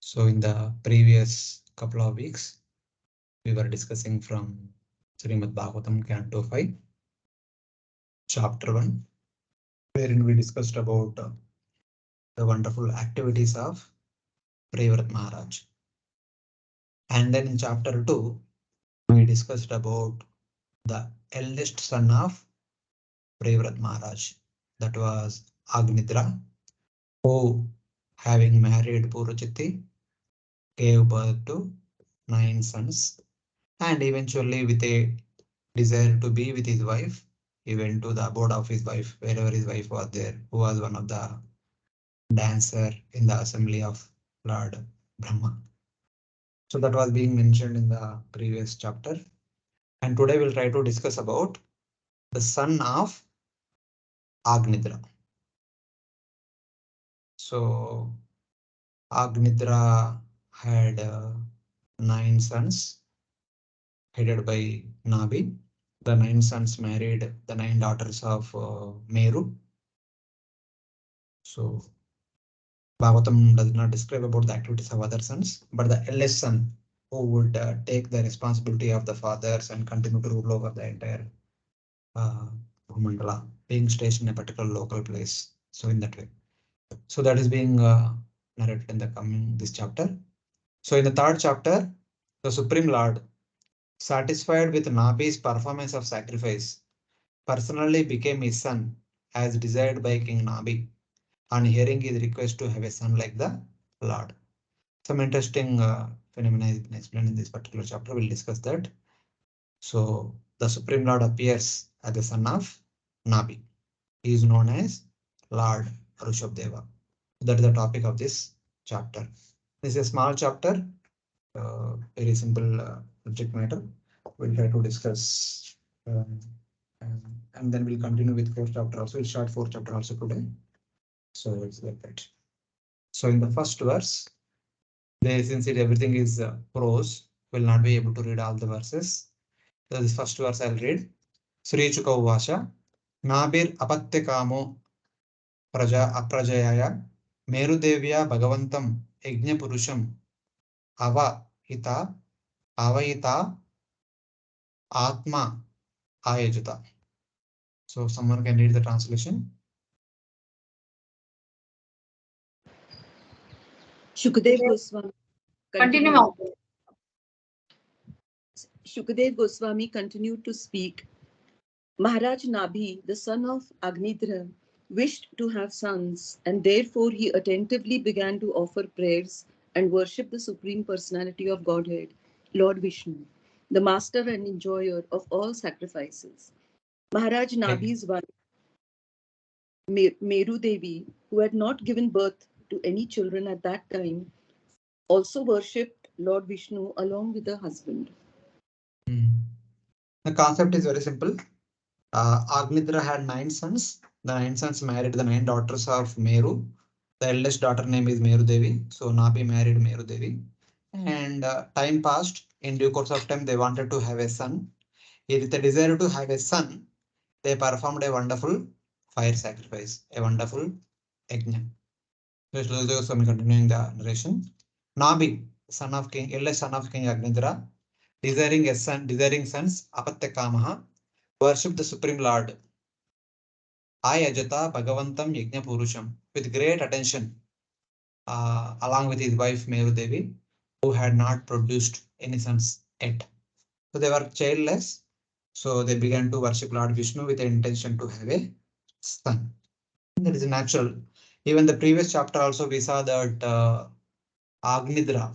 So in the previous couple of weeks, we were discussing from Srimad Bhagavatam Canto 5, Chapter 1, wherein we discussed about the wonderful activities of Prevrat Maharaj. And then in Chapter 2, we discussed about the eldest son of Prevrat Maharaj, that was Agnidra, who, having married Purachiti, gave birth to 9 sons, and eventually, with a desire to be with his wife, he went to the abode of his wife, wherever his wife was there, who was one of the dancer in the assembly of Lord Brahma. So that was being mentioned in the previous chapter. And today we'll try to discuss about the son of Agnidra. So Agnidra had 9 sons headed by Nabhi. The 9 sons married the 9 daughters of Meru. So Bhagavatam does not describe about the activities of other sons, but the eldest son who would take the responsibility of the fathers and continue to rule over the entire Bhumandala, being stationed in a particular local place. So in that way. So that is being narrated in the coming this chapter. So in the third chapter, the Supreme Lord, satisfied with Nabhi's performance of sacrifice, personally became his son as desired by King Nabhi, on hearing his request to have a son like the Lord. Some interesting phenomena has been explained in this particular chapter. We'll discuss that. So the Supreme Lord appears as the son of Nabhi. He is known as Lord Rsabhadeva. That is the topic of this chapter. This is a small chapter, very simple subject matter. We'll try to discuss and then we'll continue with fourth chapter also. We'll start fourth chapter also today. So it's like that. So in the first verse, since everything is prose, we'll not be able to read all the verses. So this first verse I'll read. Sri Chuka Uvasha, Nabir Apatte Kamo Praja Aprajayaya, Merudevya Bhagavantam Yajna Purusham Avahita Avahita Atma Ayajuta. So someone can read the translation. Shukadev Goswami. Continue. Shukadev Goswami continued to speak. Maharaj Nabhi, the son of Agnidra, wished to have sons, and therefore he attentively began to offer prayers and worship the Supreme Personality of Godhead, Lord Vishnu, the master and enjoyer of all sacrifices. Maharaj Nabhi's wife, Meru Devi, who had not given birth to any children at that time, also worshipped Lord Vishnu along with her husband. The concept is very simple. Agnidra had 9 sons. The 9 sons married the 9 daughters of Meru. The eldest daughter name is Meru Devi. So Nabhi married Meru Devi. And time passed. In due course of time, they wanted to have a son. With the desire to have a son, they performed a wonderful fire sacrifice, a wonderful yajna. So I'm continuing the narration. Nabhi, son of King, eldest son of King Agnidra, desiring sons, Apatte Kamaha, worship the Supreme Lord. Ajata Bhagavantam Yajna Purusham with great attention, along with his wife Meru Devi, who had not produced any sons yet. So they were childless. So they began to worship Lord Vishnu with the intention to have a son. That is natural. Even the previous chapter also we saw that Agnidra,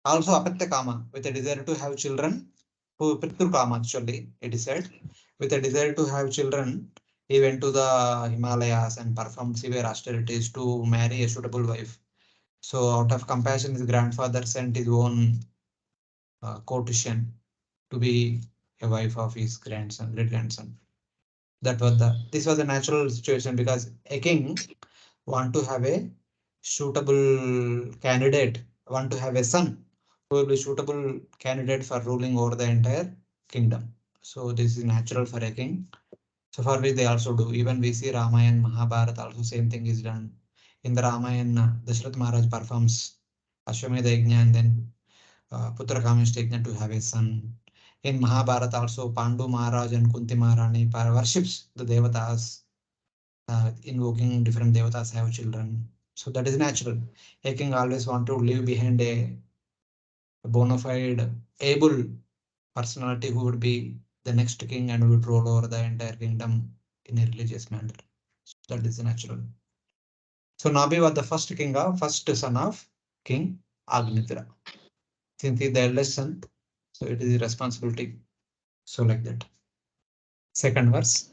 also Apatte Kama, with a desire to have children, who Pitur Kama actually, it is said, with a desire to have children, he went to the Himalayas and performed severe austerities to marry a suitable wife. So out of compassion, his grandfather sent his own courtesan to be a wife of his grandson, great grandson. This was a natural situation because a king want to have a suitable candidate, want to have a son who will be suitable candidate for ruling over the entire kingdom. So this is natural for a king. So for which they also do. Even we see Ramayana, Mahabharata, also same thing is done. In the Ramayana, Dashrath Maharaj performs Ashwamedha Yajna, and then Putra Kamishta Yajna to have a son. In Mahabharata also, Pandu Maharaj and Kunti Maharani worships the Devatas, invoking different Devatas have children. So that is natural. A king always want to leave behind a bona fide, able personality who would be the next king and would rule over the entire kingdom in a religious manner. So that is natural. So Nabhi was the first son of King Agnitra. Since he is the eldest son, so it is his responsibility. So like that. Second verse.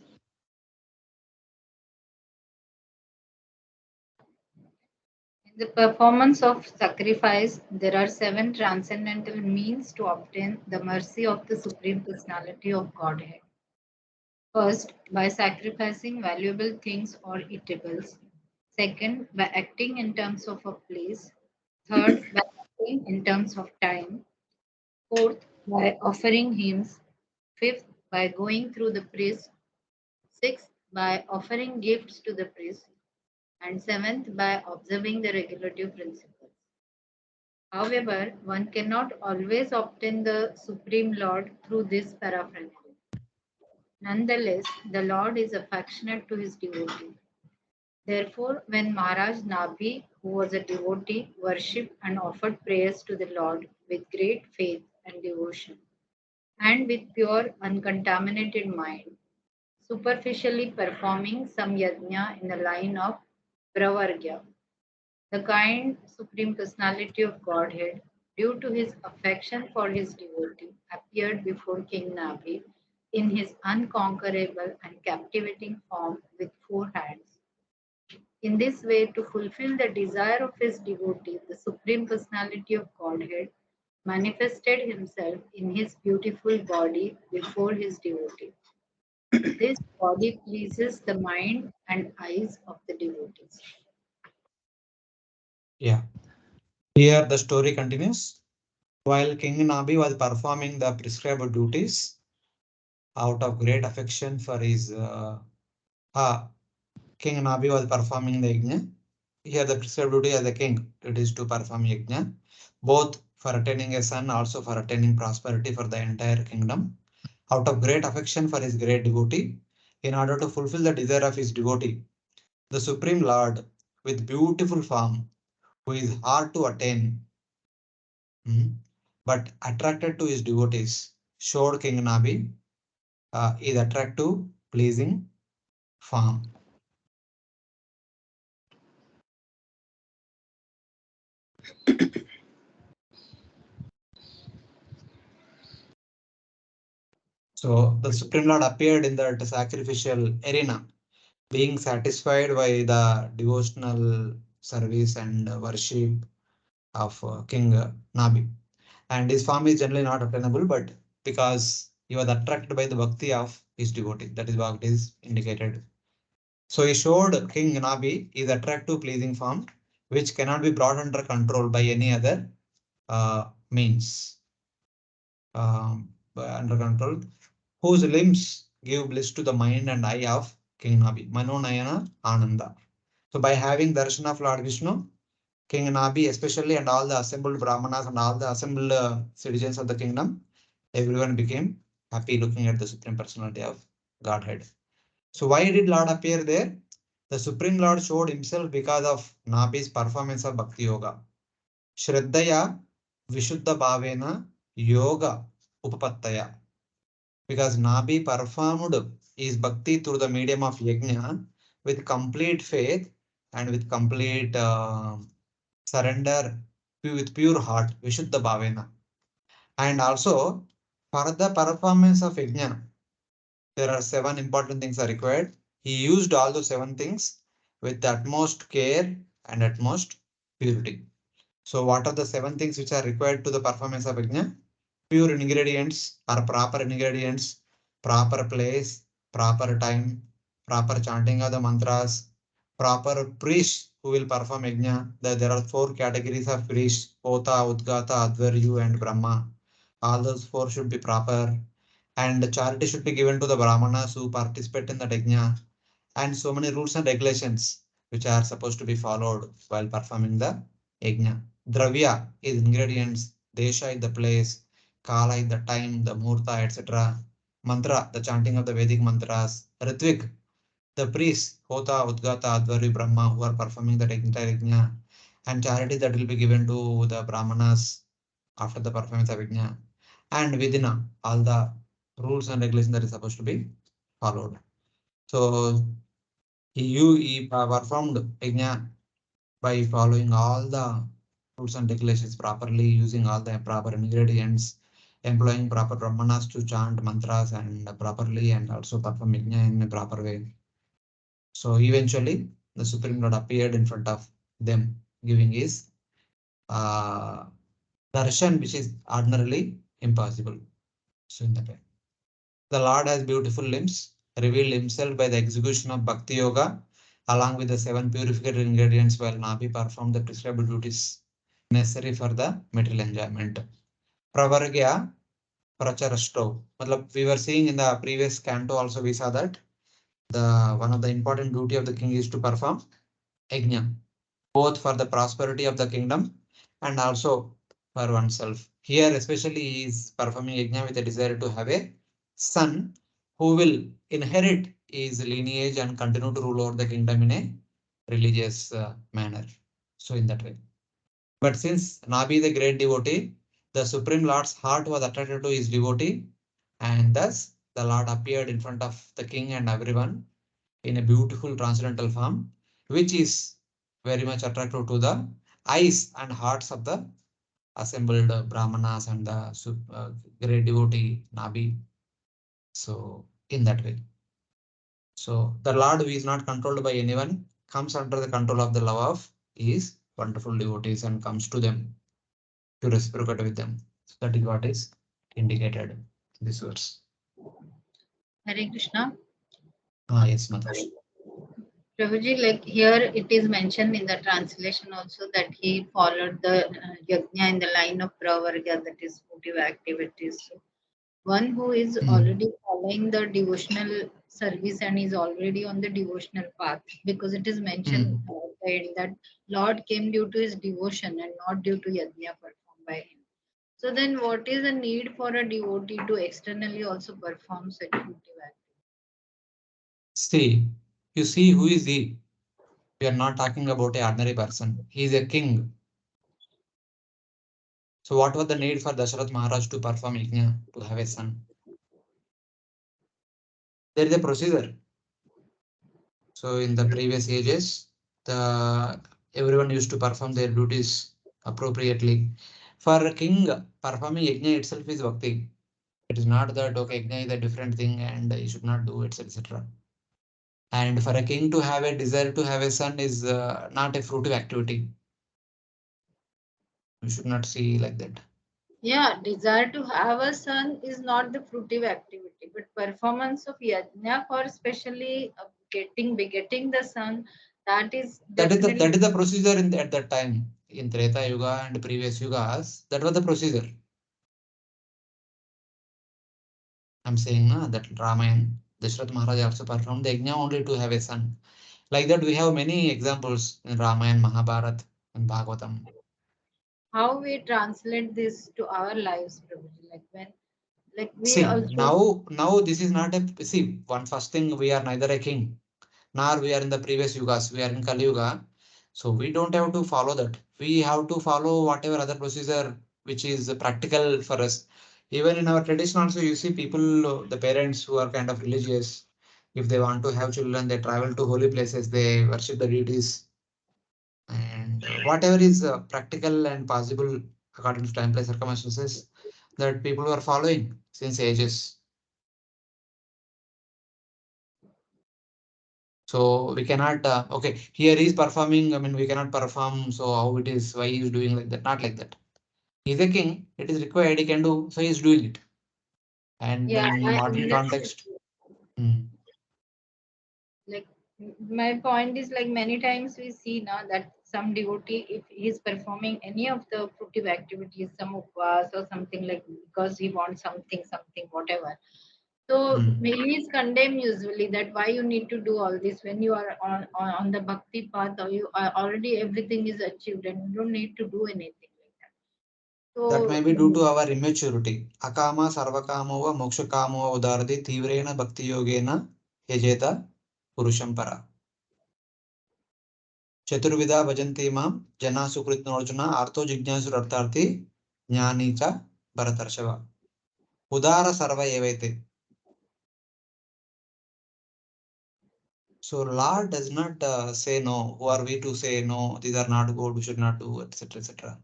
In the performance of sacrifice, there are 7 transcendental means to obtain the mercy of the Supreme Personality of Godhead. First, by sacrificing valuable things or eatables. Second, by acting in terms of a place. Third, by acting in terms of time. Fourth, by offering hymns. Fifth, by going through the priest. Sixth, by offering gifts to the priest. And seventh, by observing the regulative principles. However, one cannot always obtain the Supreme Lord through this paraphernalia. Nonetheless, the Lord is affectionate to his devotee. Therefore, when Maharaj Nabhi, who was a devotee, worshipped and offered prayers to the Lord with great faith and devotion, and with pure, uncontaminated mind, superficially performing some yajna in the line of Pravargya, the kind Supreme Personality of Godhead, due to his affection for his devotee, appeared before King Nabhi in his unconquerable and captivating form with 4 hands. In this way, to fulfill the desire of his devotee, the Supreme Personality of Godhead manifested himself in his beautiful body before his devotee. This body pleases the mind and eyes of the devotees. Yeah. Here the story continues. While King Nabhi was performing the prescribed duties out of great affection for his King Nabhi was performing the yajna. Here the prescribed duty as a king, it is to perform yajna, both for attaining a son, also for attaining prosperity for the entire kingdom. Out of great affection for his great devotee, in order to fulfill the desire of his devotee, the Supreme Lord, with beautiful form, who is hard to attain, but attracted to his devotees, showed King Nabhi is attractive, pleasing form. So the Supreme Lord appeared in that sacrificial arena, being satisfied by the devotional service and worship of King Nabhi. And his form is generally not attainable, but because he was attracted by the bhakti of his devotee, that is what is indicated. So he showed King Nabhi is attractive, pleasing form, which cannot be brought under control by any other means. Under control, whose limbs give bliss to the mind and eye of King Nabhi. Manonayana Ananda. So by having darshan of Lord Vishnu, King Nabhi especially, and all the assembled Brahmanas and all the assembled citizens of the kingdom, everyone became happy looking at the Supreme Personality of Godhead. So why did Lord appear there? The Supreme Lord showed himself because of Nabhi's performance of Bhakti Yoga. Shraddhaya Vishuddha Bhavena Yoga Upapattaya. Because Nabhi performed his Bhakti through the medium of Yajna with complete faith and with complete surrender, with pure heart, Vishuddha Bhavena. And also, for the performance of Yajna, there are 7 important things are required. He used all those 7 things with the utmost care and utmost purity. So what are the 7 things which are required to the performance of Yajna? Pure ingredients or proper ingredients, proper place, proper time, proper chanting of the mantras, proper priest who will perform Yajna. There are 4 categories of priests, Hota, Udgata, Advaryu and Brahma. All those 4 should be proper. And charity should be given to the Brahmanas who participate in the yajna, and so many rules and regulations which are supposed to be followed while performing the yajna. Dravya is ingredients, Desha is the place, Kala is the time, the Murta, etc. Mantra, the chanting of the Vedic mantras. Ritvik, the priests, Hota, Udgata, Advari, Brahma, who are performing the entire yajna, and charity that will be given to the Brahmanas after the performance of yajna. And Vidina, all the rules and regulations that is supposed to be followed. So he performed yajna by following all the rules and regulations properly, using all the proper ingredients, employing proper brahmanas to chant mantras and properly, and also perform yajna in a proper way. So eventually, the Supreme Lord appeared in front of them, giving his darshan, which is ordinarily impossible. So in that way, the Lord has beautiful limbs, revealed himself by the execution of Bhakti Yoga, along with the 7 purificatory ingredients, while Nabhi performed the prescribed duties necessary for the material enjoyment. Pravargya Pracharashto. We were seeing in the previous canto also we saw that the one of the important duty of the king is to perform yajna, both for the prosperity of the kingdom and also for oneself. Here, especially, he is performing yajna with a desire to have a son who will inherit his lineage and continue to rule over the kingdom in a religious manner. So, in that way. But since Nabi the great devotee, the Supreme Lord's heart was attracted to his devotee, and thus the Lord appeared in front of the king and everyone in a beautiful transcendental form, which is very much attractive to the eyes and hearts of the assembled Brahmanas and the great devotee Nabi. So, in that way. So, the Lord who is not controlled by anyone comes under the control of the love of his wonderful devotees and comes to them to reciprocate with them. So, that is what is indicated in this verse. Hare Krishna. Yes, Mataji. Prabhuji, like here it is mentioned in the translation also that he followed the yajna in the line of pravarga, that is votive activities. So one who is already following the devotional service and is already on the devotional path, because it is mentioned that Lord came due to his devotion and not due to yajna performed by him. So then what is the need for a devotee to externally also perform such votive activities? See, you see who is he? We are not talking about an ordinary person. He is a king. So what was the need for Dasharath Maharaj to perform yajna to have a son? There is a procedure. So in the previous ages, the everyone used to perform their duties appropriately. For a king, performing yajna itself is bhakti. It is not that okay, yajna is a different thing and you should not do it, etc. And for a king to have a desire to have a son is not a fruitive activity. You should not see like that. Yeah, desire to have a son is not the fruitive activity, but performance of yajna for especially begetting the son, that is That definitely. is the procedure at that time in Treta Yuga and previous yugas. That was the procedure. I'm saying that Ramayan, Dashrath Maharaj also performed the yajna only to have a son. Like that, we have many examples in Ramayan, Mahabharata, and Bhagavatam. How we translate this to our lives, Prabhuji? Like when, like we See, also. now this is not a see. One first thing, we are neither a king nor we are in the previous yugas. We are in Kali Yuga, so we don't have to follow that. We have to follow whatever other procedure which is practical for us. Even in our tradition, also you see people, the parents who are kind of religious, if they want to have children, they travel to holy places, they worship the deities, and whatever is practical and possible according to time, place, circumstances that people are following since ages. So we cannot, okay, here he is performing, I mean, we cannot perform, so how it is, why he is doing like that, not like that. He's a king, it is required, he can do, so he is doing it. And Yeah, in I modern understand. context, hmm, Like my point is, like many times we see now that some devotee, if he is performing any of the fruitive activities, some upvas or something, like because he wants something, whatever, So he is condemned usually that why you need to do all this when you are on the bhakti path, or you are already everything is achieved and you don't need to do anything like that. That may So be due to our immaturity. Akama sarvakamo va mokshakamo va udarati tivrena bhakti yogena yajeta purusham para. चतुर्विधा भजन्ति मां जना सुकृतनोर्जुना आर्तो जिज्ञासुरर्थार्थी ज्ञानी च भरतर्षभ. उदार सर्व एवैते. So Lord does not say no. Who are we to say no? These are not good. We should not do, etc., etc.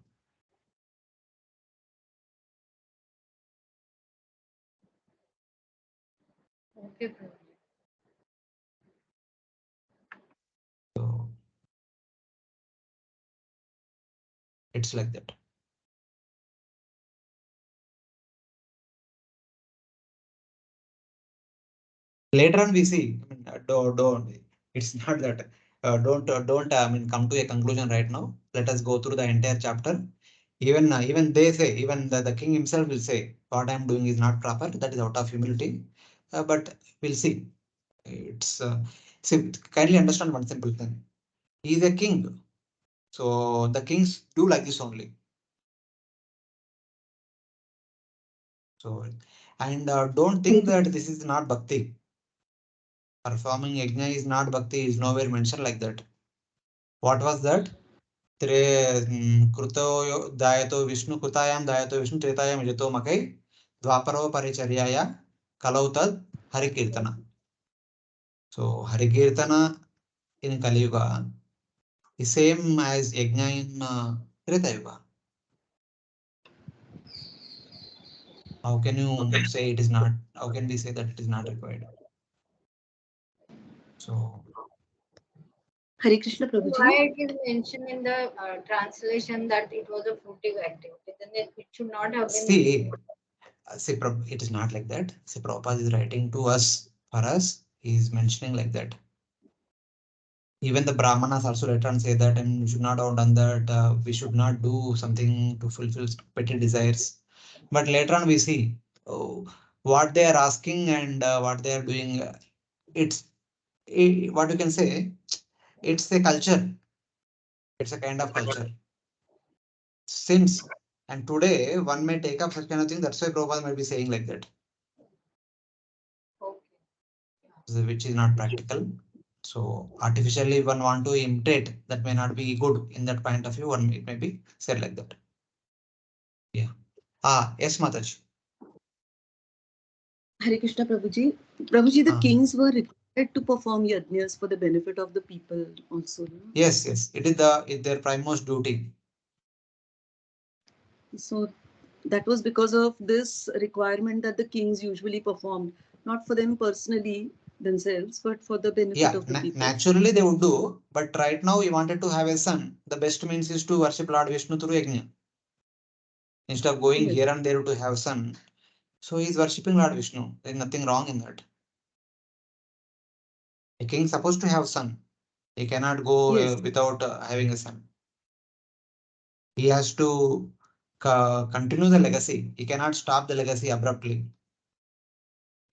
okay, Prabhuji. So it's like that. Later on, we see. I mean, don't. It's not that. Don't. I mean, come to a conclusion right now. Let us go through the entire chapter. Even they say, even the king himself will say, what I am doing is not proper. That is out of humility. But we'll see. It's see, kindly understand one simple thing. He is a king. So the kings do like this only. So, and don't think that this is not bhakti. Performing yajna is not bhakti, is nowhere mentioned like that. What was that? Kruto dayato Vishnu, Krutayam dayato Vishnu, Tretayam yajato makai, Dwaparo paricharyaya, Kalautad Harikirtana. So Harikirtana in Kali Yuga is same as yajna in Treta Yuga. How can you say it is not? How can we say that it is not required? So Hare Krishna Why Prabhuji. it is mentioned in the translation that it was a fruitive activity? Then it should not have been mentioned. see, it is not like that. See, Prabhupada is writing to us. For us, he is mentioning like that. Even the Brahmanas also later on say that, and we should not have done that. We should not do something to fulfill petty desires. But later on, we see what they are asking and what they are doing. It's what you can say. It's a culture. It's a kind of culture. Since and today one may take up such kind of thing. That's why Prabhupada might be saying like that, Okay. which is not practical. So artificially one want to imitate, that may not be good in that point of view. One it may be said like that. Yeah. Yes, Mataji. Hare Krishna Prabhuji. Prabhuji, the Ah, kings were required to perform yajnas for the benefit of the people also. No? yes, it is their primemost duty. So that was because of this requirement that the kings usually performed, not for them personally themselves, but for the benefit Yeah, of the people. naturally they would do, but right now he wanted to have a son. The best means is to worship Lord Vishnu through yajna. Instead of going Yes. here and there to have son, so he is worshipping Lord Vishnu. There is nothing wrong in that. A king is supposed to have son. He cannot go Yes. without having a son. He has to continue the legacy. He cannot stop the legacy abruptly.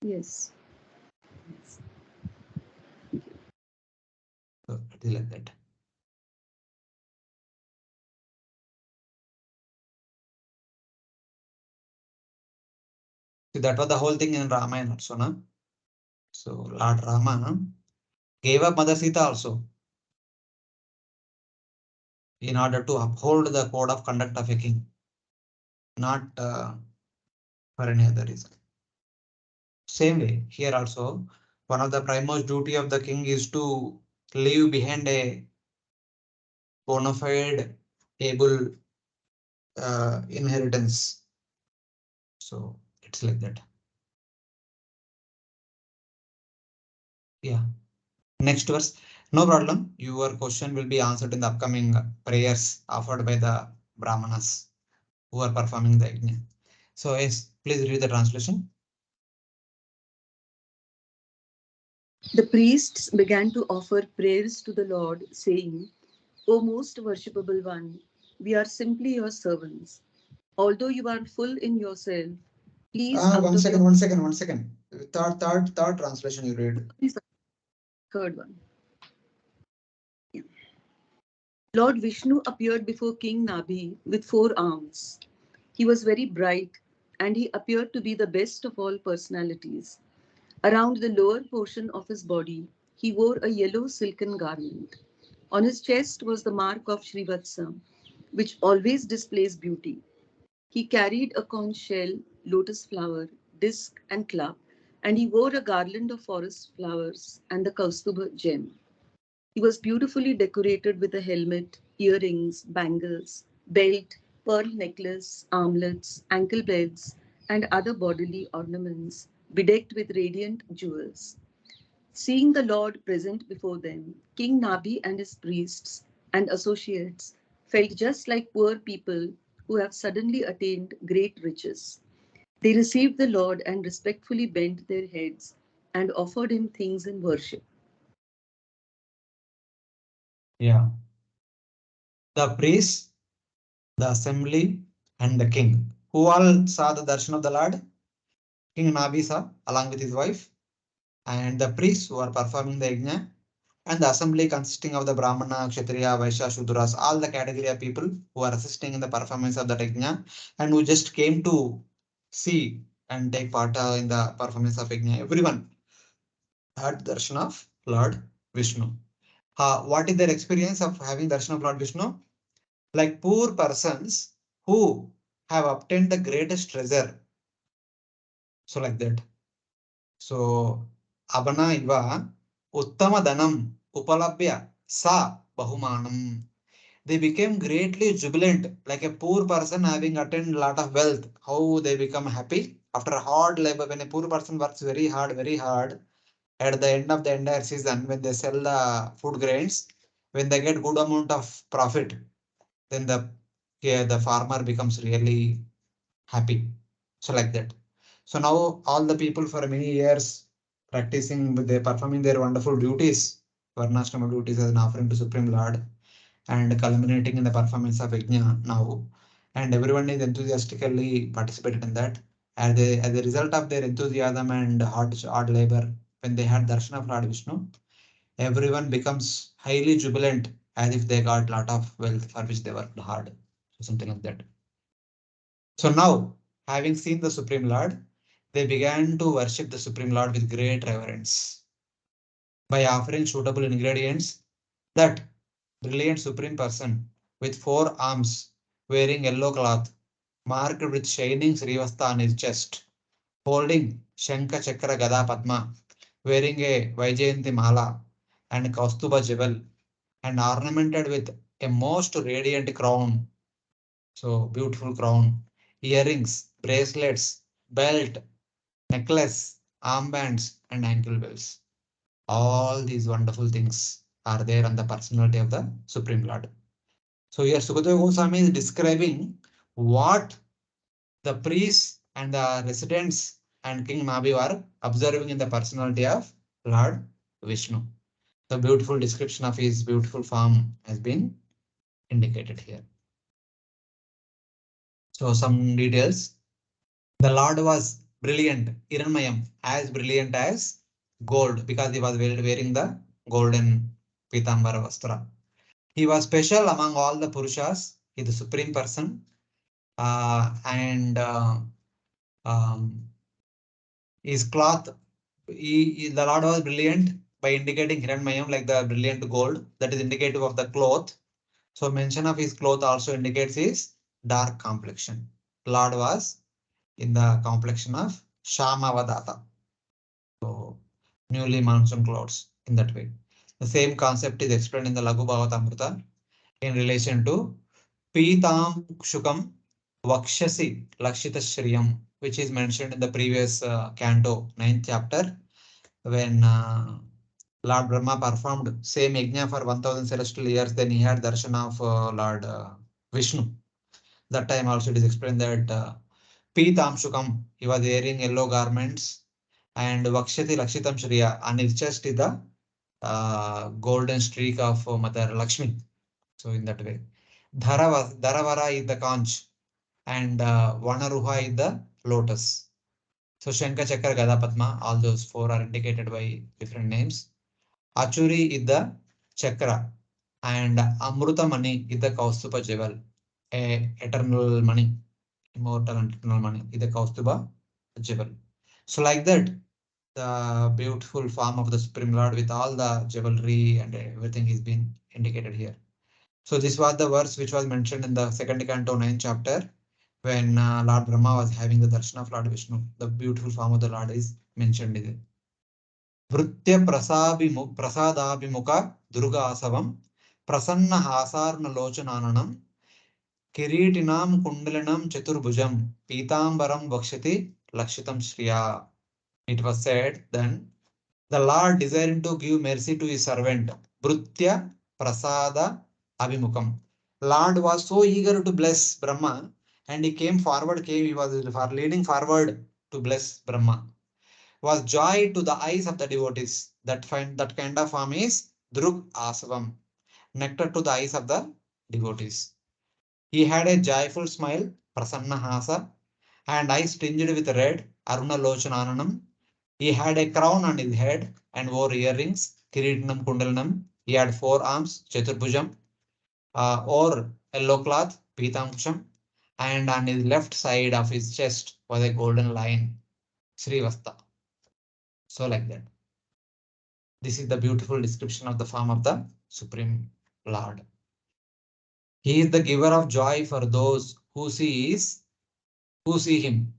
Yes. So it is like that. See, that was the whole thing in Ramayana also, no? So Lord Rama gave up Mother Sita also in order to uphold the code of conduct of a king, not for any other reason. Same way, here also, one of the primus duty of the king is to leave behind a bona fide, able inheritance. So it's like that. Yeah. Next verse. No problem. Your question will be answered in the upcoming prayers offered by the Brahmanas who are performing the yajna. So yes, please read the translation. The priests began to offer prayers to the Lord, saying, O most worshipable one, we are simply your servants. Although you are full in yourself, Please, One second. Third translation you read. Third one. Yeah. Lord Vishnu appeared before King Nabhi with 4 arms. He was very bright and he appeared to be the best of all personalities. Around the lower portion of his body, he wore a yellow silken garment. On his chest was the mark of Srivatsa, which always displays beauty. He carried a conch shell, lotus flower, disc, and club, and he wore a garland of forest flowers and the Kaustuba gem. He was beautifully decorated with a helmet, earrings, bangles, belt, pearl necklace, armlets, ankle belts, and other bodily ornaments bedecked with radiant jewels. Seeing the Lord present before them, King Nabhi and his priests and associates felt just like poor people who have suddenly attained great riches. They received the Lord and respectfully bent their heads and offered him things in worship. Yeah. The priests, the assembly, and the king, who all saw the darshan of the Lord. King Nabhi saw along with his wife, and the priests who are performing the yajna, and the assembly consisting of the Brahmana, Kshatriya, Vaishya, Shudras, all the category of people who are assisting in the performance of the yajna and who just came to see and take part in the performance of yajna. Everyone had darshan of Lord Vishnu. What is their experience of having darshan of Lord Vishnu? Like poor persons who have obtained the greatest treasure. So like that. So Abana iva uttama danam upalabhya sa bahumanam. They became greatly jubilant, like a poor person having attained a lot of wealth. How they become happy after a hard labor. When a poor person works very hard, at the end of the entire season, when they sell the food grains, when they get good amount of profit, then the farmer becomes really happy. So like that. So now all the people for many years practicing, they performing their wonderful duties, Varnashrama duties as an offering to Supreme Lord, and culminating in the performance of Yajna now. And everyone is enthusiastically participated in that. As a result of their enthusiasm and hard labor, when they had darshan of Lord Vishnu, everyone becomes highly jubilant as if they got a lot of wealth for which they worked hard. So something like that. So now, having seen the Supreme Lord, they began to worship the Supreme Lord with great reverence by offering suitable ingredients. That brilliant Supreme Person with 4 arms, wearing yellow cloth, marked with shining Srivastha on his chest, holding Shankha Chakra Gada Padma, wearing a Vaijayanti Mala and Kaustuba jewel, and ornamented with a most radiant crown. So beautiful crown, earrings, bracelets, belt, necklace, armbands, and ankle bells. All these wonderful things are there on the personality of the Supreme Lord. So here Sukadeva Goswami is describing what the priests and the residents and King Nabhi are observing in the personality of Lord Vishnu. The beautiful description of his beautiful form has been indicated here. So some details. The Lord was brilliant, Iranmayam, as brilliant as gold, because he was wearing the golden Pitambara Vastra. He was special among all the Purushas. He is the supreme person. And his cloth, the Lord was brilliant by indicating Hiranmayam like the brilliant gold. That is indicative of the cloth. So mention of his cloth also indicates his dark complexion. Lord was in the complexion of Shamavadata. So newly monsoon clouds in that way. The same concept is explained in the Laghu Bhagavatamrita in relation to Pitam Shukam Vakshasi Lakshita Shriyam, which is mentioned in the previous canto, 9th chapter, when Lord Brahma performed same yajna for 1000 celestial years, then he had darshan of Lord Vishnu. That time also it is explained that Pitam Shukam, he was wearing yellow garments, and Vakshati Lakshitam Shriya, on his chest is the golden streak of Mother Lakshmi. So in that way. Dharavara is the conch, and Vanaruha is the lotus. So Shankha, Chakra, Gada, Padma, all those four are indicated by different names. Achuri is the chakra and Amruta Mani is the Kaustuba jewel, a eternal money, immortal and eternal money is the Kaustuba jewel. So like that, the beautiful form of the Supreme Lord with all the jewelry and everything is being indicated here. So this was the verse which was mentioned in the second canto 9th chapter when Lord Brahma was having the darshan of Lord Vishnu. The beautiful form of the Lord is mentioned in it. Vritya prasadabhimuka durgasavam prasanna hasarna lochananam kiritinam kundalinam chaturbhujam pitambaram vakshati lakshitam shriya. It was said then, the Lord desiring to give mercy to his servant, Bhrutya Prasada Abhimukam. Lord was so eager to bless Brahma and he he was leading forward to bless Brahma. Was joy to the eyes of the devotees. That kind of form is Drug Asavam, nectar to the eyes of the devotees. He had a joyful smile, Prasanna Hasa, and eyes tinged with red, Aruna Lochananam. He had a crown on his head and wore earrings, Kiritinam Kundalanam. He had four arms, Chaturbhujam, or yellow cloth, Pitamkusham, and on his left side of his chest was a golden lion, Srivasta. So like that. This is the beautiful description of the form of the Supreme Lord. He is the giver of joy for those who see him.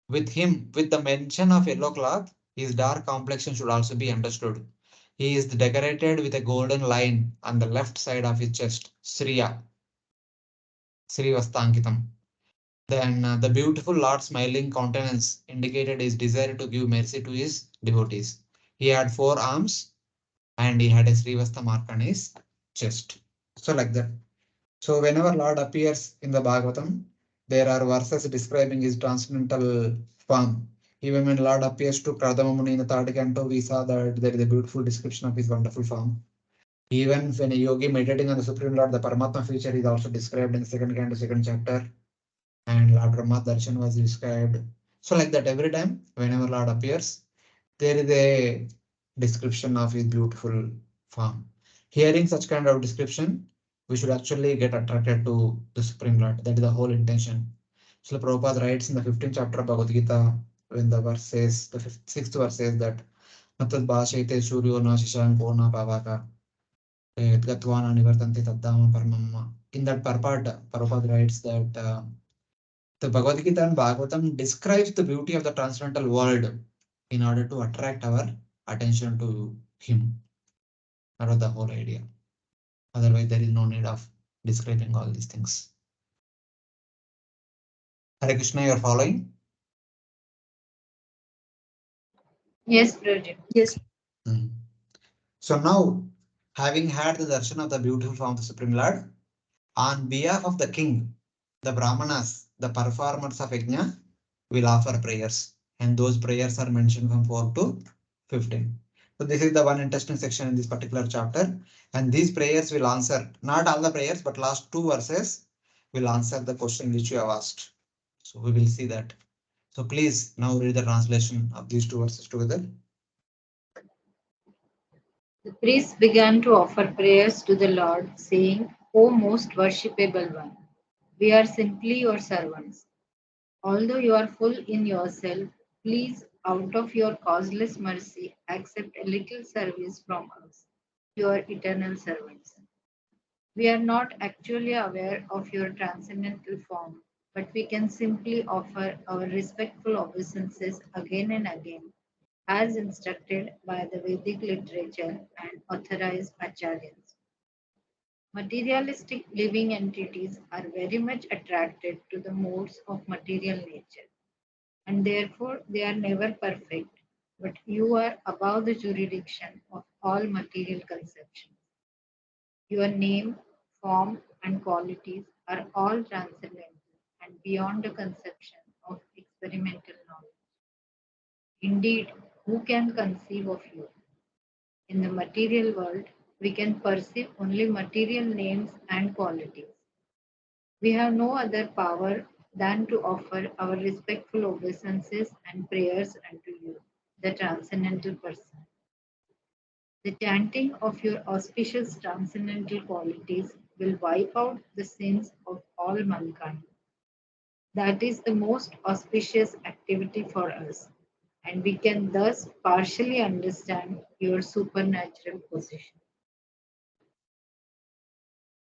With the mention of yellow cloth, his dark complexion should also be understood. He is decorated with a golden line on the left side of his chest, Sriya, Srivastankitam. Then the beautiful Lord's smiling countenance indicated his desire to give mercy to his devotees. He had four arms and he had a Srivasta mark on his chest. So like that. So whenever Lord appears in the Bhagavatam, there are verses describing his transcendental form. Even when Lord appears to Kradama Muni in the third canto, we saw that there is a beautiful description of his wonderful form. Even when a yogi meditating on the Supreme Lord, the Paramatma feature is also described in the second canto, second chapter. And Lord Brahma Darshan was described. So like that, every time, whenever Lord appears, there is a description of his beautiful form. Hearing such kind of description, we should actually get attracted to the Supreme Lord. That is the whole intention. So Prabhupada writes in the 15th chapter of Bhagavad Gita, when the verse says, the sixth verse says that Natad Bhashaite Suryo na Shishanko na Pavaka Gatvana Nivartanti Taddama Paramamma. In that purport, Prabhupada writes that the Bhagavad Gita and Bhagavatam describes the beauty of the transcendental world in order to attract our attention to him. That was the whole idea. Otherwise, there is no need of describing all these things. Hare Krishna, you are following? Yes, Prabhuji. Yes. So now, having had the darshan of the beautiful form of the Supreme Lord, on behalf of the king, the Brahmanas, the performers of Yajna, will offer prayers. And those prayers are mentioned from 4 to 15. So this is the one interesting section in this particular chapter. And these prayers will answer, not all the prayers, but last two verses will answer the question which you have asked. So we will see that. So please now read the translation of these two verses together. The priests began to offer prayers to the Lord, saying, O most worshipable one, we are simply your servants. Although you are full in yourself, please, out of your causeless mercy, accept a little service from us, your eternal servants. We are not actually aware of your transcendental form, but we can simply offer our respectful obeisances again and again, as instructed by the Vedic literature and authorized acharyas. Materialistic living entities are very much attracted to the modes of material nature, and therefore they are never perfect, but you are above the jurisdiction of all material conceptions. Your name, form, and qualities are all transcendental and beyond the conception of experimental knowledge. Indeed, who can conceive of you? In the material world, we can perceive only material names and qualities. We have no other power than to offer our respectful obeisances and prayers unto you, the transcendental person. The chanting of your auspicious transcendental qualities will wipe out the sins of all mankind. That is the most auspicious activity for us, and we can thus partially understand your supernatural position.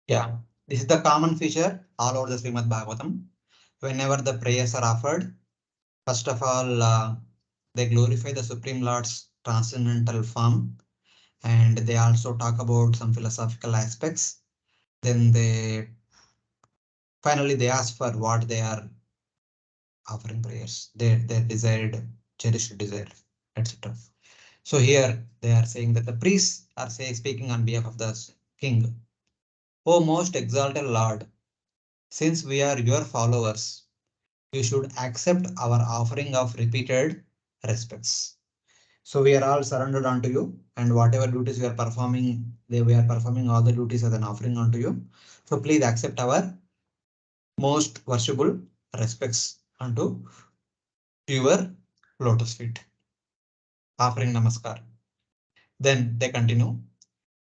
Yeah, this is the common feature all over the Srimad Bhagavatam. Whenever the prayers are offered, first of all, they glorify the Supreme Lord's transcendental form, and they also talk about some philosophical aspects. Then finally they ask for what they are offering prayers, their desired, cherished desire, etc. So here they are saying that the priests are speaking on behalf of the king. O most exalted Lord, since we are your followers, you should accept our offering of repeated respects. So we are all surrendered unto you, and whatever duties we are performing, we are performing all the duties as an offering unto you. So please accept our most worshipful respects unto your lotus feet, offering namaskar. Then they continue.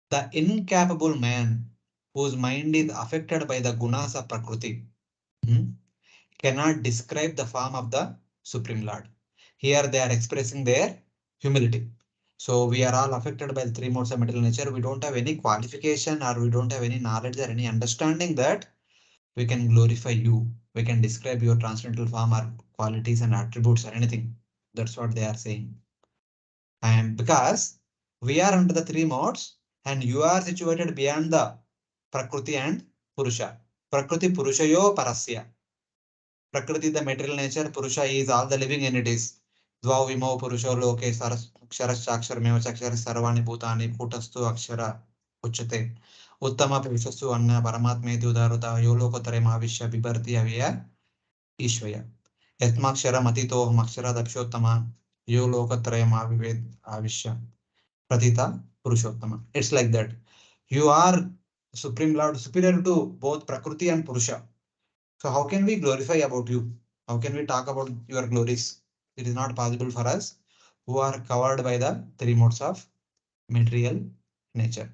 The incapable man whose mind is affected by the gunas of Prakriti cannot describe the form of the Supreme Lord. Here they are expressing their humility. So we are all affected by the three modes of material nature. We don't have any qualification or we don't have any knowledge or any understanding that we can glorify you. We can describe your transcendental form or qualities and attributes or anything. That's what they are saying. And because we are under the three modes and you are situated beyond the Prakriti and Purusha. Prakriti Purushayo Parasya. Prakriti, the material nature, Purusha is all the living entities. Dvau Vimau Purusho Loke Ksharashakshar Mevachakshar Sarvani Bhutani Kutastu Akshara Uchate. Uttama Purushastu Anna Paramatmeti Udaruta Yolokotare Mavisha Bibharti Avya Ishvaya. Yatmakshara Matito Makshara Dapshottama Yolokotraya Mavived Avishya Pratita Purushottama. It's like that. You are Supreme Lord, superior to both Prakriti and Purusha. So how can we glorify about you? How can we talk about your glories? It is not possible for us who are covered by the three modes of material nature.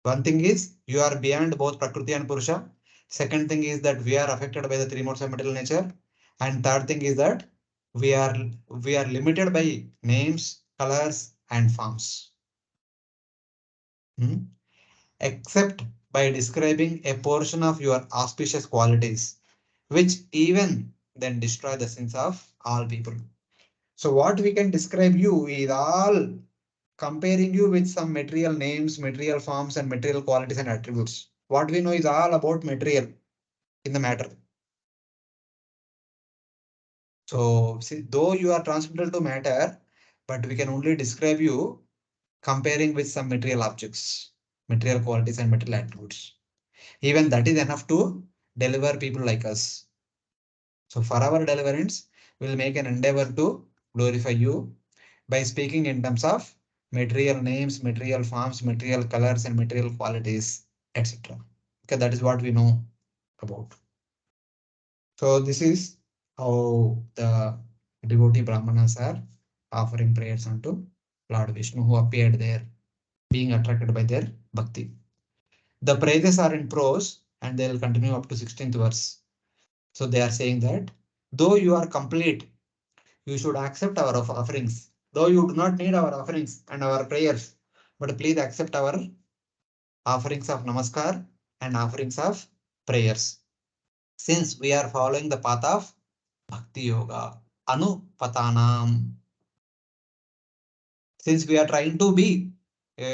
One thing is you are beyond both Prakriti and Purusha. Second thing is that we are affected by the three modes of material nature. And third thing is that we are limited by names, colors, and forms. Except by describing a portion of your auspicious qualities, which even then destroy the sins of all people. So what we can describe you is all comparing you with some material names, material forms, and material qualities and attributes. What we know is all about material in the matter. So though you are transcendental to matter, but we can only describe you comparing with some material objects, material qualities, and material attributes. Even that is enough to deliver people like us. So for our deliverance, we'll make an endeavor to glorify you by speaking in terms of material names, material forms, material colors, and material qualities, etc. Okay, that is what we know about. So this is how the devotee Brahmanas are offering prayers unto Lord Vishnu, who appeared there, being attracted by their bhakti. The praises are in prose and they will continue up to 16th verse. So they are saying that though you are complete, you should accept our offerings. Though you do not need our offerings and our prayers, but please accept our offerings of namaskar and offerings of prayers. Since we are following the path of Bhakti Yoga, Anupatanam. Since we are trying to be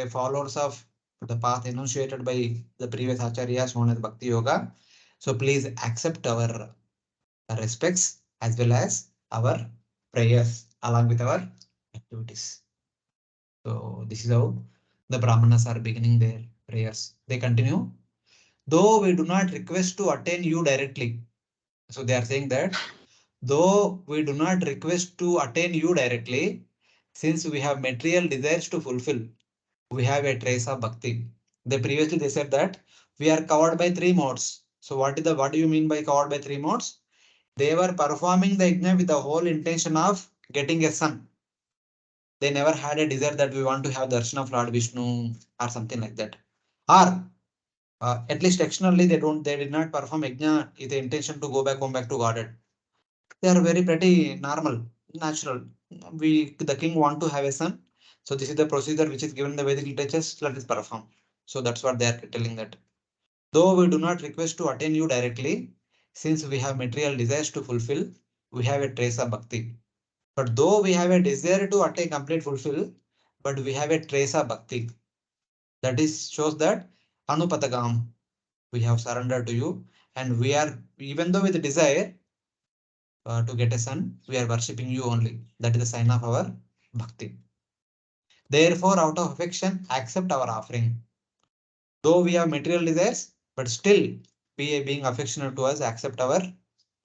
followers of the path enunciated by the previous acharyas known as Bhakti Yoga, so please accept our respects as well as our prayers along with our activities. So this is how the Brahmanas are beginning their prayers. They continue, though we do not request to attain you directly. So they are saying that though we do not request to attain you directly, since we have material desires to fulfill, we have a trace of bhakti. They said that we are covered by three modes. So what do you mean by covered by three modes? They were performing the yajna with the whole intention of getting a son. They never had a desire that we want to have darshan of Lord Vishnu or something like that. Or at least externally, they did not perform yajna with the intention to go back home back to Godhead. They are very pretty normal, natural. The king want to have a son. So this is the procedure which is given in the Vedic literatures. Let us perform. So that's what they are telling that. Though we do not request to attain you directly, since we have material desires to fulfill, we have a trace of bhakti. But though we have a desire to attain complete fulfill, but we have a trace of bhakti. That is shows that anupatagam, we have surrendered to you, and we are, even though with desire to get a son, we are worshipping you only. That is the sign of our bhakti. Therefore, out of affection, accept our offering. Though we have material desires, but still being affectionate to us, accept our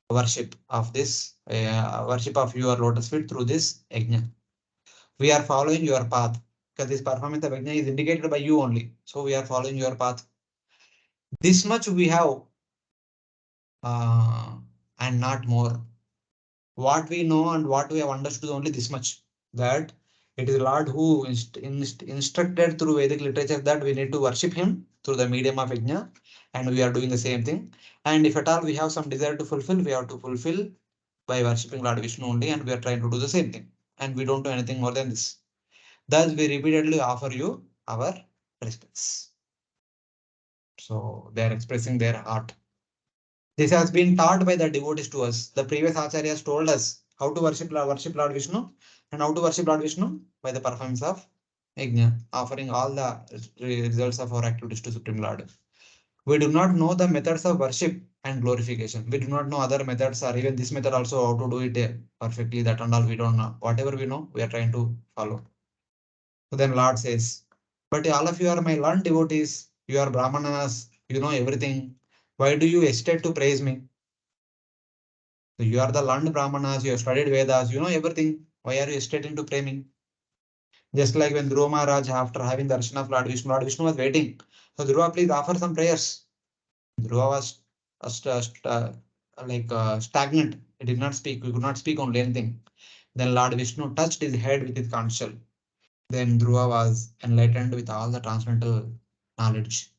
worship of this worship of your lotus feet through this yajna. We are following your path because this performance of yajna is indicated by you only. So we are following your path. This much we have and not more. What we know and what we have understood only this much, that it is Lord who instructed through Vedic literature that we need to worship him through the medium of yajna, and we are doing the same thing. And if at all we have some desire to fulfill, we have to fulfill by worshipping Lord Vishnu only, and we are trying to do the same thing, and we don't do anything more than this. Thus we repeatedly offer you our respects. So they are expressing their heart. This has been taught by the devotees to us. The previous acharyas told us how to worship Lord Vishnu, and how to worship Lord Vishnu by the performance of yajna, offering all the results of our activities to Supreme Lord. We do not know the methods of worship and glorification. We do not know other methods, or even this method also, how to do it perfectly. That and all we don't know. Whatever we know, we are trying to follow. So then Lord says, but all of you are my learned devotees. You are Brahmanas. You know everything. Why do you hesitate to praise me? So you are the learned Brahmanas, you have studied Vedas, you know everything. Why are you hesitating to pray me? Just like when Dhruva Maharaj, after having the darshan of Lord Vishnu was waiting. So Dhruva, please offer some prayers. Dhruva was stagnant. He did not speak. We could not speak only anything. Then Lord Vishnu touched his head with his conch shell. Then Dhruva was enlightened with all the transcendental knowledge.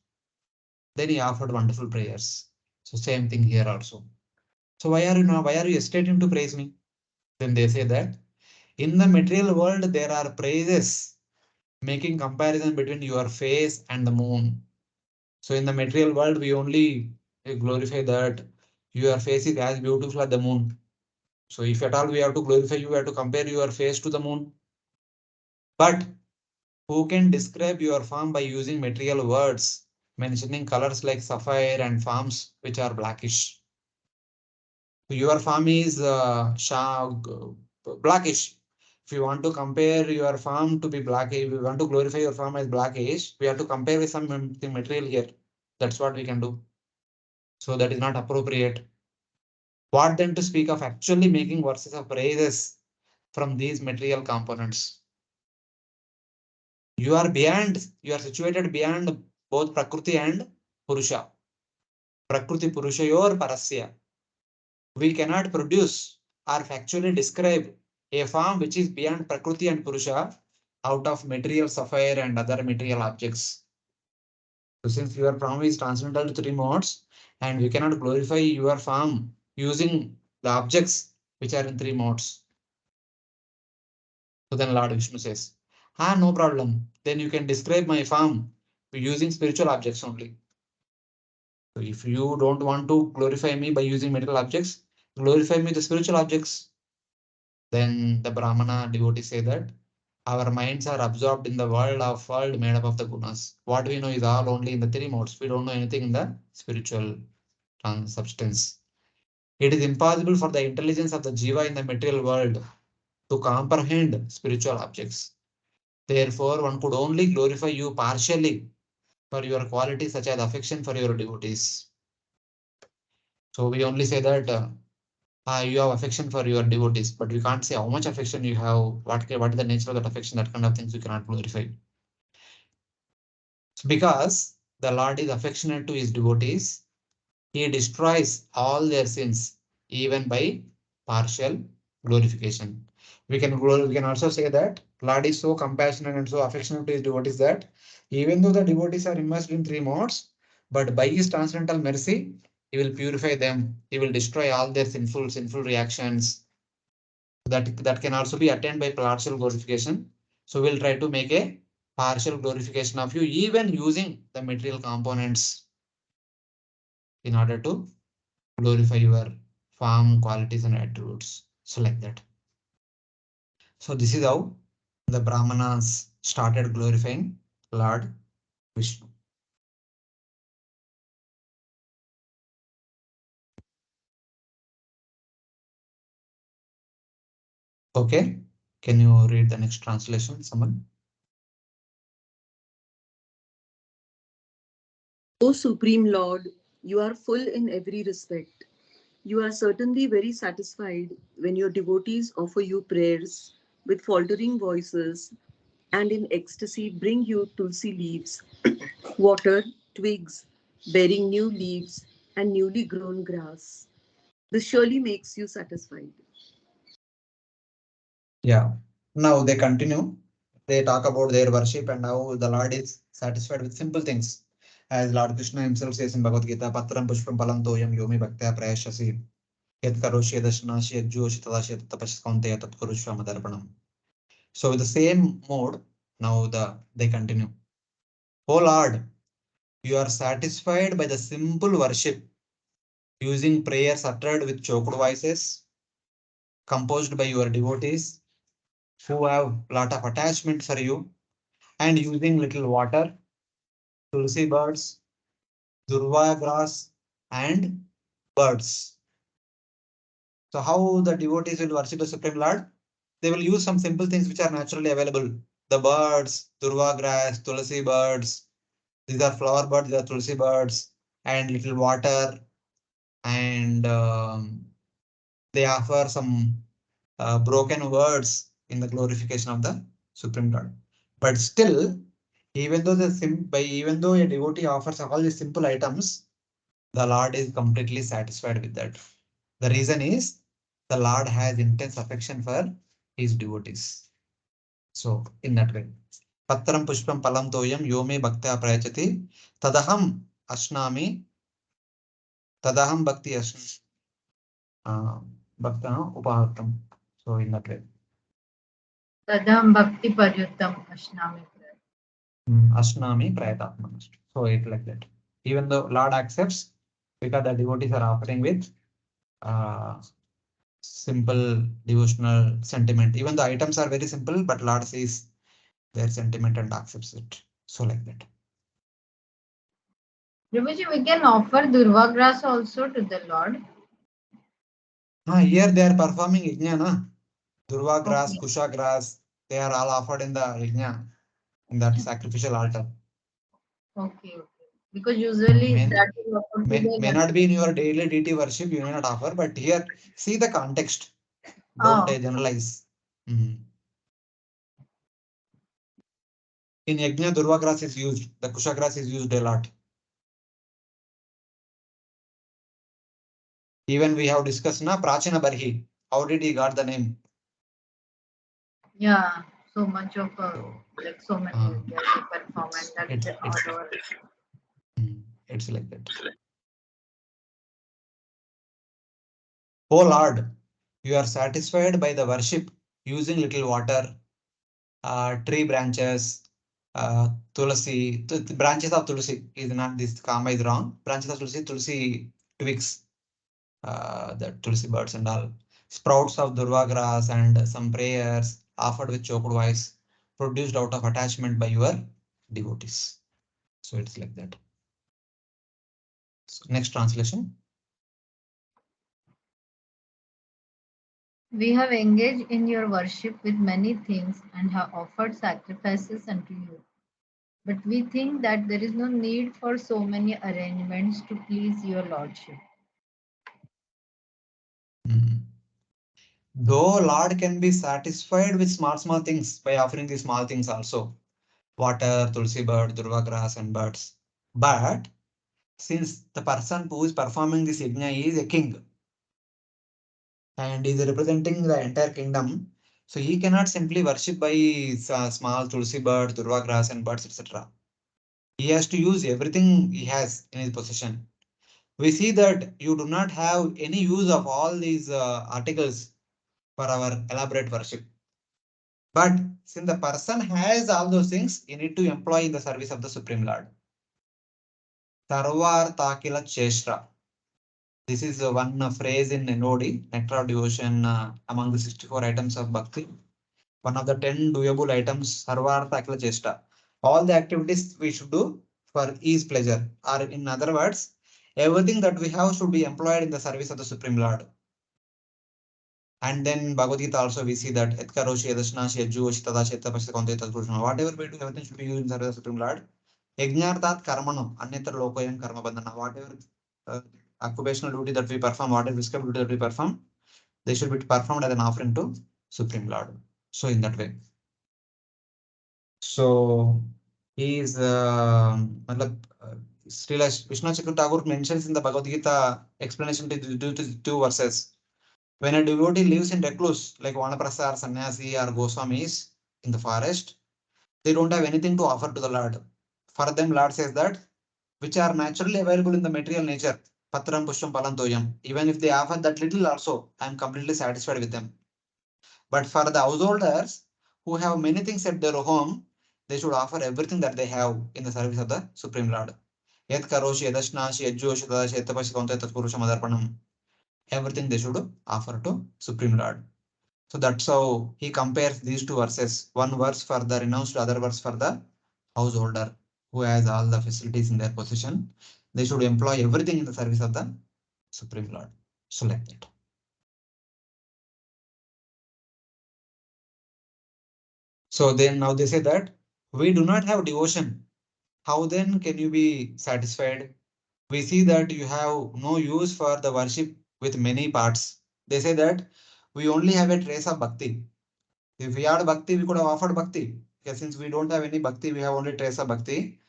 Then he offered wonderful prayers. So same thing here also. So why are you hesitating to praise me? Then they say that in the material world, there are praises making comparison between your face and the moon. So in the material world, we only glorify that your face is as beautiful as the moon. So if at all we have to glorify you, we have to compare your face to the moon. But who can describe your form by using material words, mentioning colors like sapphire and forms which are blackish? Your farm is blackish. If you want to compare your farm to be black, if you want to glorify your farm as blackish, we have to compare with some material here. That's what we can do. So that is not appropriate. What then to speak of actually making verses of praises from these material components? You are situated beyond both Prakriti and Purusha. Prakriti Purushayor Parasya. We cannot produce or factually describe a form which is beyond Prakriti and Purusha out of material sapphire and other material objects. So since your form is transcendental to three modes, and we cannot glorify your form using the objects which are in three modes. So then Lord Vishnu says, no problem. Then you can describe my form using spiritual objects only. So if you don't want to glorify me by using material objects, glorify me with the spiritual objects. Then the Brahmana devotees say that our minds are absorbed in the world made up of the gunas. What we know is all only in the three modes. We don't know anything in the spiritual substance. It is impossible for the intelligence of the jiva in the material world to comprehend spiritual objects. Therefore, one could only glorify you partially for your qualities such as affection for your devotees. So we only say that you have affection for your devotees, but we can't say how much affection you have, what is the nature of that affection, that kind of things we cannot glorify. So because the Lord is affectionate to his devotees, he destroys all their sins even by partial glorification. We can also say that Lord is so compassionate and so affectionate to his devotees that even though the devotees are immersed in three modes, but by his transcendental mercy, he will purify them. He will destroy all their sinful reactions. That can also be attained by partial glorification. So we'll try to make a partial glorification of you, even using the material components in order to glorify your form, qualities, and attributes. So like that. So this is how the Brahmanas started glorifying Lord Vishnu. Okay, can you read the next translation, someone? O Supreme Lord, you are full in every respect. You are certainly very satisfied when your devotees offer you prayers with faltering voices and in ecstasy bring you tulsi leaves, water, twigs, bearing new leaves, and newly grown grass. This surely makes you satisfied. Yeah. Now they continue. They talk about their worship and how the Lord is satisfied with simple things. As Lord Krishna himself says in Bhagavad Gita, Patram Pushpam Palam Toyam Yomi Bhaktya Prayashasi Yat Karoshi Yadashnashi Yat Joshi Tadashi Tapash Kaunteya Tat Kurushva Madarpanam. So with the same mode, now they continue. Oh Lord, you are satisfied by the simple worship using prayers uttered with choked voices, composed by your devotees who have lot of attachment for you, and using little water, tulsi birds, durva grass, and birds. So how the devotees will worship the Supreme Lord? They will use some simple things which are naturally available. The birds, durva grass, tulsi birds. These are flower birds, these are tulsi birds, and little water, and they offer some broken words in the glorification of the Supreme Lord. But still, even though a devotee offers all these simple items, the Lord is completely satisfied with that. The reason is the Lord has intense affection for his devotees. So in that way, Patram Pushpam Palam Toyam Yome Bhaktya Prayachati Tadaham Ashnami Tadaham Bhakti Ashnami Bhakta Upahartam. So in that way. Tadam Bhakti Paryuttam Ashnami. Ashnami Prayatatma. So it like that. Even though Lord accepts, because the devotees are offering with simple devotional sentiment. Even the items are very simple, but Lord sees their sentiment and accepts it. So like that. Prabhuji, we can offer Durva grass also to the Lord. Here they are performing yajna, na? Durva grass, Okay. Kusha grass, they are all offered in the yajna, in that sacrificial altar. Okay, okay. Because usually May, that is offered to may the not be in your daily deity worship, you may not offer, but here see the context. Don't Oh, generalize. Mhm. In Yajna, Durva grass is used. The Kusha grass is used a lot. Even we have discussed na Prachina Barhi. How did he got the name? yeah. So much of So, like so many uh, years to perform and it's that's it's all over. it's like that. Oh Lord, you are satisfied by the worship using little water, tree branches, tulsi, branches of tulsi is not this karma is wrong. Branches of tulsi, tulsi twigs, the tulsi birds and all, sprouts of durva grass and some prayers offered with choked voice, produced out of attachment by your devotees. So it's like that. So next translation. We have engaged in your worship with many things and have offered sacrifices unto you. But we think that there is no need for so many arrangements to please your lordship. Though Lord can be satisfied with small things by offering these small things also, water, tulsi bird, durva grass, and birds. But since the person who is performing this yajna is a king, and is representing the entire kingdom. So he cannot simply worship by small tulsi bird, durva grass, and birds, etc. He has to use everything he has in his possession. We see that you do not have any use of all these articles for our elaborate worship. But since the person has all those things, you need to employ in the service of the Supreme Lord. Sarvartakila Cheshra. This is one phrase in NOD, Nectar of Devotion, among the 64 items of Bhakti. One of the 10 doable items, Sarvartakila Cheshra. All the activities we should do for ease pleasure, or in other words, everything that we have should be employed in the service of the Supreme Lord. And then Bhagavad Gita also we see that Etkaroshi, Edashnashi, Ejuoshi, Tadashi, Tapasya, Konte, Tadpurushana. Whatever we do, everything should be used in service of the Supreme Lord. Yajnartat karmano, Annetra Lokoyam Karma Bandhana. Whatever occupational duty that we perform, whatever physical duty that we perform, they should be performed as an offering to Supreme Lord. So in that way. So he is Srila Vishnu Chakravarti Thakur mentions in the Bhagavad Gita explanation to two verses. When a devotee lives in recluse, like Vanaprastha or Sannyasi or Goswamis in the forest, they don't have anything to offer to the Lord. For them, Lord says that which are naturally available in the material nature, Patram Pushpam Palantoyam. Even if they offer that little also, I am completely satisfied with them. But for the householders who have many things at their home, they should offer everything that they have in the service of the Supreme Lord. Yat Karoshi, Yadashnashi, Yajyoshi, Tadashi, Yatapashi, Konta, Tatpurusham, Adarpanam. Everything they should offer to Supreme Lord. So that's how he compares these two verses. One verse for the renounced, other verse for the householder who has all the facilities in their possession. They should employ everything in the service of the Supreme Lord. So like that. So then now they say that we do not have devotion. How then can you be satisfied? We see that you have no use for the worship with many parts. They say that we only have a trace of bhakti. If we had bhakti, we could have offered bhakti. Okay, since we don't have any bhakti, we have only trace of bhakti.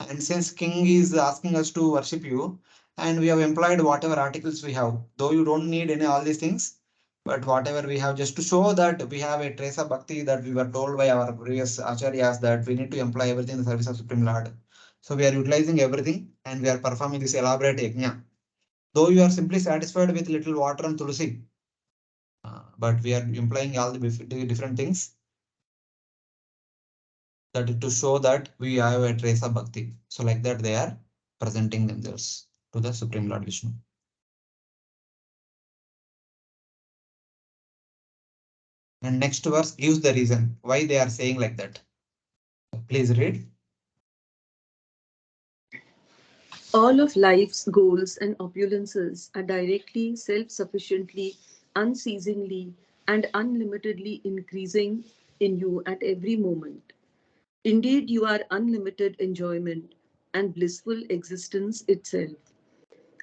And since King is asking us to worship you, and we have employed whatever articles we have, though you don't need any all these things, but whatever we have just to show that we have a trace of bhakti that we were told by our previous acharyas that we need to employ everything in the service of Supreme Lord. So we are utilizing everything and we are performing this elaborate yajna. Though you are simply satisfied with little water and tulsi, but we are implying all the different things that to show that we have a trace of bhakti. So like that they are presenting themselves to the Supreme Lord Vishnu. And next verse gives the reason why they are saying like that. Please read. All of life's goals and opulences are directly, self sufficiently, unceasingly, and unlimitedly increasing in you at every moment. Indeed, you are unlimited enjoyment and blissful existence itself.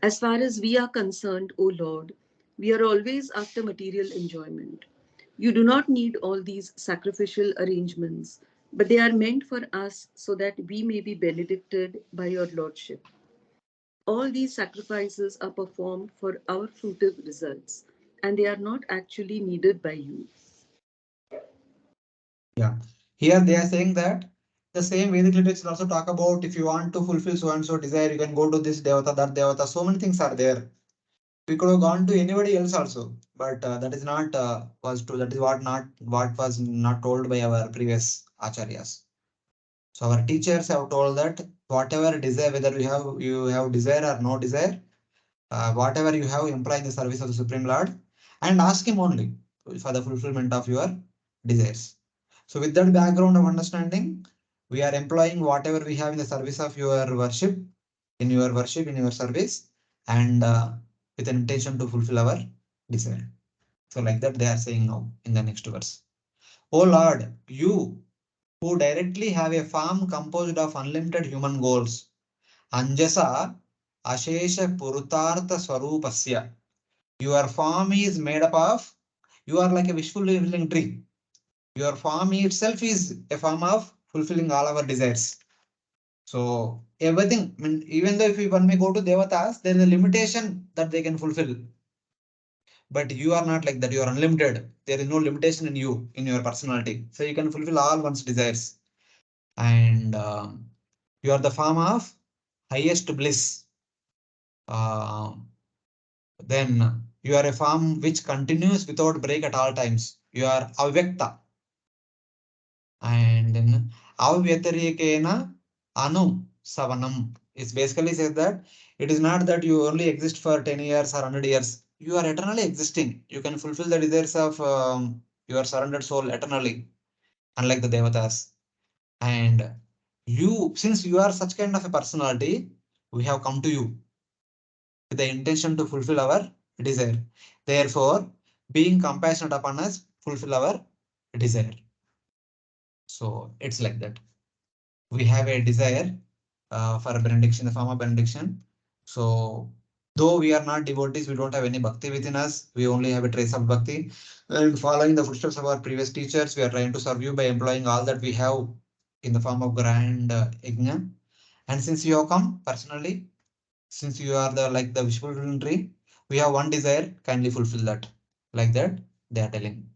As far as we are concerned, O Lord, we are always after material enjoyment. You do not need all these sacrificial arrangements, but they are meant for us so that we may be benedicted by your Lordship. All these sacrifices are performed for our fruitive results, and they are not actually needed by you. Yeah. Here they are saying that the same Vedic literature also talk about if you want to fulfill so and so desire, you can go to this devata, that devata. So many things are there. We could have gone to anybody else also, but that is not was true. That is what was not told by our previous acharyas. So our teachers have told that whatever desire, whether you have desire or no desire, whatever you have, employ in the service of the Supreme Lord and ask him only for the fulfillment of your desires. So with that background of understanding, we are employing whatever we have in the service of your worship, in your service, and with an intention to fulfill our desire. So like that they are saying now in the next verse. O Lord, you who directly have a farm composed of unlimited human goals, Anjasa Ashesha Purutartha Swarupasya. Your farm is made up of, you are like a wishful fulfilling tree. Your farm itself is a form of fulfilling all our desires. So everything, I mean, even though if one may go to Devatas, there is a limitation that they can fulfill. But you are not like that. You are unlimited. There is no limitation in you, in your personality. So you can fulfill all one's desires. And you are the form of highest bliss. Uh, then you are a form which continues without break at all times. You are avyakta. And then avyatarekena anu savanam. It basically says that it is not that you only exist for 10 years or 100 years. You are eternally existing. You can fulfill the desires of your surrendered soul eternally, unlike the devatas. And you, since you are such kind of a personality, we have come to you with the intention to fulfill our desire. Therefore, being compassionate upon us, fulfill our desire. So it's like that. We have a desire for a benediction, the form of benediction. So though we are not devotees, we don't have any bhakti within us. We only have a trace of bhakti. And following the footsteps of our previous teachers, we are trying to serve you by employing all that we have in the form of grand yajna. And since you have come personally, since you are the like the wishful tree, we have one desire, kindly fulfill that. Like that, they are telling.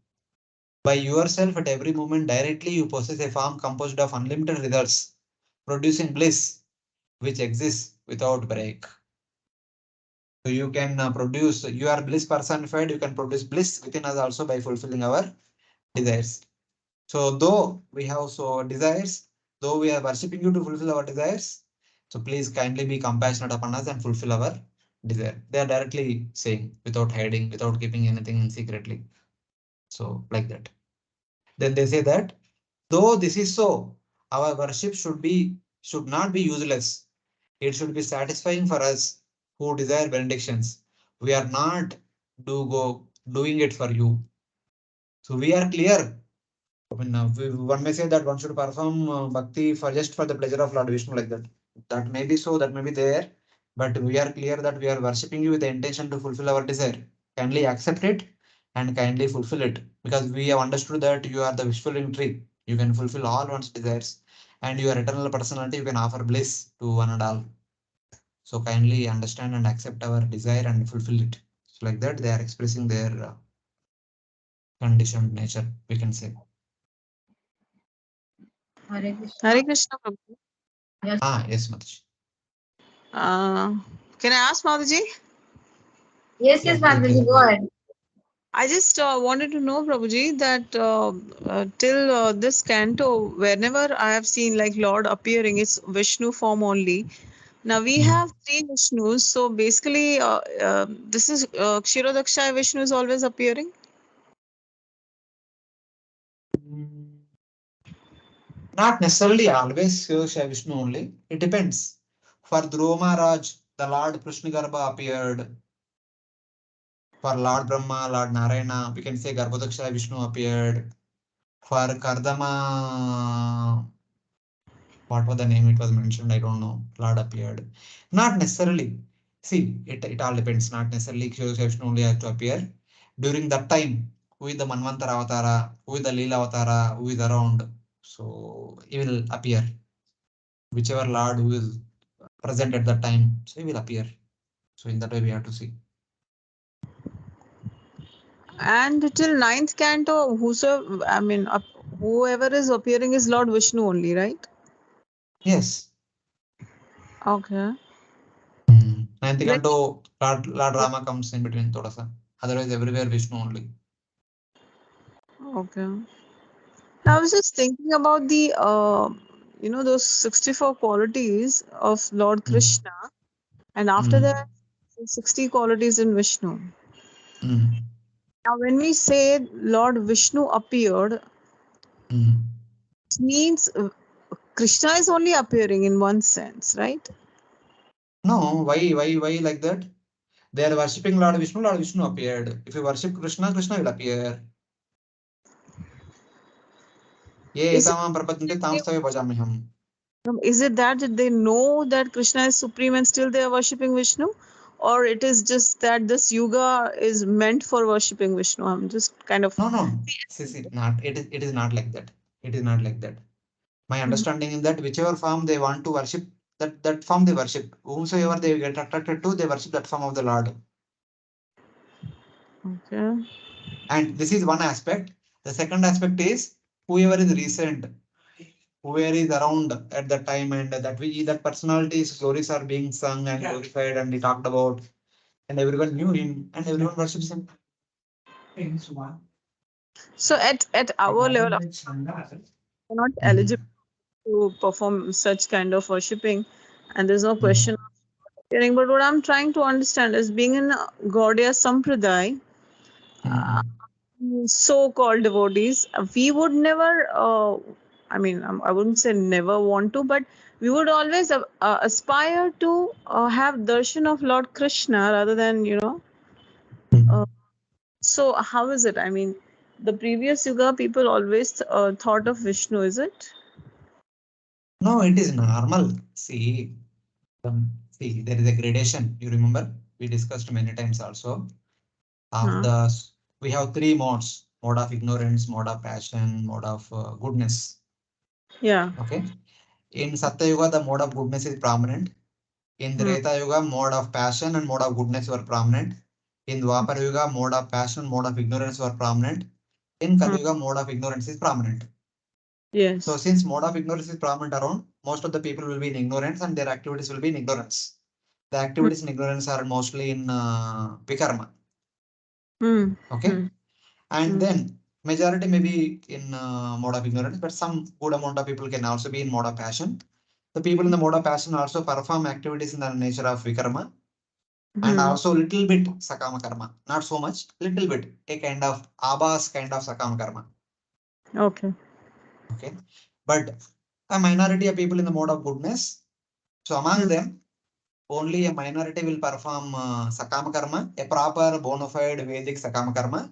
By yourself at every moment, directly you possess a form composed of unlimited results, producing bliss, which exists without break. So you can produce, you are bliss personified, you can produce bliss within us also by fulfilling our desires. So though we have so desires, though we are worshipping you to fulfill our desires, so please kindly be compassionate upon us and fulfill our desire. They are directly saying without hiding, without keeping anything in secretly. So like that. Then they say that though this is so, our worship should not be useless. It should be satisfying for us who desire benedictions. We are not doing it for you. So we are clear. I mean, one may say that one should perform bhakti for just for the pleasure of Lord Vishnu like that. That may be so, that may be there, but we are clear that we are worshipping you with the intention to fulfill our desire. Kindly accept it and kindly fulfill it, because we have understood that you are the wishful tree. You can fulfill all one's desires, and your eternal personality you can offer bliss to one and all. So kindly understand and accept our desire and fulfill it. So like that, they are expressing their conditioned nature, we can say. Hare Krishna. Hare Krishna, Prabhu. Yes, Mataji. Can I ask Mataji? Yes, Yeah, yes, please, please Mataji, go go ahead. ahead. I just wanted to know, Prabhuji, that till this canto, whenever I have seen like Lord appearing, it's Vishnu form only. Now we have three Vishnus, so basically, this is Kshirodaksha Vishnu is always appearing. Not necessarily always Shri Vishnu only. It depends. For Dhruva Maharaj, the Lord Krishnagarbha appeared. For Lord Brahma, Lord Narayana, we can say Garbhodaksha Vishnu appeared. For Kardama, what was the name it was mentioned? I don't know. Lord appeared. Not necessarily. See, it all depends. Not necessarily Shri Vishnu only has to appear. During that time, who is the Manvantara Avatara, who is the Leela Avatara, who is around. So he will appear. Whichever Lord who is present at that time, so he will appear. So in that way we have to see. And till ninth canto, whosoever, I mean, whoever is appearing is Lord Vishnu only, right? Yes. Okay. Ninth Then, canto, Lord Rama comes in between Todasa. Otherwise everywhere Vishnu only. okay. Now, I was just thinking about the, those 64 qualities of Lord Krishna, and after that, 60 qualities in Vishnu. Now, when we say Lord Vishnu appeared, it means Krishna is only appearing in one sense, right? No, why like that? They are worshipping Lord Vishnu appeared. If you worship Krishna, Krishna will appear. Ye Is it, etamam prapatante tamstave bhajamiham. is it that they know that Krishna is supreme and still they are worshipping Vishnu? Or it is just that this yuga is meant for worshipping Vishnu? I'm just kind of. No. See, not it is not like that. It is not like that. My understanding is that whichever form they want to worship, that form they worship. Whomsoever they get attracted to, they worship that form of the Lord. Okay. And this is one aspect. The second aspect is whoever is recent, whoever is around at that time, and that personality's glories are being sung and glorified and he talked about, and everyone knew him and everyone worships him. So at our level, we're not eligible to perform such kind of worshipping, and there's no question of hearing. But what I'm trying to understand is, being in Gaudiya Sampradaya, so-called devotees, we would never, I mean, I wouldn't say never want to, but we would always aspire to have darshan of Lord Krishna rather than, uh, so how is it? I mean, the previous yuga people always thought of Vishnu, is it? No, it is normal. See, there is a gradation. You remember we discussed many times also. Of Huh? the we have three modes: mode of ignorance, mode of passion, mode of goodness. Yeah. Okay. In Satya Yuga, the mode of goodness is prominent. In Hmm. Treta Yuga, mode of passion and mode of goodness were prominent. In Dwapara Yuga, mode of passion, mode of ignorance were prominent. In Hmm. Kali Yuga, mode of ignorance is prominent. So Yes. since mode of ignorance is prominent around, most of the people will be in ignorance and their activities will be in ignorance. The Hmm. activities in ignorance are mostly in Vikarma. Hmm. Okay. Hmm. And Hmm. then majority may be in mode of ignorance, but some good amount of people can also be in mode of passion. The people in the mode of passion also perform activities in the nature of Vikarma and Hmm. also little bit Sakama Karma. Not so much, little bit, a kind of Abas kind of Sakama Karma. Okay. Okay. But a minority of people in the mode of goodness. So among Hmm. them, only a minority will perform Sakama Karma, a proper bona fide Vedic Sakama Karma.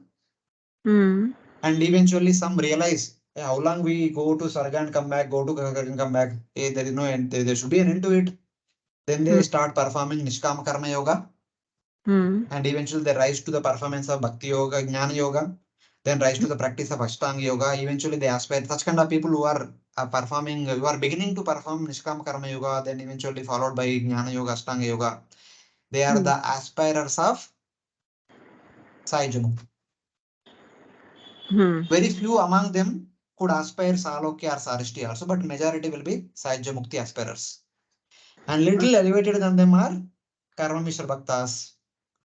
Hmm. And eventually some realize, "Hey, how long we go to Sarga and come back, go to Gaga and come back. Hey, there is no end. There should be an end to it." Then they Hmm. start performing Nishkama Karma Yoga. Hmm. And eventually they rise to the performance of Bhakti Yoga, Jnana Yoga. Then rise to the practice of Ashtanga Yoga. Eventually they aspire. Such kind of people who are performing, who are beginning to perform Nishkama Karma Yoga, then eventually followed by Jnana Yoga, Ashtanga Yoga. They are Hmm. the aspirers of Sai. Hmm. Very few among them could aspire Salokya or Sarishti also, but majority will be Sahaja Mukti aspirers. And little elevated than them are Karma Mishra Bhaktas,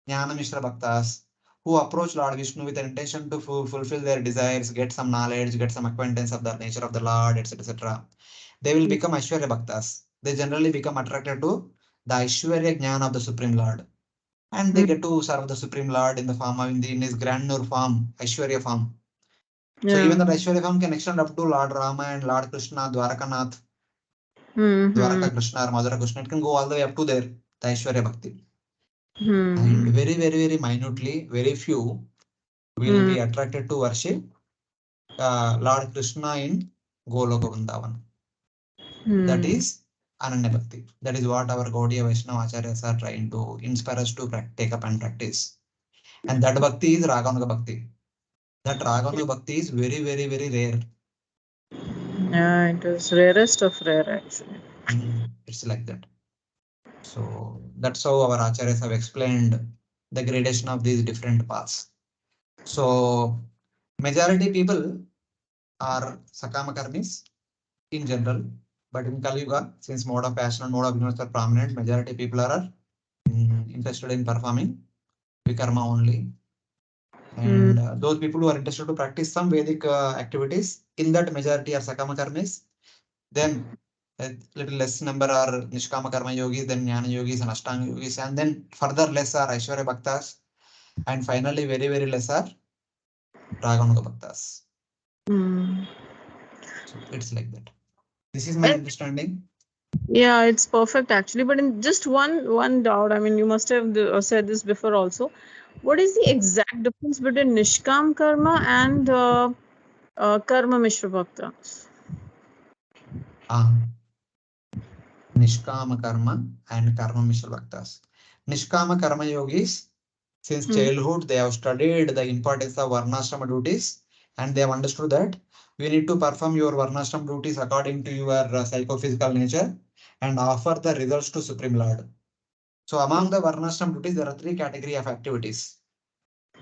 Jnana Mishra Bhaktas, who approach Lord Vishnu with an intention to fulfill their desires, get some knowledge, get some acquaintance of the nature of the Lord, etc. etc. They will become Aishwarya Bhaktas. They generally become attracted to the Aishwarya Jnana of the Supreme Lord. And they Hmm. get to serve the Supreme Lord in the form of in his grandeur form, Aishwarya form. So Yeah. even the Aishwarya form can extend up to Lord Rama and Lord Krishna, Dwarakanath, Hmm. Hmm. Dwaraka Krishna or Madhura Krishna. It can go all the way up to there, the Aishwarya Bhakti. And Hmm. very, very, very minutely, very few will Hmm. be attracted to worship Lord Krishna in Goloka Vrindavan. That Hmm. is Ananya Bhakti. That is what our Gaudiya Vaishnava Acharyas are trying to inspire us to take up and practice. And that Bhakti is Raganuga Bhakti. That Raganuga Bhakti is very, very, very rare. Yeah, it is rarest of rare actually. It's like that. So that's how our acharyas have explained the gradation of these different paths. So majority people are Sakama Karmis in general, but in Kali Yuga, since mode of passion and mode of ignorance are prominent, majority people are interested in performing Vikarma only. Hmm. And those people who are interested to practice some Vedic activities, in that majority are Sakama Karmis. Then a little less number are Nishkama Karma Yogis, then Jnana Yogis and Ashtanga Yogis, and then further less are Aishwarya Bhaktas, and finally very, very less are Raganuga Bhaktas. Hmm. So it's like that. This is my understanding. Yeah, it's perfect actually. But in just one doubt, I mean, you must have said this before also. What is the exact difference between Nishkam Karma and Karma Mishra Bhakta? Ah, Nishkama Karma and Karma Mishra Bhaktas. Nishkama Karma Yogis, since Hmm. childhood, they have studied the importance of Varnashrama duties and they have understood that you need to perform your Varnashrama duties according to your psychophysical nature and offer the results to Supreme Lord. So among the Varnashram duties, there are three categories of activities.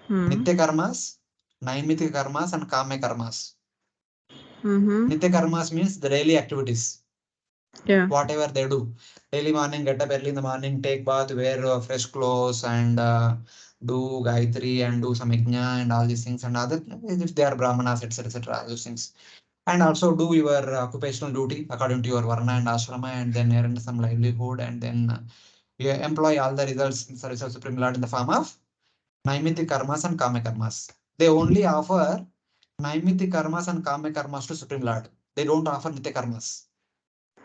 Nitya karmas, Naimitika karmas, and Kame karmas. Nitya karmas means the daily activities. Yeah. Whatever they do. Daily morning, get up early in the morning, take bath, wear fresh clothes, and do Gayatri and do some yajna and all these things and other, if they are Brahmanas, etc., those things. And also do your occupational duty according to your Varna and Ashrama, and then earn some livelihood, and then you employ all the results in service of Supreme Lord in the form of Naimiti karmas and Kame karmas. They only offer Naimiti karmas and Kame karmas to Supreme Lord. They don't offer Nitya karmas.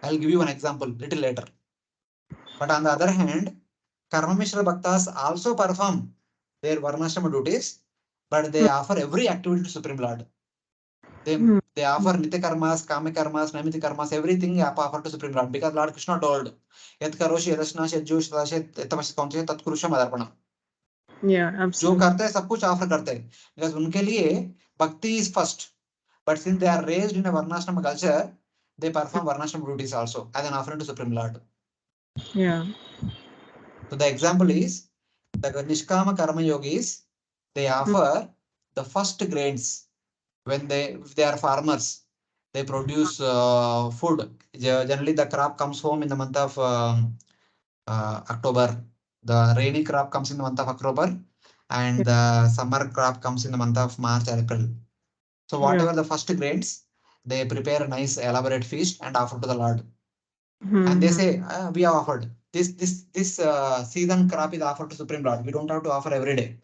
I'll give you one example little later. But on the other hand, Karma Mishra Bhaktas also perform their Varnashrama duties, but they offer every activity to Supreme Lord. They offer Nitya karmas, Kame karmas, Naimiti karmas, everything offer to Supreme Lord, because Lord Krishna told, Yat karoshi yadashnashi yajjush tadashet tapasit kaunche tat kurusham adarpanam. Yeah, जो absolutely. करते हैं सब कुछ offer करते हैं, because उनके लिए भक्ति is first. But since they are raised in a Varnashrama culture, they perform Varnashrama duties also as an offering to Supreme Lord. Yeah. So the example is the Nishkama Karma Yogis, they offer the first grains when if they are farmers, they produce food. Generally, the crop comes home in the month of October. The rainy crop comes in the month of October, and the summer crop comes in the month of March or April. So whatever the first grains, they prepare a nice elaborate feast and offer to the Lord. And they say, we have offered this season crop is offered to Supreme Lord. We don't have to offer every day.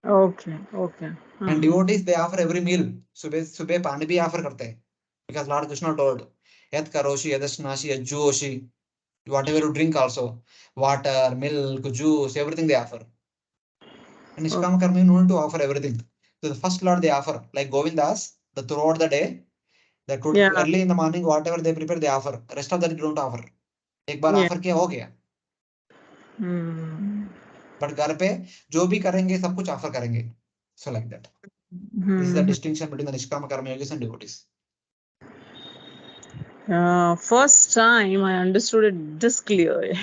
Okay. Okay. And devotees, they offer every meal. Subhe pani bhi offer karte hain, because Lord Krishna told, Yat karoshi, yadashnashi, yajjoshi, whatever you drink also, water, milk, juice, everything they offer. And Nishkama Karma, you don't need to offer everything. So the first Lord they offer, like Govindas, throughout the day, early in the morning, whatever they prepare, they offer. Rest of the day, don't offer. एक बार offer किया हो गया, but घर पे जो भी करेंगे सब कुछ ऑफर करेंगे. So like that. This is the distinction between the Nishkama Karma Yogis and devotees. First time I understood it this clear,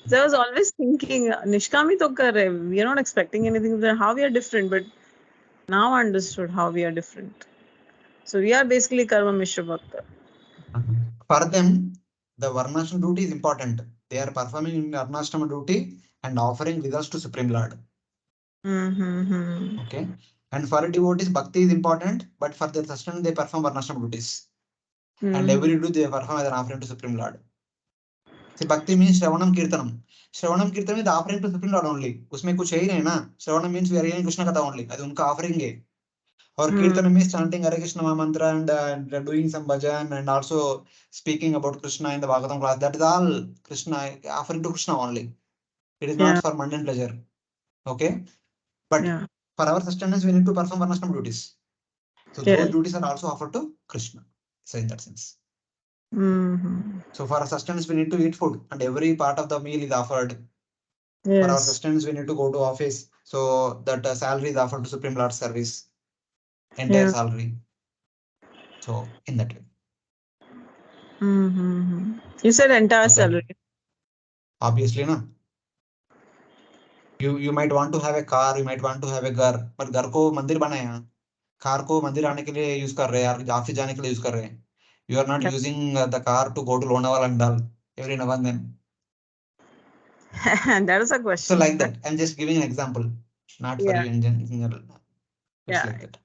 So I was always thinking, Nishkami to kar rahe, we are not expecting anything. How we are different, but now I understood how we are different. So we are basically Karma Mishra Bhakta. For them, the Varnashrama duty is important. They are performing Varnashrama duty and offering results to Supreme Lord. Okay. And for devotees, Bhakti is important, but for their sustenance, they perform Varnashrama duties. And every duty they perform as an offering to Supreme Lord. See, Bhakti means Shravanam Kirtanam. Shravanam Kirtanam is the offering to Supreme Lord only. उसमें कुछ है ही नहीं ना. Shravanam means we are hearing Krishna Katha only. అది उनका offering है. Or Kirtanam means chanting Hare Krishna mantra and doing some bhajan and also speaking about Krishna in the Bhagavatam class. That is all Krishna, offering to Krishna only. It is not for mundane pleasure. Okay. But for our sustenance, we need to perform Varnashrama duties. So those duties are also offered to Krishna. So in that sense. So for our sustenance, we need to eat food, and every part of the meal is offered. For our sustenance, we need to go to office, so that salary is offered to Supreme Lord service, entire salary. So in that way. You said entire salary. Obviously, no. You might want to have a car, you might want to have a घर, but घर को मंदिर बनाया, car को मंदिर आने के लिए यूज कर रहे हैं, ऑफिस जाने के लिए यूज कर रहे हैं. You are not using the car to go to Lonavala and all every now and then. That is a question. So like that, I'm just giving an example, not for you in general. It's like that.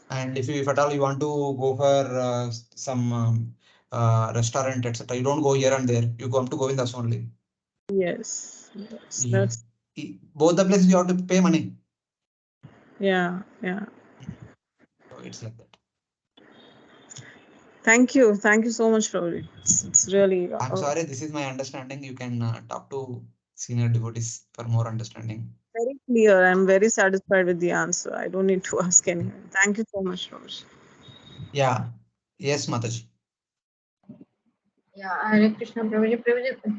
And if at all you want to go for some restaurant, etc., you don't go here and there. You come to Govindas only. Yes. That's both the places you have to pay money. Yeah. So it's like that. Thank you so much, Ravi. It's really. I'm sorry, this is my understanding. You can talk to senior devotees for more understanding. Very clear. I'm very satisfied with the answer. I don't need to ask anyone. Thank you so much, Ravi. Yeah. Yes, Mataji. Yeah, Hare Krishna, Prabhuji.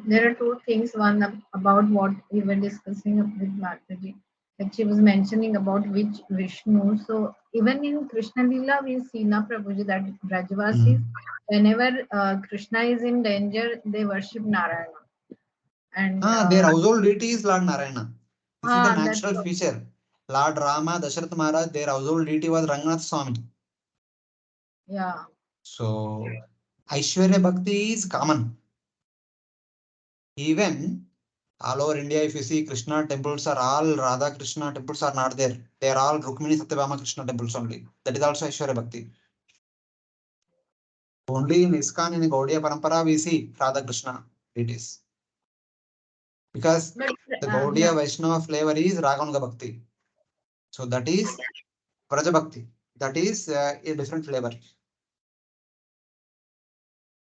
There are two things. One about what we were discussing with Mataji. Like she was mentioning about which Vishnu. So even in Krishna Lila, we see na Prabhuji that Brajavasis, whenever Krishna is in danger, they worship Narayana. And their household deity is Lord Narayana. This is the natural feature. Lord Rama, Dasharath Maharaj, their household deity was Ranganath Swami. Yeah. So Aishwarya Bhakti is common. Even all over India, if you see Krishna temples are all Radha Krishna temples are not there. They are all Rukmini Satyabhama Krishna temples only. That is also Aishwarya Bhakti. Only in ISKCON in Gaudiya Parampara we see Radha Krishna deities. Because But the yeah. Gaudiya Vaishnava flavor is Raganuga Bhakti. So that is Praja Bhakti. That is a different flavor.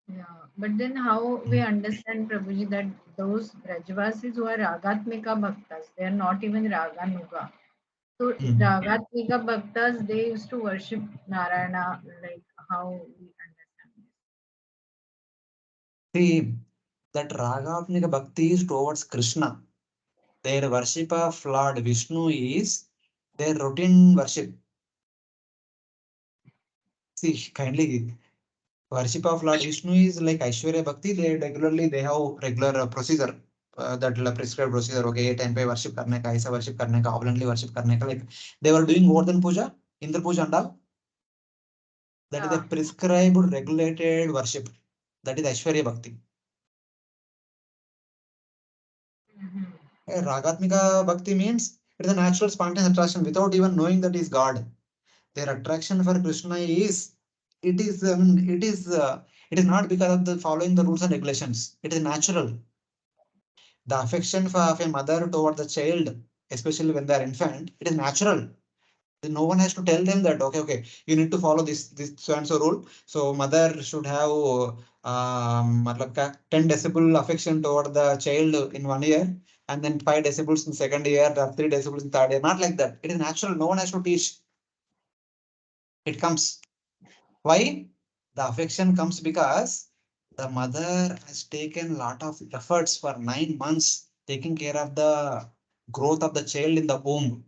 Yeah, but then how we understand, Prabhuji, that those Brajvasis who are Ragatmika Bhaktas, they are not even Raganuga. So Ragatmika Bhaktas, they used to worship Narayana, like how we understand this. See, that Ragatmika Bhakti is towards Krishna. Their worship of Lord Vishnu is their routine worship. See, kindly, worship of Lord Vishnu is like Aishwarya Bhakti. They have regular procedure. That prescribed procedure. Okay, time पे worship करने का, ऐसा worship करने का, obediently worship करने का. Like they were doing Govardhan Puja, Indra Puja and all. That is the Yeah. prescribed, regulated worship. That is Aishwarya Bhakti. Ragatmika Bhakti means it is a natural spontaneous attraction without even knowing that is God. Their attraction for Krishna is it is not because of the following the rules and regulations. It is natural. The affection of a mother toward the child, especially when they are infant, it is natural. No one has to tell them that okay, you need to follow this so and so rule. So mother should have 10 decibel affection toward the child in 1 year, and then 5 decibels in second year, or 3 decibels in third year. Not like that. It is natural. No one has to teach. It comes. Why? The affection comes because the mother has taken a lot of efforts for 9 months taking care of the growth of the child in the womb.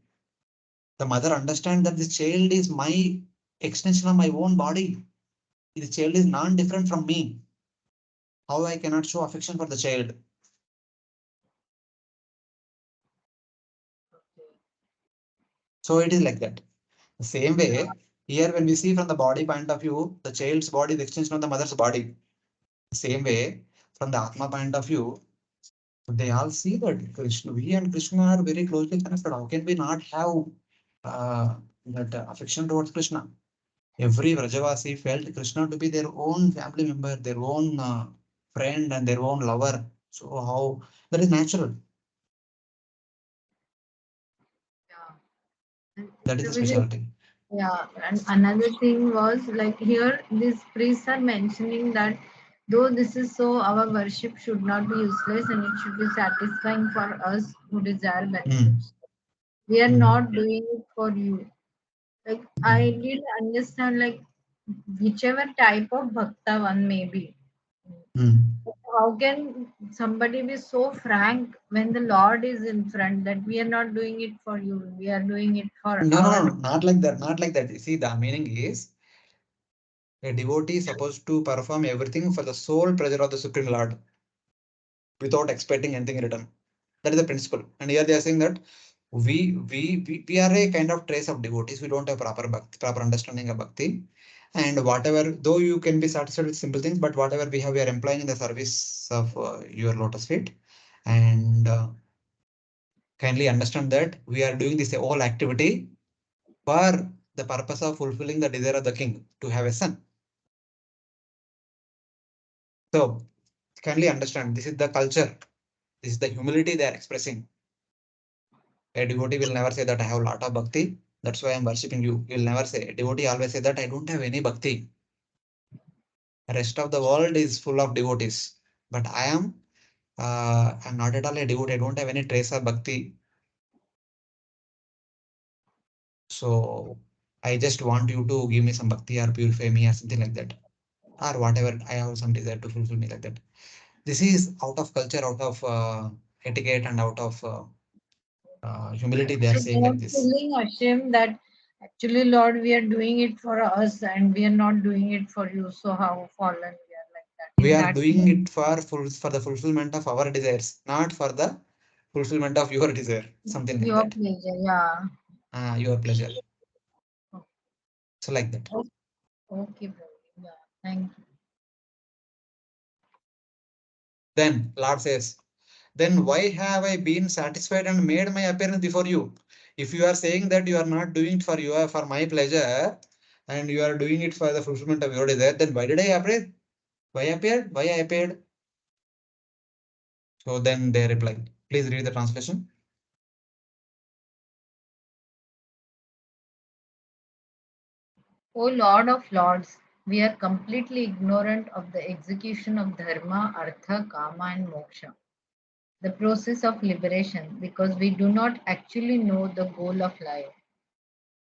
The mother understands that the child is my extension of my own body. The child is non-different from me. How I cannot show affection for the child? So it is like that. The same way, here when we see from the body point of view, the child's body is the extension of the mother's body. Same way, from the Atma point of view, they all see that Krishna, we and Krishna are very closely connected. How can we not have that affection towards Krishna? Every Vrajavasi felt Krishna to be their own family member, their own friend, and their own lover. So how that is natural. Yeah. And That is the Prabhuji, specialty. yeah, and another thing was like here, these priests are mentioning that though this is so, our worship should not be useless and it should be satisfying for us who desire benefits. We are not doing it for you. Like I didn't understand like whichever type of bhakta one may be. How can somebody be so frank when the Lord is in front that we are not doing it for you, we are doing it for our. Not like that. Not like that. You see, the meaning is a devotee is supposed to perform everything for the sole pleasure of the Supreme Lord without expecting anything in return. That is the principle. And here they are saying that we are a kind of trace of devotees. We don't have proper bhakti, proper understanding of bhakti. And whatever, though you can be satisfied with simple things, but whatever we have, we are employing in the service of your lotus feet. And kindly understand that we are doing this whole activity for the purpose of fulfilling the desire of the king to have a son. So kindly understand this is the culture. This is the humility they are expressing. A devotee will never say that I have a lot of bhakti. That's why I'm worshipping you. You'll never say. A devotee always say that I don't have any bhakti. The rest of the world is full of devotees. But I'm not at all a devotee. I don't have any trace of bhakti. So I just want you to give me some bhakti or purify me or something like that. Or whatever I have some desire to fulfill me like that. This is out of culture, out of etiquette, and out of humility. They are So saying they are like this. feeling ashamed that actually, Lord, we are doing it for us and we are not doing it for you. So how fallen we are like that. We In are that doing it for the fulfillment of our desires, not for the fulfillment of your desire. Something like your that. pleasure, yeah. your pleasure. So like that. Okay, Prabhu. Yeah, thank you. Then Lord says, then why have I been satisfied and made my appearance before you? If you are saying that you are not doing it for you, for my pleasure, and you are doing it for the fulfillment of your desire, then why did I appear? Why appeared? Why I appeared? So then they replied. Please read the translation. O Lord of Lords, we are completely ignorant of the execution of dharma, artha, kama, and moksha, the process of liberation, because we do not actually know the goal of life.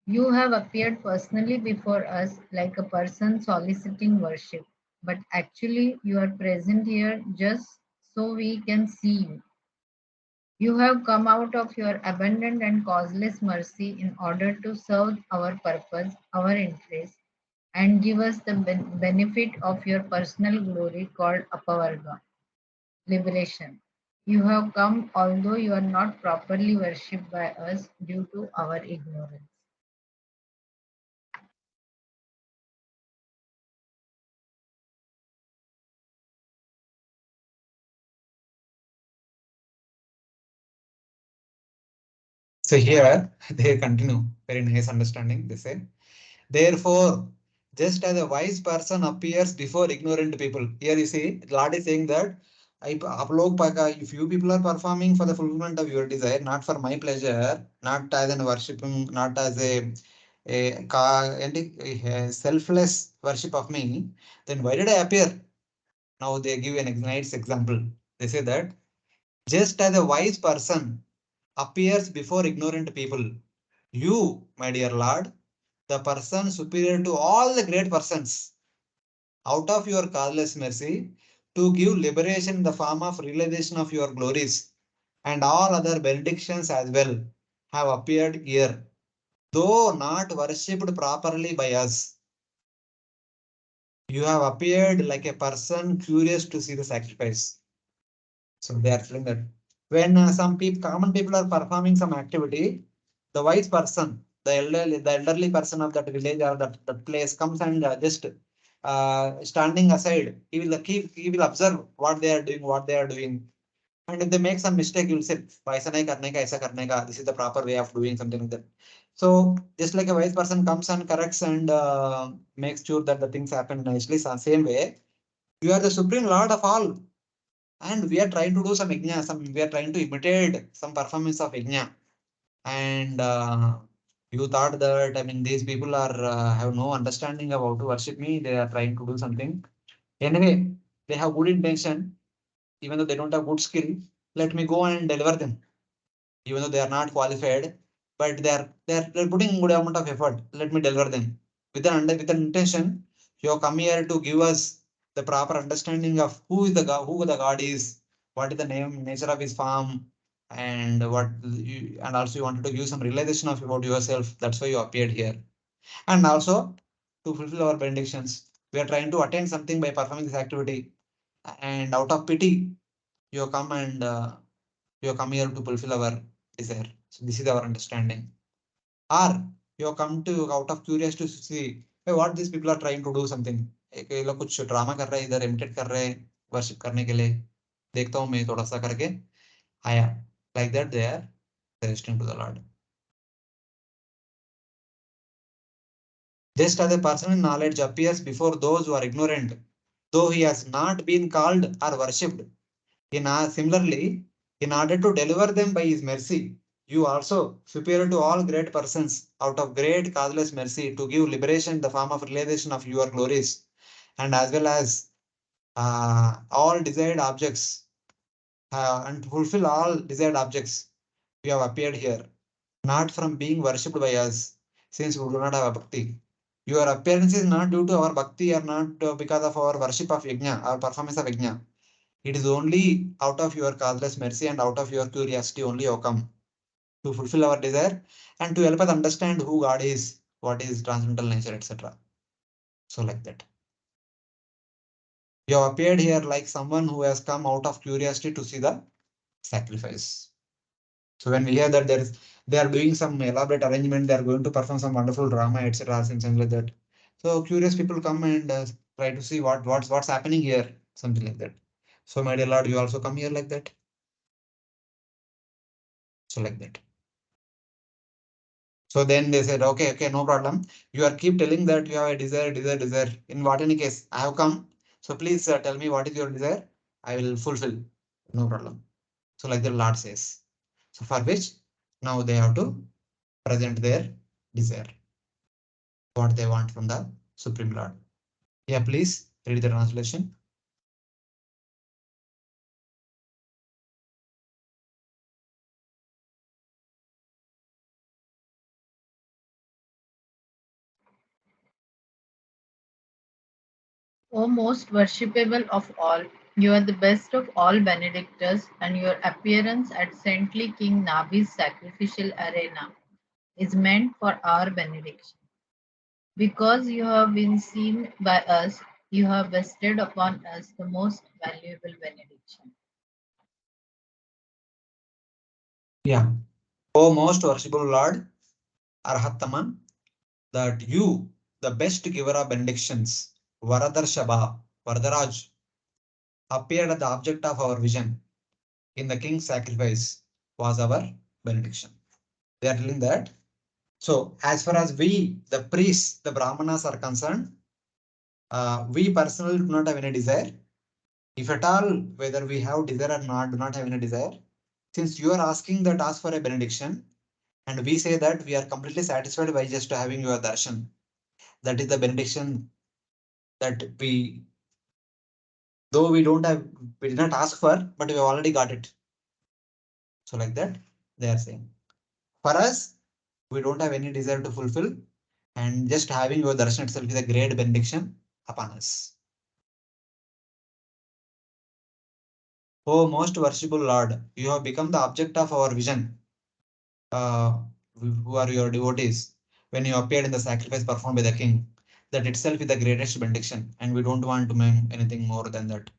You have appeared personally before us like a person soliciting worship, but actually you are present here just so we can see you. You have come out of your abundant and causeless mercy in order to serve our purpose, our interest, and give us the benefit of your personal glory called Apavarga, liberation. You have come although you are not properly worshipped by us due to our ignorance. So here they continue. Very nice understanding. They say, therefore, just as a wise person appears before ignorant people. Here you see, Lord is saying that if you people are performing for the fulfillment of your desire, not for my pleasure, not as an worshipping, not as a selfless worship of me, then why did I appear? Now they give an nice example. They say that just as a wise person appears before ignorant people, you, my dear Lord, the person superior to all the great persons, out of your causeless mercy, to give liberation in the form of realization of your glories, and all other benedictions as well, have appeared here, though not worshipped properly by us. You have appeared like a person curious to see the sacrifice. So they are telling that when some people, common people are performing some activity, the wise person, the elderly person of that village or that place comes and just standing aside. He will observe what they are doing, what they are doing. And if they make some mistake, you will say, "Waisa nahi karne ka, aisa karne ka." This is the proper way of doing something like that. So just like a wise person comes and corrects and makes sure that the things happen nicely, same way, you are the supreme lord of all. And we are trying to do some yajna, we are trying to imitate some performance of yajna. And you thought that, I mean, these people are have no understanding of how to worship me. They are trying to do something. Anyway, they have good intention, even though they don't have good skill. Let me go and deliver them, even though they are not qualified, but they're putting good amount of effort. Let me deliver them with an intention. You have come here to give us the proper understanding of who is the God, who the God is, what is the nature of his form, and and also you wanted to give some realization of about yourself. That's why you appeared here, and also to fulfill our benedictions. We are trying to attain something by performing this activity, and out of pity, you have come and you have come here to fulfill our desire. So this is our understanding. Or you have come to out of curiosity to see hey, what these people are trying to do something. ये लोग कुछ drama कर रहे हैं इधर imitate कर रहे हैं वर्शिप करने के लिए देखता हूँ मैं थोड़ा सा करके आया like that they are suggesting to the Lord. Just as a person in knowledge appears before those who are ignorant, though he has not been called or worshipped. Similarly, in order to deliver them by his mercy, you also, superior to all great persons, out of great causeless mercy, to give liberation in the form of realization of your glories, and as well as all desired objects, and to fulfill all desired objects, you have appeared here, not from being worshipped by us, since we do not have a bhakti. Your appearance is not due to our bhakti or not because of our worship of yajna, our performance of yajna. It is only out of your causeless mercy and out of your curiosity only you come to fulfill our desire and to help us understand who God is, what is transcendental nature, etc. So like that. You have appeared here like someone who has come out of curiosity to see the sacrifice. So when we hear that they are doing some elaborate arrangement, they are going to perform some wonderful drama, etc., something like that. So curious people come and try to see what's happening here, something like that. So my dear Lord, you also come here like that. So like that. So then they said, okay, no problem. You are keep telling that you have a desire. In what any case, I have come. So please tell me what is your desire. I will fulfill. No problem. So like the Lord says. So for which now they have to present their desire, what they want from the Supreme Lord. Yeah, please read the translation. O most worshipable of all, you are the best of all benedictors, and your appearance at saintly King Nabhi's sacrificial arena is meant for our benediction. Because you have been seen by us, you have bestowed upon us the most valuable benediction. Yeah. O most worshipful Lord, Arhataman, that you, the best giver of benedictions, Varadarshaba, Varadaraj, appeared at the object of our vision in the king's sacrifice was our benediction. They are telling that. So as far as we, the priests, the Brahmanas are concerned, we personally do not have any desire. If at all, whether we have desire or not, do not have any desire. Since you are asking that ask for a benediction, and we say that we are completely satisfied by just having your darshan. That is the benediction that we, though we don't have, we did not ask for, but we have already got it. So like that, they are saying. For us, we don't have any desire to fulfill, and just having your darshan itself is a great benediction upon us. Oh, most worshipful Lord, you have become the object of our vision, uh, who are your devotees, when you appeared in the sacrifice performed by the king. That itself is the greatest benediction, and we don't want to mean anything more than that.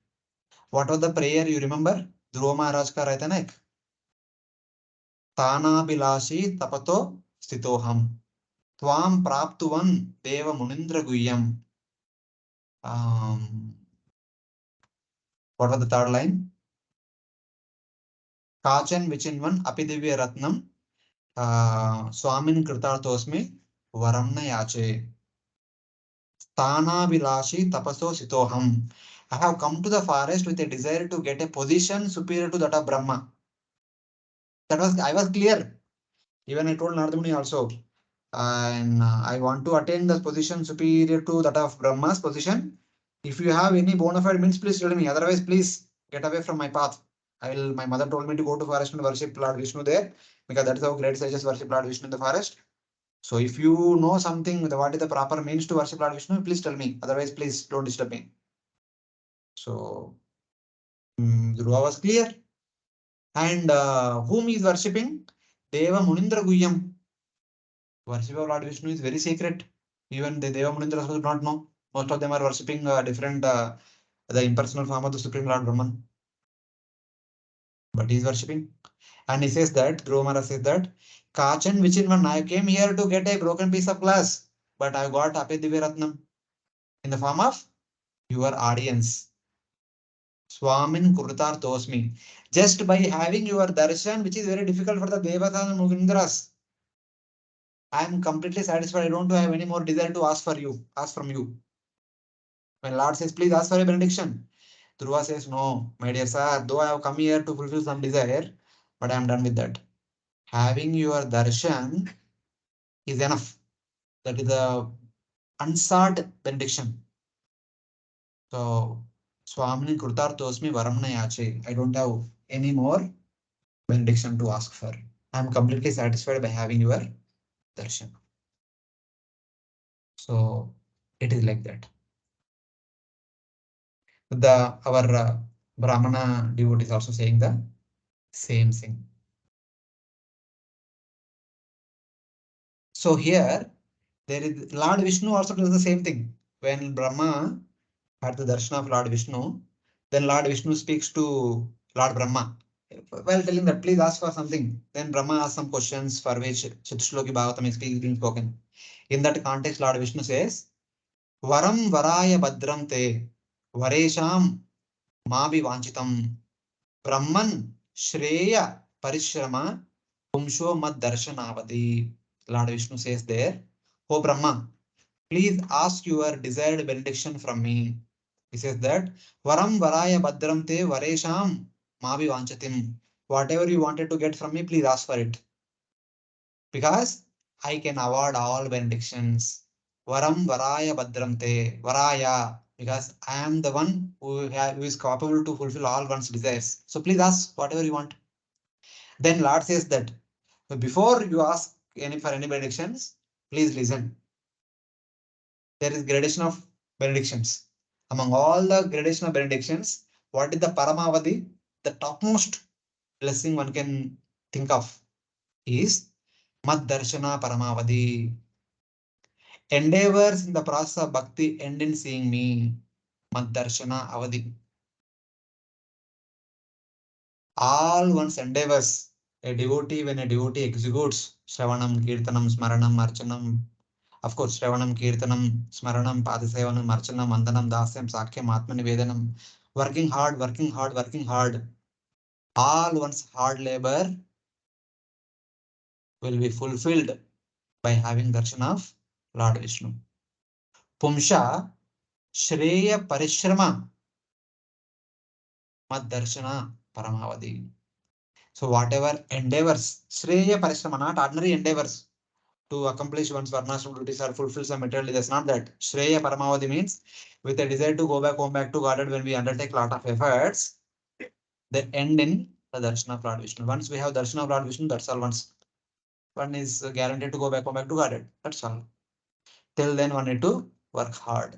What was the prayer you remember? Dhruva Maharaj ka rahta na ek. Tanabilashi tapato stitoham. Tvam praptuvan deva munindra guhyam. What was the third line? Kachan vichinvan apidivya ratnam. Swamin kritartosmi varamna yache. Tanabilashi tapaso sitoham. I have come to the forest with a desire to get a position superior to that of Brahma. I was clear. Even I told Narada Muni also. And I want to attain the position superior to that of Brahma's position. If you have any bona fide means, please tell me. Otherwise, please get away from my path. My mother told me to go to forest and worship Lord Vishnu there, because that is how great sages worship Lord Vishnu in the forest. So if you know something, what is the proper means to worship Lord Vishnu, please tell me. Otherwise, please don't disturb me. So Dhruva was clear. And whom he is worshipping? Deva Munindra Guhyam. Worship of Lord Vishnu is very secret. Even the Deva Munindras do not know. Most of them are worshipping different, the impersonal form of the Supreme Lord Brahman. But he is worshipping. And he says that, Dhruva Maharaj says that, Kachan Vichinvan, I came here to get a broken piece of glass, but I got Ape Divya Ratnam in the form of your audience. Swamin Kurtar Tosmi. Just by having your darshan, which is very difficult for the Devas and Mugindras, I am completely satisfied. I don't have any more desire to ask from you. When Lord says, please ask for a benediction, Dhruva says, no, my dear sir, though I have come here to fulfill some desire, but I am done with that. Having your darshan is enough. That is the unsought benediction. So, Swamini Kurtar Tosmi Varamna Yache. I don't have any more benediction to ask for. I am completely satisfied by having your darshan. So, it is like that. Our Brahmana devotee is also saying the same thing. So here, there is Lord Vishnu also does the same thing. When Brahma had the darshan of Lord Vishnu, then Lord Vishnu speaks to Lord Brahma while telling that, please ask for something. Then Brahma asked some questions for which Chatushloki Bhagavatam is being spoken. In that context, Lord Vishnu says, Varam Varaya Badram Te Varesham Mavi Vanchitam Brahman Shreya Parishrama Pumsho Mad Darshanavati. Lord Vishnu says there, Oh Brahma, please ask your desired benediction from me. He says that Varam Varaya Badram Te Varesham Mavi Vanchatim. Whatever you wanted to get from me, please ask for it. Because I can award all benedictions. Varam Varaya Badram Te Varaya. Because I am the one who is capable to fulfill all one's desires. So please ask whatever you want. Then Lord says that before you ask for any benedictions, please listen. There is gradation of benedictions. Among all the gradation of benedictions, what is the Paramavadi? The topmost blessing one can think of is Mad Darshana Paramavadi. Endeavors in the process of bhakti end in seeing me. Mad Darshana Avadi. All one's endeavors. A devotee, when a devotee executes Shravanam, Kirtanam, Smaranam, Archanam, of course, Shravanam, Kirtanam, Smaranam, Padasevanam, Archanam, Vandanam, Dasyam, Sakyam, Atmanivedanam, working hard, working hard, working hard. All one's hard labor will be fulfilled by having darshan of Lord Vishnu. Pumsha Shreya Parishrama Mad Darshana Paramavadi. So whatever endeavors, Shreya Parishrama, not ordinary endeavors to accomplish one's varnashram duties or fulfill some material, that's not that. Shreya Paramavadi means with a desire to go back home, back to Godhead when we undertake a lot of efforts, they end in the darshan of Lord Vishnu. Once we have darshan of Lord Vishnu, that's all. Once one is guaranteed to go back home, back to Godhead. That's all. Till then, one need to work hard.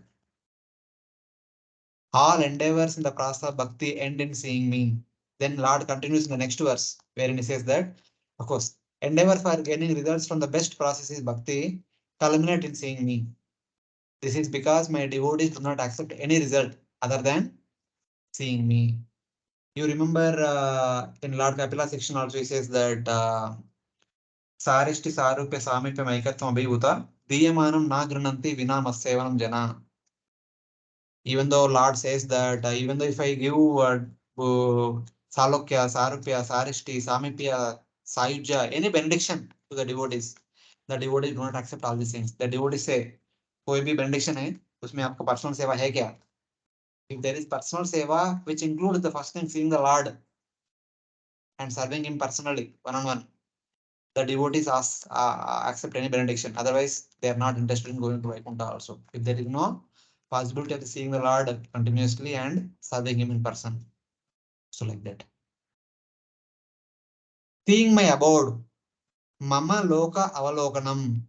All endeavors in the process of bhakti end in seeing me. Then Lord continues in the next verse, wherein he says that, of course, endeavor for gaining results from the best process is bhakti, culminate in seeing me. This is because my devotees do not accept any result other than seeing me. You remember in Lord Kapila section also he says that Sarishti Sarupya Samipya Maikatvam Abhivuta Diyamanam Na Grananti Vina Massevanam Jana. Even though Lord says that even though if I give Salokya, Sarupya, Sarishti, Samipya, Sayuja, any benediction to the devotees do not accept all these things. The devotees say, कोई भी benediction है, उसमें आपको personal सेवा है क्या? If there is personal seva, which includes the first thing seeing the Lord and serving him personally, one-on-one, the devotees accept any benediction. Otherwise, they are not interested in going to Vaikuntha also. If there is no possibility of seeing the Lord continuously and serving him in person. So like that. Seeing my abode, Mama Loka Avalokanam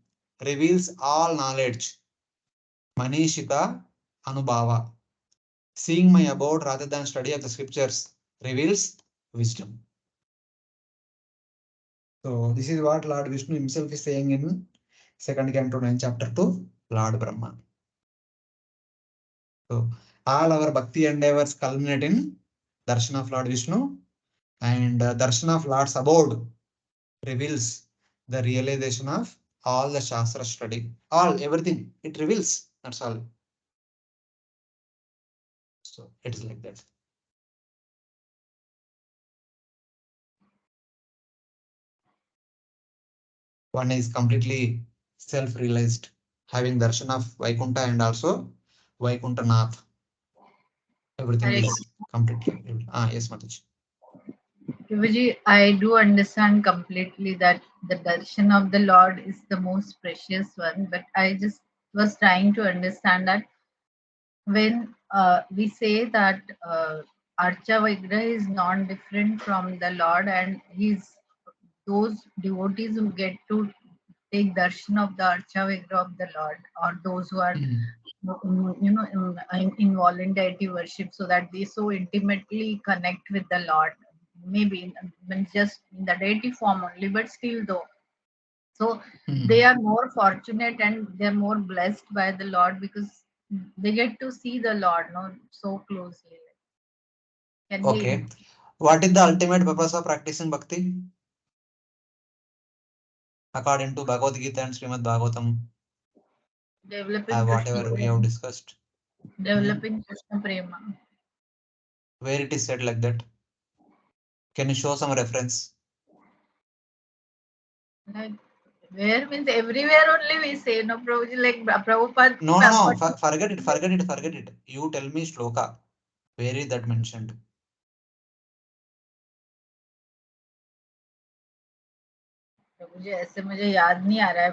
reveals all knowledge. Manishita Anubhava. Seeing my abode rather than study of the scriptures reveals wisdom. So this is what Lord Vishnu himself is saying in 2nd Canto 9 chapter to Lord Brahma. So all our bhakti endeavors culminate in darshan of Lord Vishnu, and darshan of Lord's abode reveals the realization of all the shastra study. Everything it reveals. That's all. So it is like that. One is completely self-realized, having darshan of Vaikuntha and also Vaikuntha Nath. Everything Correct. is completely. Yes, Mataji. Shivaji, I do understand completely that the darshan of the Lord is the most precious one, but I just was trying to understand that when we say that Archa Vigraha is non-different from the Lord, and he's those devotees who get to take darshan of the Archa Vigraha of the Lord, or those who are involved in deity worship, so that they so intimately connect with the Lord, maybe just in the deity form only, but still though. So they are more fortunate and they're more blessed by the Lord because they get to see the Lord so closely. Can Okay. What is the ultimate purpose of practicing bhakti? According to Bhagavad Gita and Srimad Bhagavatam, Developing whatever Krishna we have prema. discussed. Developing Krishna prema. Where it is said like that? Can you show some reference? Like, where means everywhere only we say, no, Prabhuji, like Prabhupada. No. Forget it. You tell me shloka. Where is that mentioned? मुझे ऐसे मुझे याद नहीं आ रहा है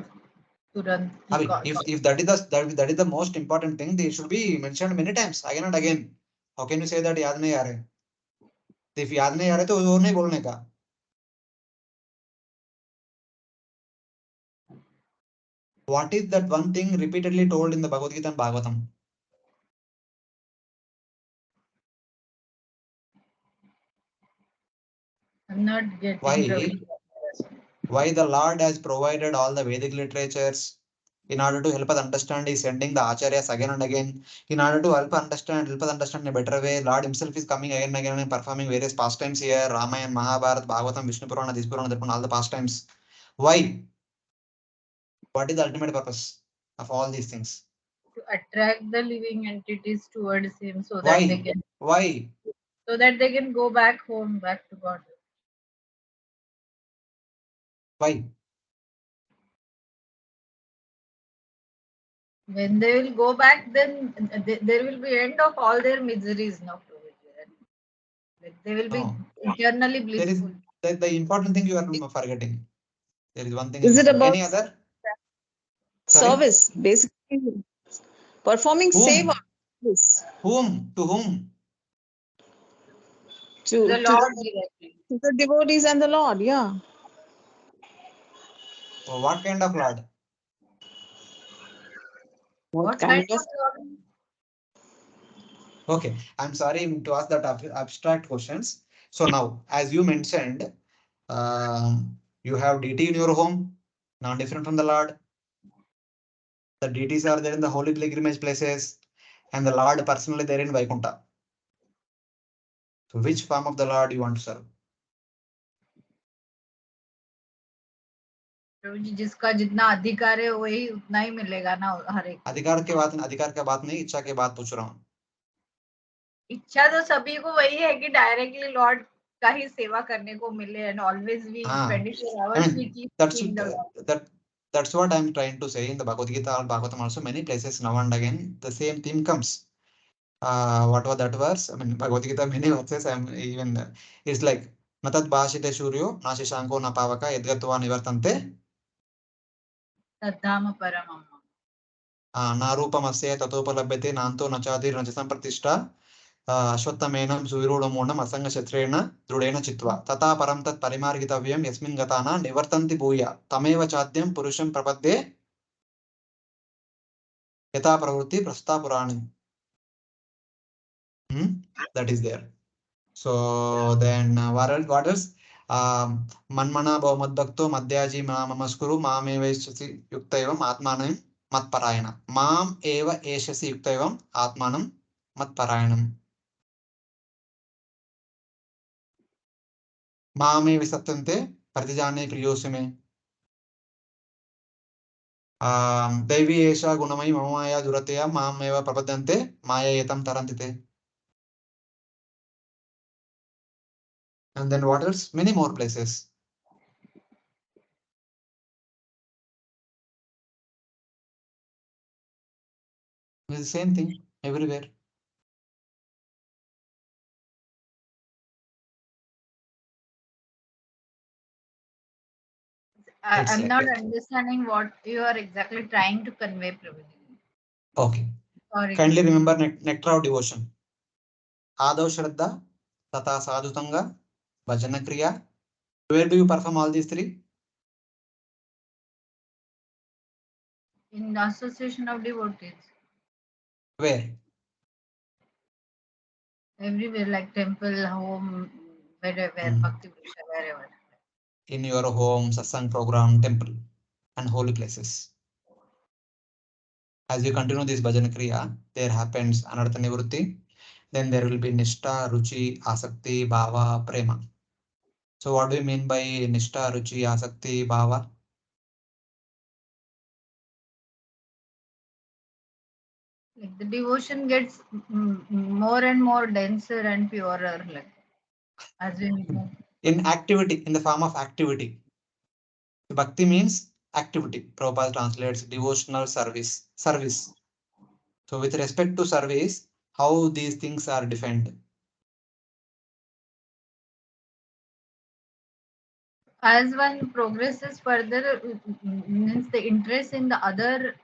तुरंत कि If that is the most important thing, they should be mentioned many times again and again. How can you say that याद नहीं आ रहे? If याद नहीं आ रहे तो वो नहीं बोलने का. What is that one thing repeatedly told in the Bhagavad Gita and Bhagavatam? I'm not getting Why the Lord has provided all the Vedic literatures in order to help us understand? He's sending the acharyas again and again in order to help us understand in a better way. Lord himself is coming again and again and performing various pastimes here. Ramayana, Mahabharata, Bhagavatam, Vishnu Purana, this Purana, that Purana, all the pastimes. Why? What is the ultimate purpose of all these things? to attract the living entities towards him so that Why? they can Why? so that they can go back home, back to God. Why? When they will go back, then there will be end of all their miseries now. They will be No. eternally There is blissful. the important thing you are forgetting. There is one thing. Is it about Any other? Sorry? service? Basically, performing seva. Whom? Yes. Whom? To whom? To, The to, Lord directly. to the devotees and the Lord, yeah. What kind of Lord? What kind of Lord? Okay, I'm sorry to ask that abstract questions. So now, as you mentioned, you have deity in your home, not different from the Lord. The deities are there in the holy pilgrimage places, and the Lord personally there in Vaikuntha. So which form of the Lord you want to serve? प्रभु जी जिसका जितना अधिकार है वही उतना ही मिलेगा ना हर एक अधिकार के बात नहीं, इच्छा के बात पूछ रहा हूँ. इच्छा तो सभी को वही है कि डायरेक्टली लॉर्ड का ही सेवा करने को मिले and always we 24 hours we keep seeing the Lord. That's what I'm trying to say in the Bhagavad Gita or Bhagavatam also. Many places now and again the same theme comes. What was that verse? I mean, Bhagavad Gita many verses. It's like Natad Bhashite Shuryo, Nashishanko Napavaka, Edgatva Nivartante. Tadhama Paramam. Narupamasya Tatopalabhate, Nanto Nachadi Rajasam Pratishtha, Ashwatthamenam Suvirudamodam Asanga Shatrena, Drudena Chitva, Tata Param Tat Parimargitavyam, Yasmin Gatana, Nivartanti Bhuya, Tameva Chadyam Purusham Prapadde, Yata Pravruti Prastha Purani. That is there. So then what else? Manmana Bhavmadbhakto Madhyaji Mamaskuru Mam Eva Eshasi Yuktaivam Atmanam Matparayana. Mam Eva Eshasi Yuktaivam Atmanam Matparayanam. Mame Visatyante Pratijane Priyosime. Devi Esha Gunamai Mamaya Duratya Mam Eva Prapadante Maya Yetam Tarantite. And then what else? Many more places. It's the same thing everywhere. I'm like not that. understanding what you are exactly trying to convey, Prabhuji. Okay. Sorry. Kindly remember nectar of devotion. Adav Shraddha, Tata Sadhutanga, Bhajana Kriya. Where do you perform all these three? In the association of devotees. Where? Everywhere, like temple, home, wherever, Bhakti Pusha, wherever. In your home, satsang program, temple, and holy places. As you continue this Bhajana Kriya, there happens Anartha Nivrutti. Then there will be Nishta, Ruchi, Asakti, Bhava, Prema. So what do you mean by Nishta, Ruchi, Asakti, Bhava? Like the devotion gets more and more denser and purer, like as we move. In activity, in the form of activity. Bhakti means activity. Prabhupada translates devotional service. Service. So with respect to service, how these things are defined? As one progresses further, means the interest in the other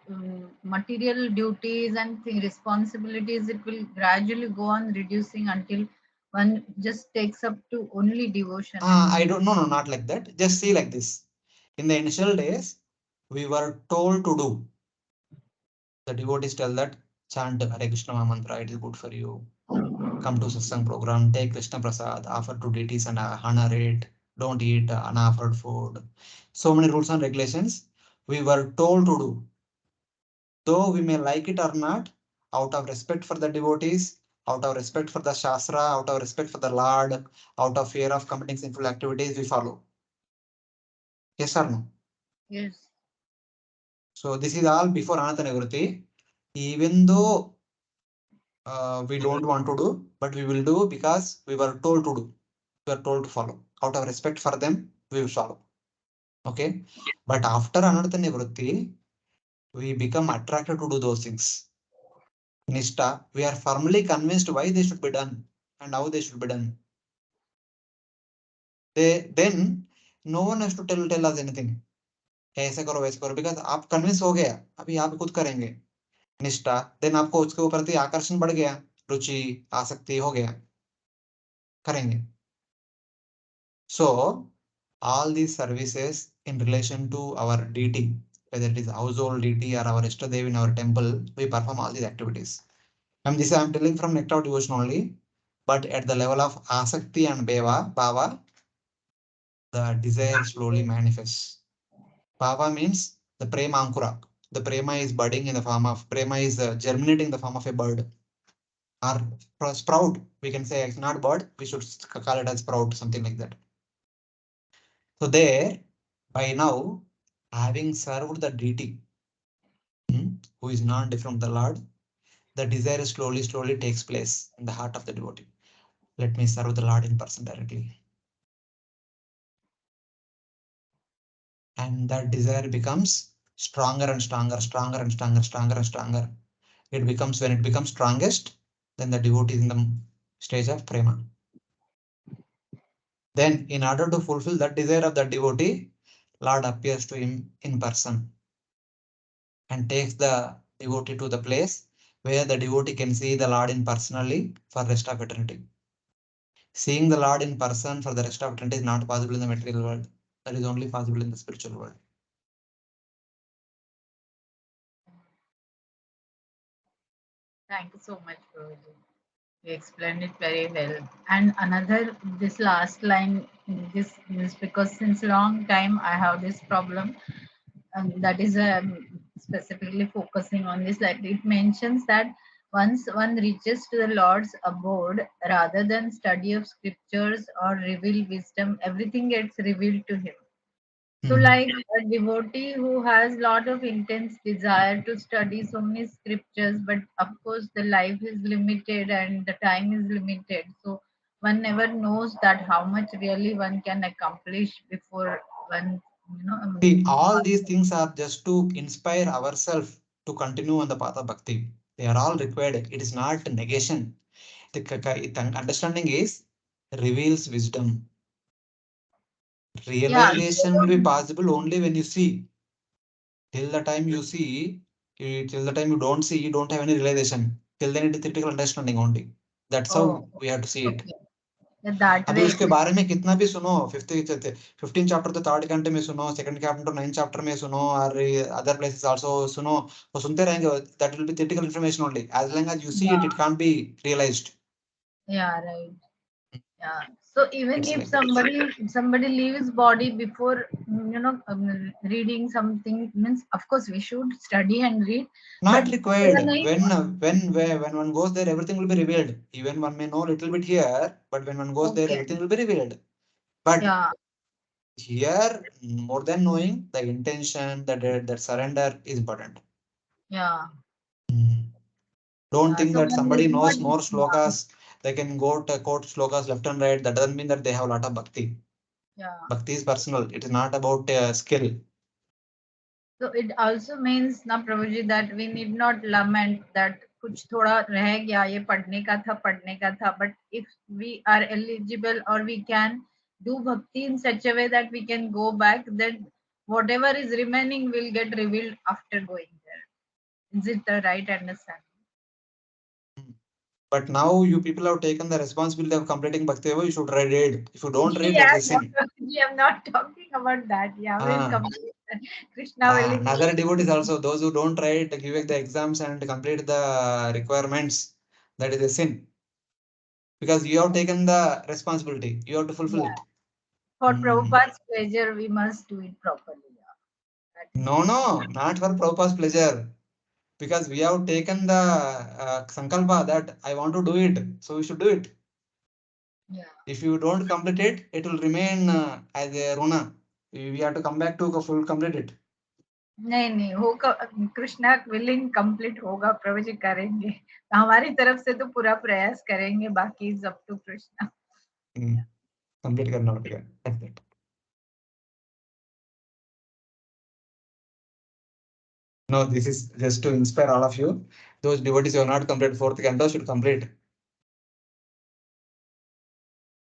material duties and responsibilities, it will gradually go on reducing until one just takes up to only devotion. I don't know, no, not like that. Just see like this. In the initial days, we were told to do. The devotees tell that chant Hare Krishna mantra, it is good for you. Come to satsang program, take Krishna Prasad, offer to deities and honor it. Don't eat unoffered food. So many rules and regulations we were told to do. Though we may like it or not, out of respect for the devotees, out of respect for the Shastra, out of respect for the Lord, out of fear of committing sinful activities, we follow. Yes or no? Yes. So this is all before Ananta Nivritti. Even though we don't want to do, but we will do because we were told to do. We are told to follow. Out of respect for them, we will follow. Okay. But after Ananta Nivritti, we become attracted to do those things. Nishta, we are firmly convinced why they should be done and how they should be done. Then no one has to tell us anything. ऐसे करो वैसे करो because आप convince हो गया अभी आप खुद करेंगे निष्ठा देन आपको उसके ऊपर प्रति आकर्षण बढ़ गया रुचि आसक्ति हो गया करेंगे so all these services in relation to our deity whether it is household deity or our Ishtadev in our temple we perform all these activities I'm telling from nectar devotion only but at the level of asakti and bhava the desire slowly manifests. Bhava means the prema ankura. The prema is budding in the form of prema is germinating in the form of a bird or sprout. We can say it's not bird. We should call it as sprout, something like that. So there, by now, having served the deity, who is not different from the Lord, the desire slowly takes place in the heart of the devotee. Let me serve the Lord in person directly. And that desire becomes stronger and stronger, stronger and stronger, stronger and stronger. It becomes when it becomes strongest, then the devotee is in the stage of prema. Then, in order to fulfill that desire of the devotee, Lord appears to him in person and takes the devotee to the place where the devotee can see the Lord in personally for rest of eternity. Seeing the Lord in person for the rest of eternity is not possible in the material world. That is only possible in the spiritual world. Thank you so much, Prabhuji. You explained it very well. And another, this last line, this is because since long time I have this problem, and that is specifically focusing on this. Like it mentions that once one reaches to the Lord's abode, rather than study of scriptures or reveal wisdom, everything gets revealed to him. So, like a devotee who has lot of intense desire to study so many scriptures, but of course the life is limited and the time is limited. So one never knows that how much really one can accomplish before one, See, all these things are just to inspire ourselves to continue on the path of bhakti. They are all required. It is not negation. The understanding is reveals wisdom. yeah, Realization will be possible only when you see. Till the time you see, till the time you don't see, you don't have any realization. Till then it is theoretical understanding only. That's oh, how we have to see it. okay. That अभी way, उसके बारे में कितना भी सुनो 15 chapter तो third घंटे में सुनो सेकंड चैप्टर तो 9 चैप्टर में सुनो और अदर प्लेसेस आल्सो सुनो वो सुनते रहेंगे that will be theoretical information only as long as you see it yeah, it can't be realized yeah, right. Yeah. So even It's if like that. somebody leaves body before reading something, means of course we should study and read. Not But required. When one goes there, everything will be revealed. Even one may know a little bit here, but when one goes there, okay. everything will be revealed. But Yeah. here, more than knowing, the intention, that surrender is important. Yeah. Don't Yeah. think So that one somebody is not. knows more Yeah. slokas, they can go to quote slokas left and right. That doesn't mean that they have a lot of bhakti. Yeah. Bhakti is personal. It is not about skill. So it also means ना प्रभुजी that we need not lament that कुछ थोड़ा रह गया ये पढ़ने का था but if we are eligible or we can do bhakti in such a way that we can go back, then whatever is remaining will get revealed after going there. Is it the right understanding? But now you people have taken the responsibility of completing Bhakti Vaibhav, you should read. If you don't read, that Yeah, is a sin. Prabhuji, I'm not talking about that. Yeah, we'll Ah, complete that. Krishna will. Another devotees also, those who don't write, give the exams and complete the requirements, that is a sin. Because you have taken the responsibility, you have to fulfill Yeah, it. for Prabhupada's pleasure, we must do it properly. Yeah. That is No, not for Prabhupada's pleasure. Because we have taken the sankalpa that I want to do it, so we should do it. yeah. If you don't complete it, it will remain as a runa. We have to come back to full complete it. नहीं होगा Krishna willing complete होगा प्रभु जी करेंगे हमारी तरफ से तो पूरा प्रयास करेंगे बाकी सब तो कृष्णा Complete करना पड़ेगा. That's it. No, this is just to inspire all of you. Those devotees who have not completed fourth canto should complete.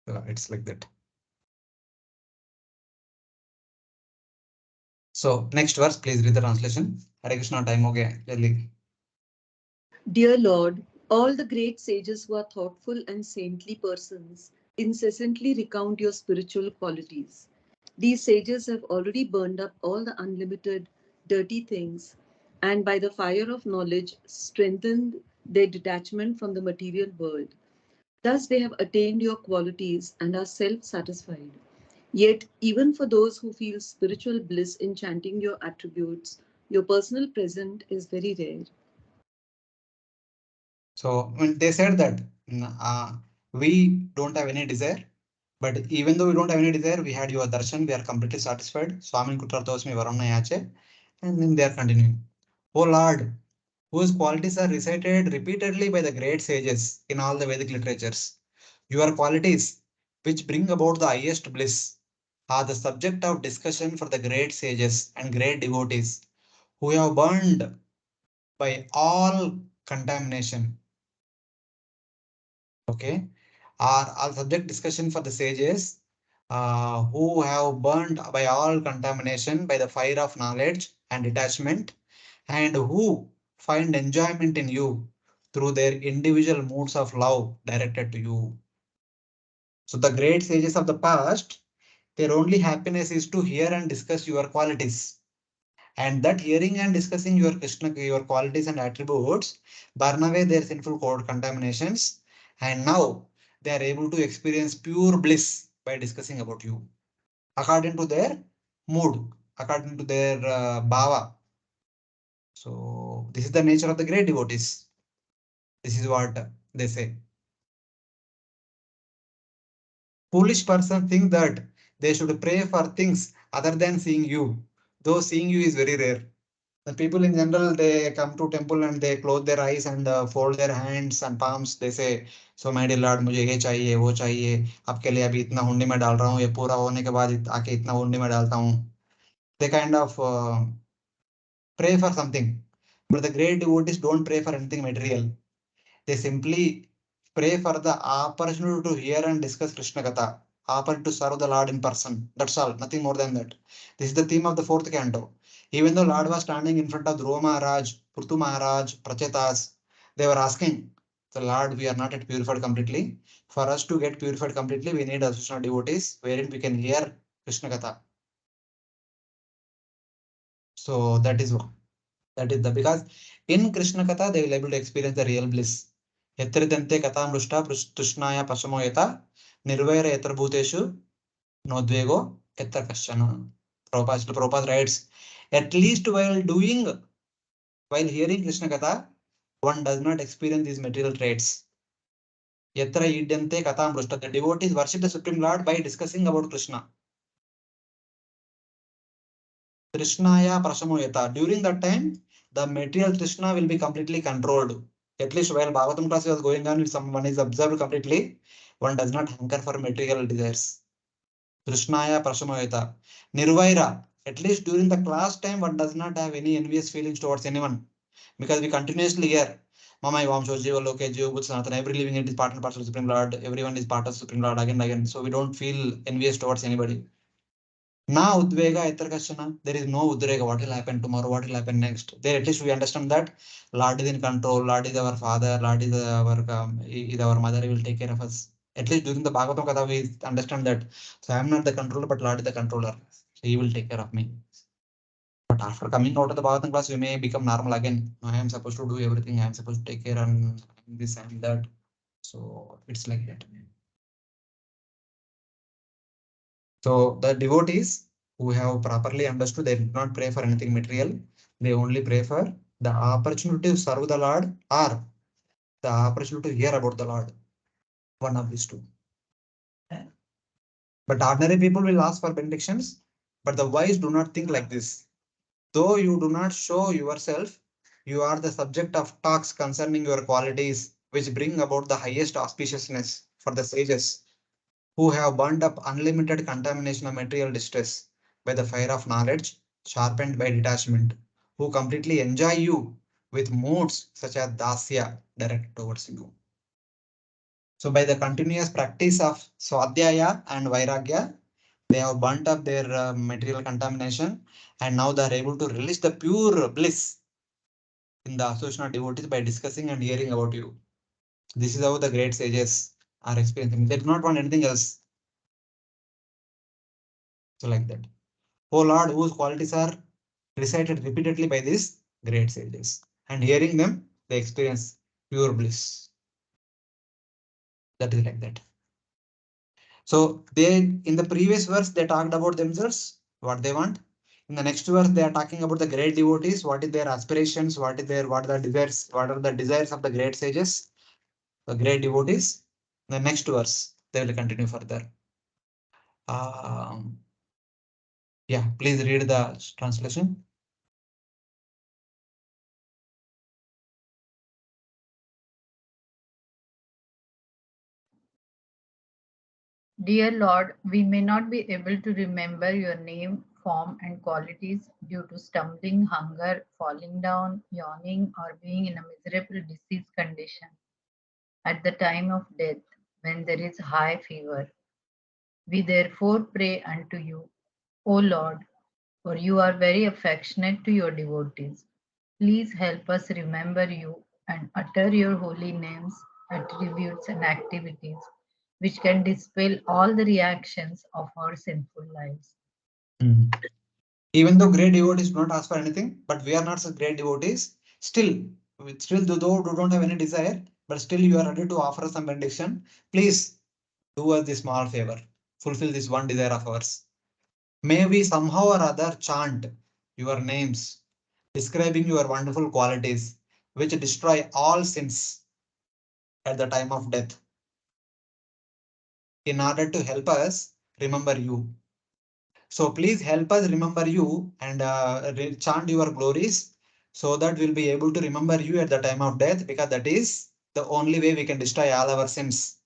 It's like that. So next verse, please read the translation. Hare Krishna, time ho gaya. Jaldi. Dear Lord, all the great sages who are thoughtful and saintly persons incessantly recount your spiritual qualities. These sages have already burned up all the unlimited dirty things and by the fire of knowledge strengthened their detachment from the material world. Thus they have attained your qualities and are self-satisfied. Yet, even for those who feel spiritual bliss in chanting your attributes, your personal presence is very rare. So when they said that we don't have any desire, but even though we don't have any desire, we had your darshan, we are completely satisfied. Swamin Kutrathosmi Varana Yache, and then they are continuing. O Lord, whose qualities are recited repeatedly by the great sages in all the Vedic literatures. Your qualities, which bring about the highest bliss, are the subject of discussion for the great sages and great devotees who have burned by all contamination. Okay, are all subject discussion for the sages who have burned by all contamination by the fire of knowledge and detachment, and who find enjoyment in you through their individual moods of love directed to you. So the great sages of the past, their only happiness is to hear and discuss your qualities. And that hearing and discussing your Krishna, your qualities and attributes, burn away their sinful code contaminations. And now they are able to experience pure bliss by discussing about you, according to their mood, according to their bhava. So this is the nature of the great devotees. This is what they say. Foolish person think that they should pray for things other than seeing you, though seeing you is very rare. The people in general, they come to temple and they close their eyes and fold their hands and palms. They say, so my dear Lord, मुझे ये चाहिए, वो चाहिए. आपके लिए अभी इतना हुंडी में डाल रहा हूँ. ये पूरा होने के बाद आके इतना हुंडी में डालता हूँ. They kind of pray for something. But the great devotees don't pray for anything material. They simply pray for the opportunity to hear and discuss Krishna Katha, opportunity to serve the Lord in person. That's all, nothing more than that. This is the theme of the fourth canto. Even though Lord was standing in front of Dhruva Maharaj, Purtu Maharaj, Prachetas, they were asking, the Lord, we are not yet purified completely. For us to get purified completely, we need association of devotees wherein we can hear Krishna Katha. So that is what. That is the because in Krishna Katha they will able to experience the real bliss. Yatridante katam rushta tushnaya pasamo yata Nirvaira etra bhuteshu nodvego etra kashana. Prabhupada writes, at least while hearing Krishna Katha, one does not experience these material traits. Yatra idyante katham brushta. The devotees worship the Supreme Lord by discussing about Krishna. Krishnaya prasamoyata. During that time, the material Krishna will be completely controlled. At least while Bhagavatam class was going on, if someone is observed completely, one does not hanker for material desires. Krishnaya prasamoyata. Nirvaira. At least during the class time, one does not have any envious feelings towards anyone. Because we continuously hear, Mama Vamsho, Jiva Loke, Jiva Bhut Sanatana, every living entity is part and parcel of Supreme Lord, everyone is part of Supreme Lord again and again. So we don't feel envious towards anybody. Now Udvega Etarkashana, there is no Udrega, what will happen tomorrow, what will happen next. There at least we understand that Lord is in control, Lord is our father, Lord is our mother, he will take care of us. At least during the Bhagavatam Katha, we understand that. So I am not the controller, but Lord is the controller. So he will take care of me. But after coming out of the Bhagavatam class, we may become normal again. I am supposed to do everything. I am supposed to take care and this and that. So it's like that. So the devotees who have properly understood, they did not pray for anything material. They only pray for the opportunity to serve the Lord or the opportunity to hear about the Lord. One of these two. But ordinary people will ask for benedictions, but the wise do not think like this. Though you do not show yourself, you are the subject of talks concerning your qualities, which bring about the highest auspiciousness for the sages, who have burned up unlimited contamination of material distress by the fire of knowledge, sharpened by detachment, who completely enjoy you with moods such as dasya direct towards you. So by the continuous practice of swadhyaya and vairagya, they have burnt up their material contamination, and now they are able to release the pure bliss in the association of devotees by discussing and hearing about you. This is how the great sages are experiencing. They do not want anything else. So like that. O Lord, whose qualities are recited repeatedly by these great sages, and hearing them, they experience pure bliss. That is like that. So they, in the previous verse, they talked about themselves, what they want. In the next verse, they are talking about the great devotees, what is their aspirations, what are the desires of the great sages, the great devotees. The next verse, they will continue further. Yeah, please read the translation. Dear Lord, we may not be able to remember your name, form, and qualities due to stumbling, hunger, falling down, yawning, or being in a miserable disease condition at the time of death when there is high fever. We therefore pray unto you, O Lord, for you are very affectionate to your devotees. Please help us remember you and utter your holy names, attributes, and activities, which can dispel all the reactions of our sinful lives. Even though great devotees do not ask for anything, but we are not such great devotees, still though do don't have any desire, but still you are ready to offer some benediction. Please do us this small favor. Fulfill this one desire of ours. May we somehow or other chant your names, describing your wonderful qualities, which destroy all sins at the time of death, in order to help us remember you. So please help us remember you and chant your glories, so that we'll be able to remember you at the time of death, because that is the only way we can destroy all our sins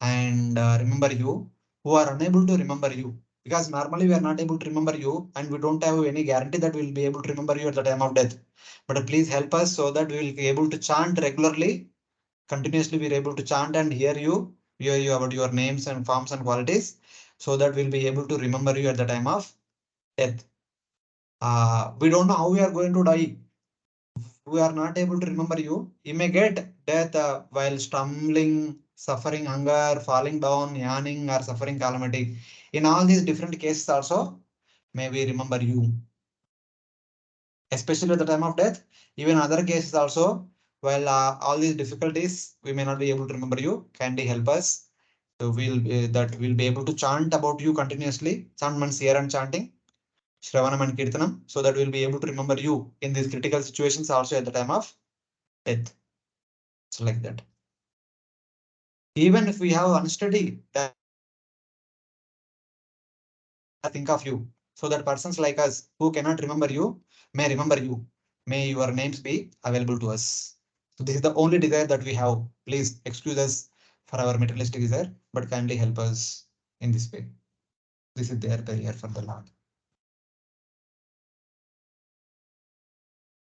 and remember you, who are unable to remember you. Because normally we are not able to remember you, and we don't have any guarantee that we'll be able to remember you at the time of death. But please help us so that we will be able to chant regularly, continuously we are able to chant and hear you about your names and forms and qualities, so that we'll be able to remember you at the time of death. We don't know how we are going to die. We are not able to remember you. You may get death while stumbling, suffering hunger, falling down, yawning, or suffering calamity. In all these different cases also, may we remember you. Especially at the time of death, even other cases also, while all these difficulties, we may not be able to remember you. Kindly help us So we'll be able to chant about you continuously, chant months year and chanting, Shravanam and Kirtanam, so that we'll be able to remember you in these critical situations also at the time of death. So like that. Even if we have unsteady, think of you. So that persons like us who cannot remember you may remember you. May your names be available to us. So this is the only desire that we have. Please excuse us for our materialistic desire, but kindly help us in this way. This is their prayer for the Lord.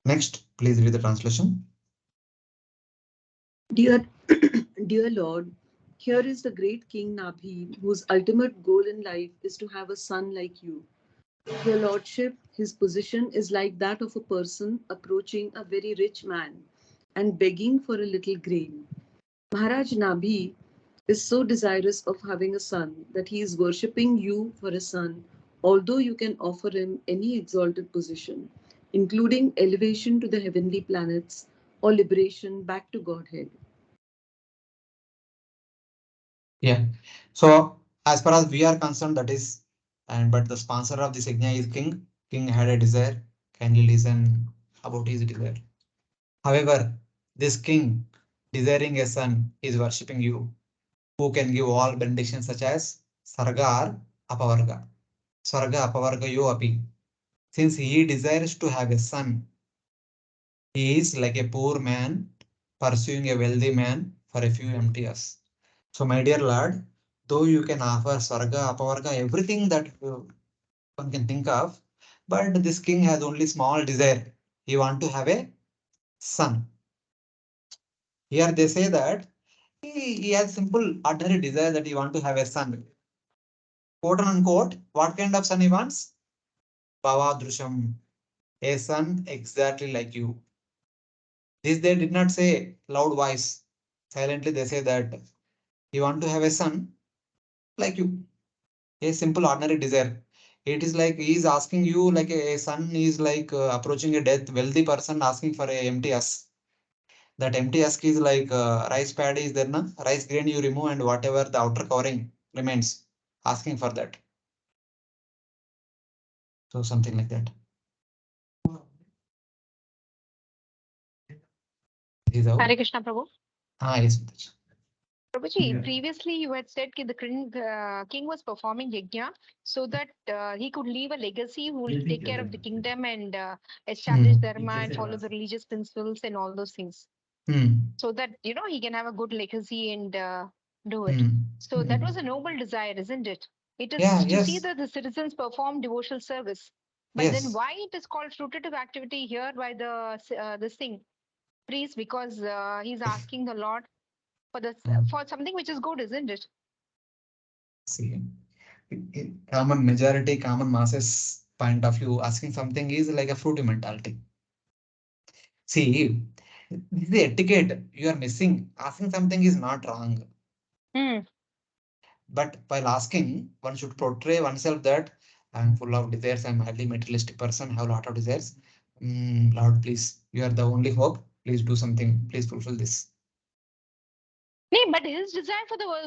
Next, please read the translation. Dear, dear Lord, here is the great King Nabhi, whose ultimate goal in life is to have a son like you. Your Lordship, his position is like that of a person approaching a very rich man and begging for a little grain. Maharaj Nabhi is so desirous of having a son that he is worshipping you for a son, although you can offer him any exalted position, including elevation to the heavenly planets or liberation back to Godhead. Yeah. So as far as we are concerned, that is, but the sponsor of this yajna is King. King had a desire. Kindly listen about his desire. However, this king desiring a son is worshipping you, who can give all benedictions such as Sarga or Apavarga. Sarga Apavarga Yo Api. Since he desires to have a son, he is like a poor man pursuing a wealthy man for a few empty years. So, my dear Lord, though you can offer Sarga, Apavarga, everything that one can think of, but this king has only small desire. He want to have a son. Here they say that he has simple ordinary desire that he want to have a son. Quote unquote, what kind of son he wants? Bhavadrusham, a son exactly like you. This they did not say loud voice. Silently they say that you want to have a son like you. A simple ordinary desire. It is like he is asking you like a son is like approaching a death, wealthy person asking for a empty husk. That empty husk is like rice paddy is there, na? Rice grain you remove and whatever the outer covering remains. Asking for that. So something like that. This is how. Hare Krishna, Prabhu. Yes, Vintage. Prabhuji, Yeah. previously you had said that the king was performing yajna so that he could leave a legacy who will take care of the kingdom and establish dharma and follow the religious principles and all those things. So that, he can have a good legacy and do it. So that was a noble desire, isn't it? It is Yeah, to see yes. that the citizens perform devotional service. But then Yes. why it is called fruitive activity here by this thing? Priest, because he's asking the Lord for something which is good, isn't it? See, common majority, common masses point of view, asking something is like a fruity mentality. See, this is the etiquette you are missing. Asking something is not wrong. But while asking, one should portray oneself that I'm full of desires, I'm a highly materialistic person, have a lot of desires. Lord, please, you are the only hope. Please do something. Please fulfill this. Nee, but his desire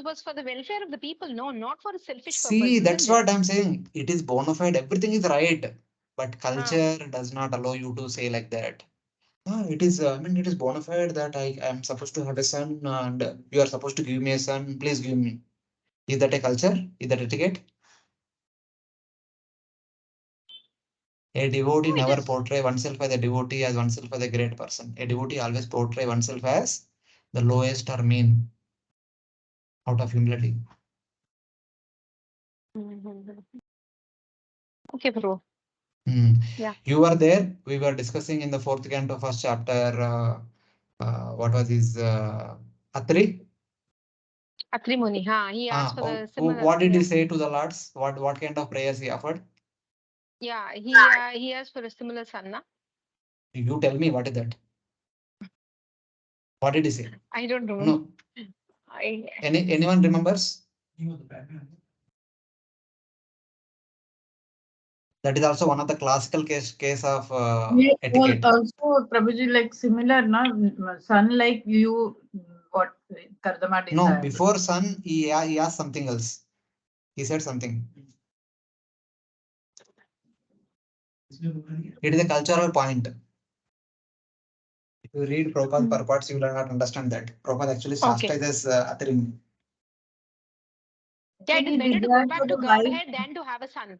was for the welfare of the people, no, not for a selfish See, purpose, that's isn't it? what I'm saying. It is bona fide. Everything is right. But culture does not allow you to say like that. It is, I mean, it is bona fide that I am supposed to have a son and you are supposed to give me a son. Please give me. Is that a culture? Is that etiquette? A devotee No, it never is. portray oneself as a devotee as oneself as a great person. A devotee always portray oneself as the lowest or mean out of humility. Okay, bro. Yeah. You were there. We were discussing in the fourth canto, first chapter. What was his Atri? Atri Muni, he asked for the similar. What did he say to the lords? What kind of prayers he offered? Yeah, he asked for a similar son, na? You tell me what is that? What did he say? I don't know. No. Anyone remembers? That is also one of the classical case of etiquette. Also, Prabhuji, like similar, na son like you what Kardama desired. No, before son, he asked something else. He said something. It is a cultural point. If you read Prabhupada's purports, you will not understand that. Prabhupada actually chastises Atrim. Yeah, it is better to go back to Godhead than to have a son.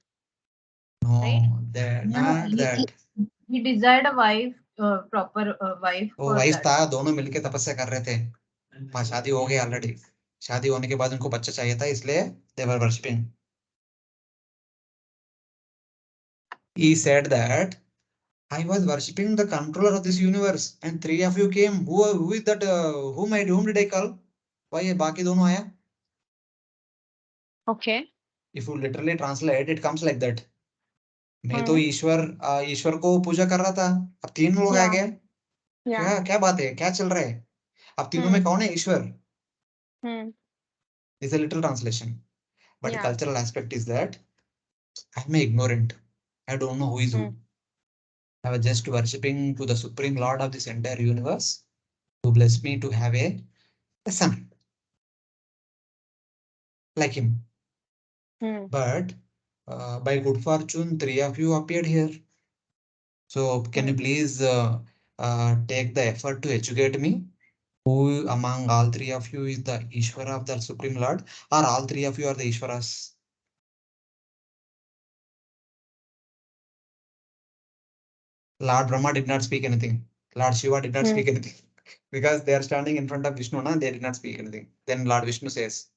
No, Right? not that. He desired a wife, proper wife. वो wife था, दोनों मिलके तपस्या कर रहे थे. माँ शादी हो गई ऑलरेडी. शादी होने के बाद उनको बच्चा चाहिए था, इसलिए they were worshipping. He said that I was worshipping the controller of this universe, and three of you came. Who is that? Whom did I call? Why बाकी दोनों आया? Okay. If you literally translate, it comes like that. मैं तो ईश्वर को पूजा कर रहा था, अब तीन लोग आ गए. क्या बात है, क्या चल रहा है? अब तीनों में कौन है? ईश्वर. Is a literal translation, but the cultural aspect is that I'm ignorant. I don't know who is who. I was just worshipping to the Supreme Lord of this entire universe, who blessed me to have a son like him. But by good fortune, three of you appeared here. So can you please take the effort to educate me? Who among all three of you is the Ishvara of the Supreme Lord, or all three of you are the Ishvaras? Lord Brahma did not speak anything. Lord Shiva did not speak anything. Because they are standing in front of Vishnu, they did not speak anything. Then Lord Vishnu says,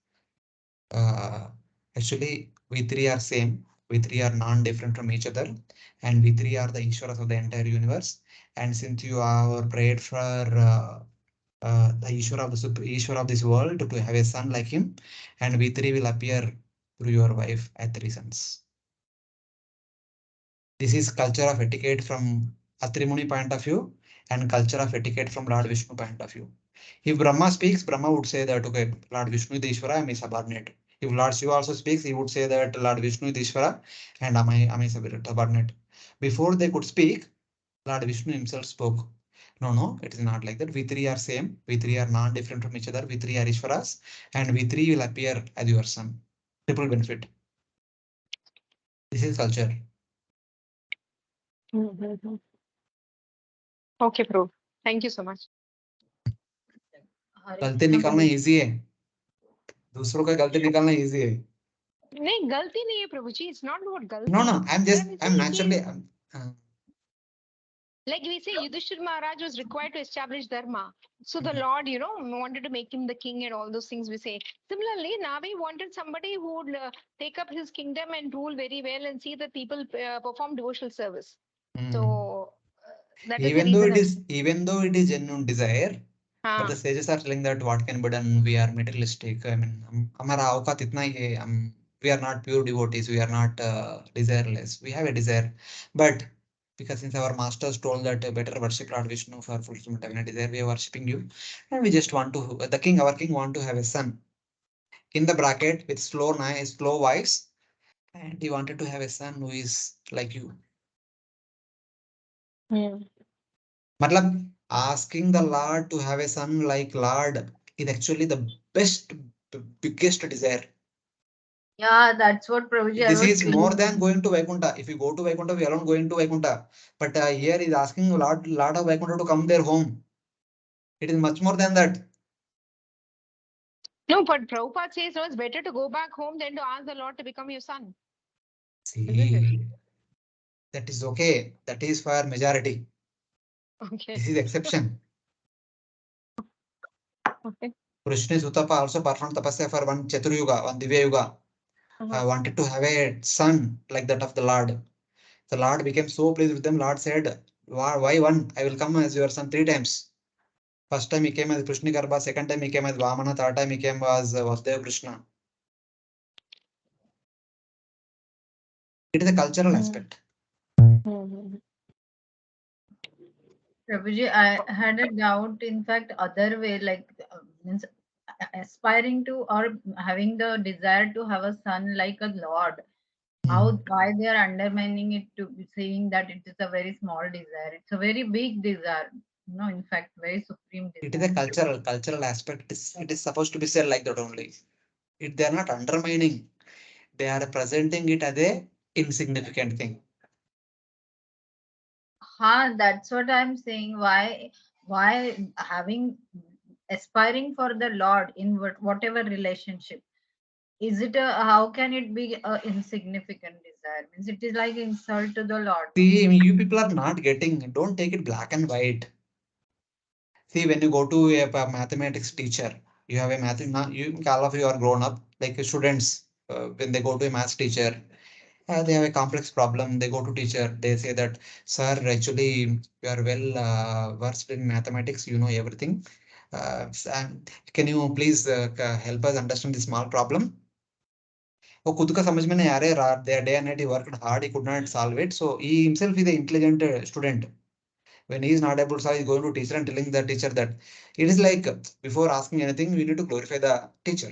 actually, we three are same. We three are non-different from each other. And we three are the Ishvaras of the entire universe. And since you are prayed for the Ishvara of this world to have a son like him, and we three will appear through your wife as three sons. This is culture of etiquette from Atri Muni point of view and culture of etiquette from Lord Vishnu point of view. If Brahma speaks, Brahma would say that, okay, Lord Vishnu is the Ishvara, I am his subordinate. If Lord Shiva also speaks, he would say that Lord Vishnu is the Ishvara and I am his subordinate. Before they could speak, Lord Vishnu himself spoke. No, it is not like that. We three are same. We three are non-different from each other. We three are Ishvaras and we three will appear as your son. Triple benefit. This is culture. Okay, Prabhu. Thank you so much. गलती निकालना easy है, दूसरों का गलती निकालना easy है. नहीं, गलती नहीं है प्रभु जी. It's not about गलती. No, I'm naturally. Like we say, Yudhishthira Maharaj was required to establish dharma. So the Lord, wanted to make him the king and all those things we say. Similarly, Nabhi wanted somebody who would take up his kingdom and rule very well and see that people perform devotional service. So that is even though it is genuine desire, but the sages are telling that what can be done, we are materialistic. I mean, हमारा औकात इतना ही है. We are not pure devotees. We are not desireless. We have a desire, but because since our masters told that better worship Lord Vishnu for fulfillment of desire, we are worshipping you, and we just want to our king want to have a son. In the bracket with slow voice, and he wanted to have a son who is like you. Matlab, asking the Lord to have a son like Lord is actually the biggest desire. Yeah, that's what Prabhuji. This is more than going to Vaikuntha. If you go to Vaikuntha, we are not going to Vaikuntha. But here is asking Lord of Vaikuntha to come their home. It is much more than that. No, but Prabhupada says it's better to go back home than to ask the Lord to become your son. See, that is okay. That is for majority. Okay. This is exception. Okay. Krishna Sutapa also performed tapasya for one Chatur Yuga, one Divya Yuga. Wanted to have a son like that of the Lord. The Lord became so pleased with them. Lord said, why one? I will come as your son 3 times. First time he came as Krishna Garbha, second time he came as Vamana, third time he came as Vasudeva Krishna. It is a cultural aspect. Prabhuji, I had a doubt, in fact, other way, like means aspiring to or having the desire to have a son like a Lord. Why they are undermining it to saying that it is a very small desire. It's a very big desire. No, in fact, very supreme It is a desire. cultural aspect. It is supposed to be said like that only. They are not undermining. They are presenting it as a insignificant thing. That's what I'm saying. Why having aspiring for the Lord in whatever relationship, is it a, how can it be a insignificant desire? Means it is like insult to the Lord. See, you people are not getting. Don't take it black and white. See, when you go to a mathematics teacher, you have a math. You all of you are grown up, like students. When they go to a maths teacher, they have a complex problem. They go to teacher. They say that, sir, actually, you are well versed in mathematics. You know everything. Can you please help us understand this small problem? वो खुद का समझ में नहीं आ रहा है रात day and night he worked hard he could not solve it so he himself is an intelligent student. When he is not able to solve, he is going to teacher and telling the teacher that it is like before asking anything, we need to glorify the teacher.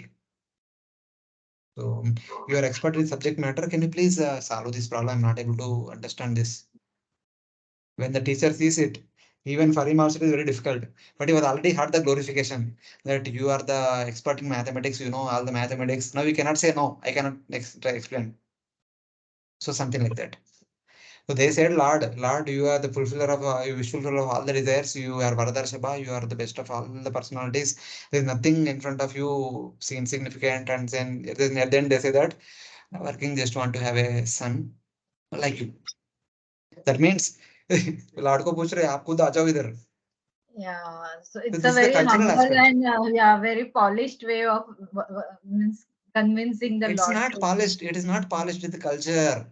So you are expert in subject matter. Can you please solve this problem? I'm not able to understand this. When the teacher sees it, even for him also it is very difficult. But he was already had the glorification that you are the expert in mathematics. You know all the mathematics. Now you cannot say no. I cannot explain. So something like that. So they said, Lord, Lord, you are the fulfiller of, you wish fulfiller of all the desires. You are Varadarshaba. You are the best of all the personalities. There is nothing in front of you insignificant. And then they say that working just want to have a son like you. That means Lord को पूछ रहे आप खुद आ जाओ इधर. Yeah, so So it's this a is the very cultural humble aspect. and yeah, very polished way of means convincing the It's Lord not to. polished. It is not polished with the culture.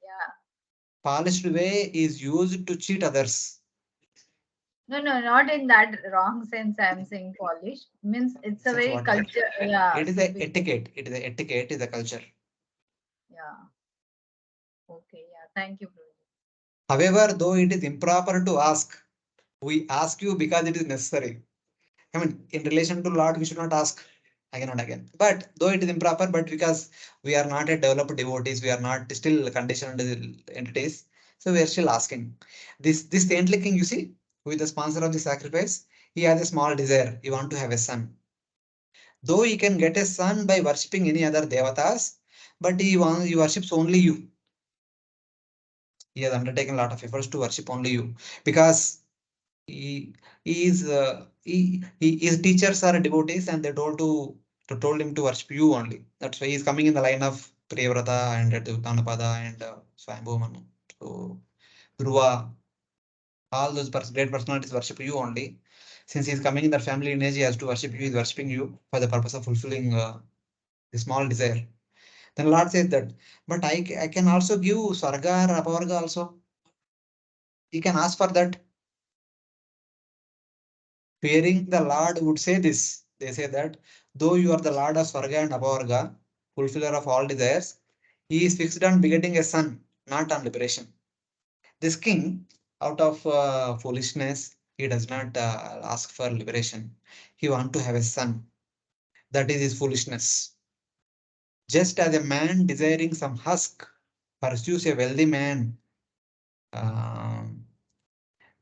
Yeah. Polished way is used to cheat others. No, no, not in that wrong sense. I'm saying polished means it's a Since very what? culture. Yeah, It is to a be. etiquette. It is a etiquette. It is a culture. Yeah. Okay. Yeah. Thank you, Prabhu. However, though it is improper to ask, we ask you because it is necessary. I mean, in relation to Lord, we should not ask again and again. But though it is improper, but because we are not a developed devotees, we are not still conditioned entities, so we are still asking. This saintly king, you see, who is the sponsor of the sacrifice, he has a small desire. He want to have a son. Though he can get a son by worshipping any other devatas, but he worships only you. He has undertaken a lot of efforts to worship only you because his teachers are devotees and they told him to worship you only. That's why he's coming in the line of Priyavrata and Tanapada and Swayambhu Manu. So Dhruva, all those great personalities worship you only. Since he's coming in that family lineage, he has to worship you. He's worshiping you for the purpose of fulfilling the small desire. Then Lord says that, but I can also give Swarga or Apavarga also. He can ask for that. Fearing the Lord would say this. They say that though you are the Lord of Swarga and Apavarga, fulfiller of all desires, he is fixed on begetting a son, not on liberation. This king, out of foolishness, he does not ask for liberation. He wants to have a son. That is his foolishness. Just as a man desiring some husk pursues a wealthy man.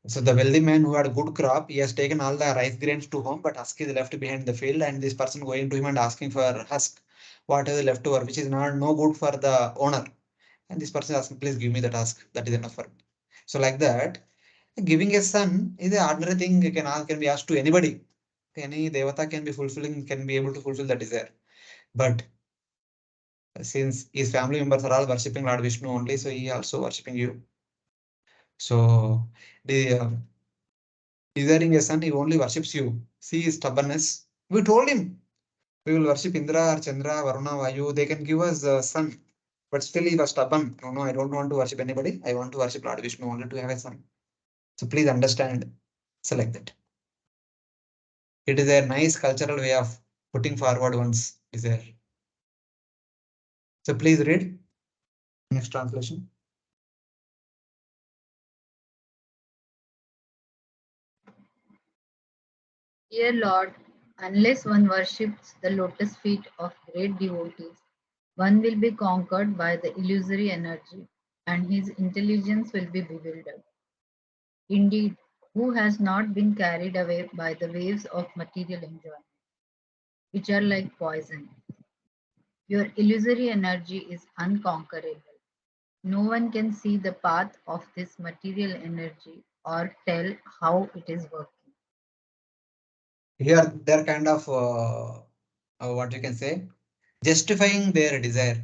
So the wealthy man who had a good crop, he has taken all the rice grains to home, but husk is left behind the field, and this person going to him and asking for husk, what is left over, which is not no good for the owner. And this person is asking, please give me that husk. That is enough for me. So like that, giving a son is an ordinary thing. Can be asked to anybody. Any devata can be able to fulfill the desire. But since his family members are all worshipping Lord Vishnu only, so he also worshipping you. So the desiring a son, he only worships you. See his stubbornness. We told him we will worship Indra or Chandra, Varuna, Vayu. They can give us a son. But still he was stubborn. No, no, I don't want to worship anybody. I want to worship Lord Vishnu only to have a son. So please understand. Select that. It is a nice cultural way of putting forward one's desire. So please read next translation. Dear Lord, unless one worships the lotus feet of great devotees, one will be conquered by the illusory energy and his intelligence will be bewildered. Indeed, who has not been carried away by the waves of material enjoyment, which are like poison. Your illusory energy is unconquerable. No one can see the path of this material energy or tell how it is working. Here they're kind of what you can say, justifying their desire.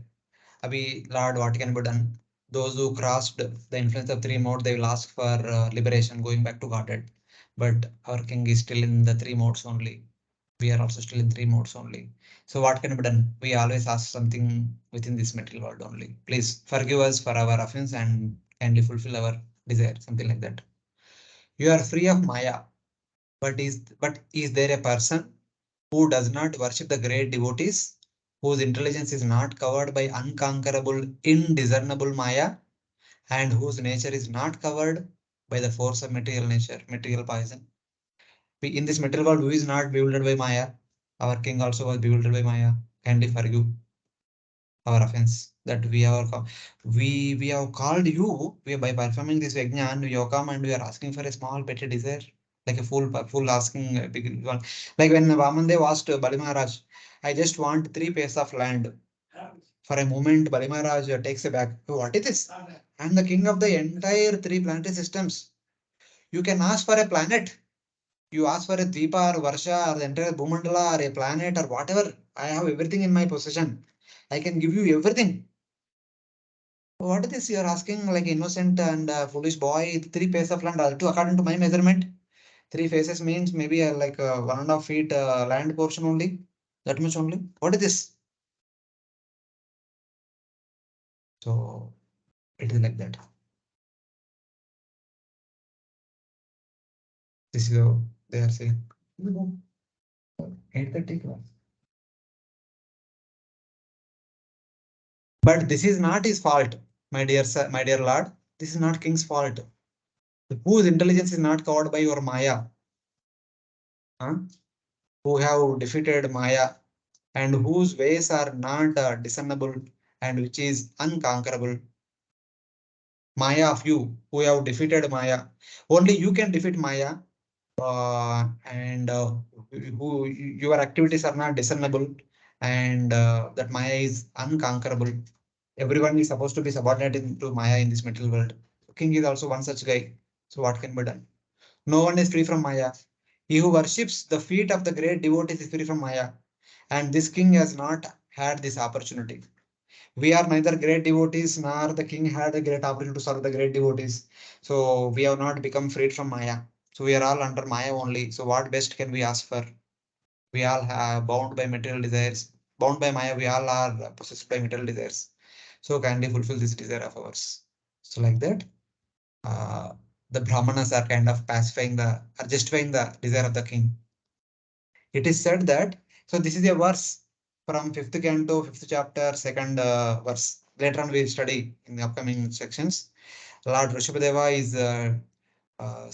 Abhi, Lord, what can be done? Those who crossed the influence of three modes, they will ask for liberation, going back to Godhead. But our king is still in the three modes only. We are also still in three modes only. So what can be done? We always ask something within this material world only. Please forgive us for our offense and kindly fulfill our desire, something like that. You are free of Maya, but is there a person who does not worship the great devotees, whose intelligence is not covered by unconquerable, indiscernible Maya, and whose nature is not covered by the force of material nature, material poison? In this material world, who is not bewildered by Maya? Our king also was bewildered by Maya. Kindly forgive our offense that we have called you. By performing this yajna, and you have come and we are asking for a small petty desire, like a fool asking a big one. Like when Vamandev asked Bali Maharaj, I just want 3 paise of land. For a moment, Bali Maharaj takes it back. What is this? I'm the king of the entire 3 planetary systems. You can ask for a planet. You ask for a Deepa or Varsha or the entire Bhumandala or a planet or whatever. I have everything in my possession. I can give you everything. What is this you are asking, like innocent and foolish boy? 3 paise of land, to according to my measurement. 3 faces means maybe 1.5 feet land portion only. That much only. What is this? So it is like that. This is how they are saying. 8:30 class. But this is not his fault, my dear sir, my dear Lord. This is not king's fault. Whose intelligence is not covered by your Maya, who have defeated Maya, and whose ways are not discernible and which is unconquerable. Maya of you, who have defeated Maya. Only you can defeat Maya, and who your activities are not discernible, and that Maya is unconquerable. Everyone is supposed to be subordinated to Maya in this material world. King is also one such guy. So what can be done? No one is free from Maya. He who worships the feet of the great devotees is free from Maya. And this king has not had this opportunity. We are neither great devotees nor the king had a great opportunity to serve the great devotees. So we have not become freed from Maya. So we are all under Maya only. So what best can we ask for? We all have bound by material desires. Bound by Maya, we all are possessed by material desires. So kindly fulfill this desire of ours. So like that, the Brahmanas are kind of justifying the desire of the king. It is said that, so this is a verse from 5th canto, 5th chapter, 2nd verse. Later on we'll study in the upcoming sections. Lord Rsabhadeva is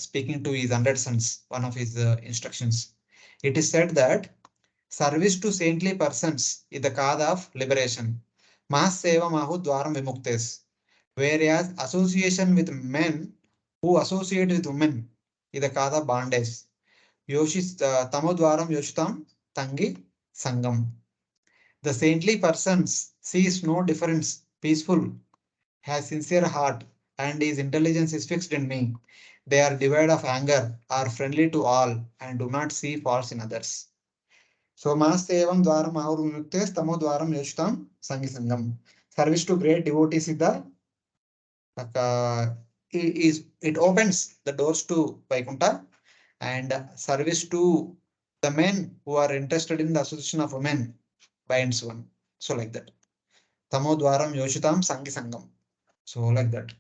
speaking to his 100 sons, one of his instructions. It is said that service to saintly persons is the cause of liberation. Mas seva mahu dwaram vimuktes. Whereas association with men who associate with women is the cause of bondage. Tamodwaram yoshitam tangi sangam. The saintly persons sees no difference, peaceful, has sincere heart, and his intelligence is fixed in me. They are devoid of anger, are friendly to all, and do not see faults in others. So Masevam Dwaram Ahurumuktes Tamo Dwaram Yoshtam Sangi Sangam. Service to great devotees is the it opens the doors to Vaikuntha, and service to the men who are interested in the association of women binds one. So like that. Tamo Dwaram Yoshitam Sangi Sangam. So like that.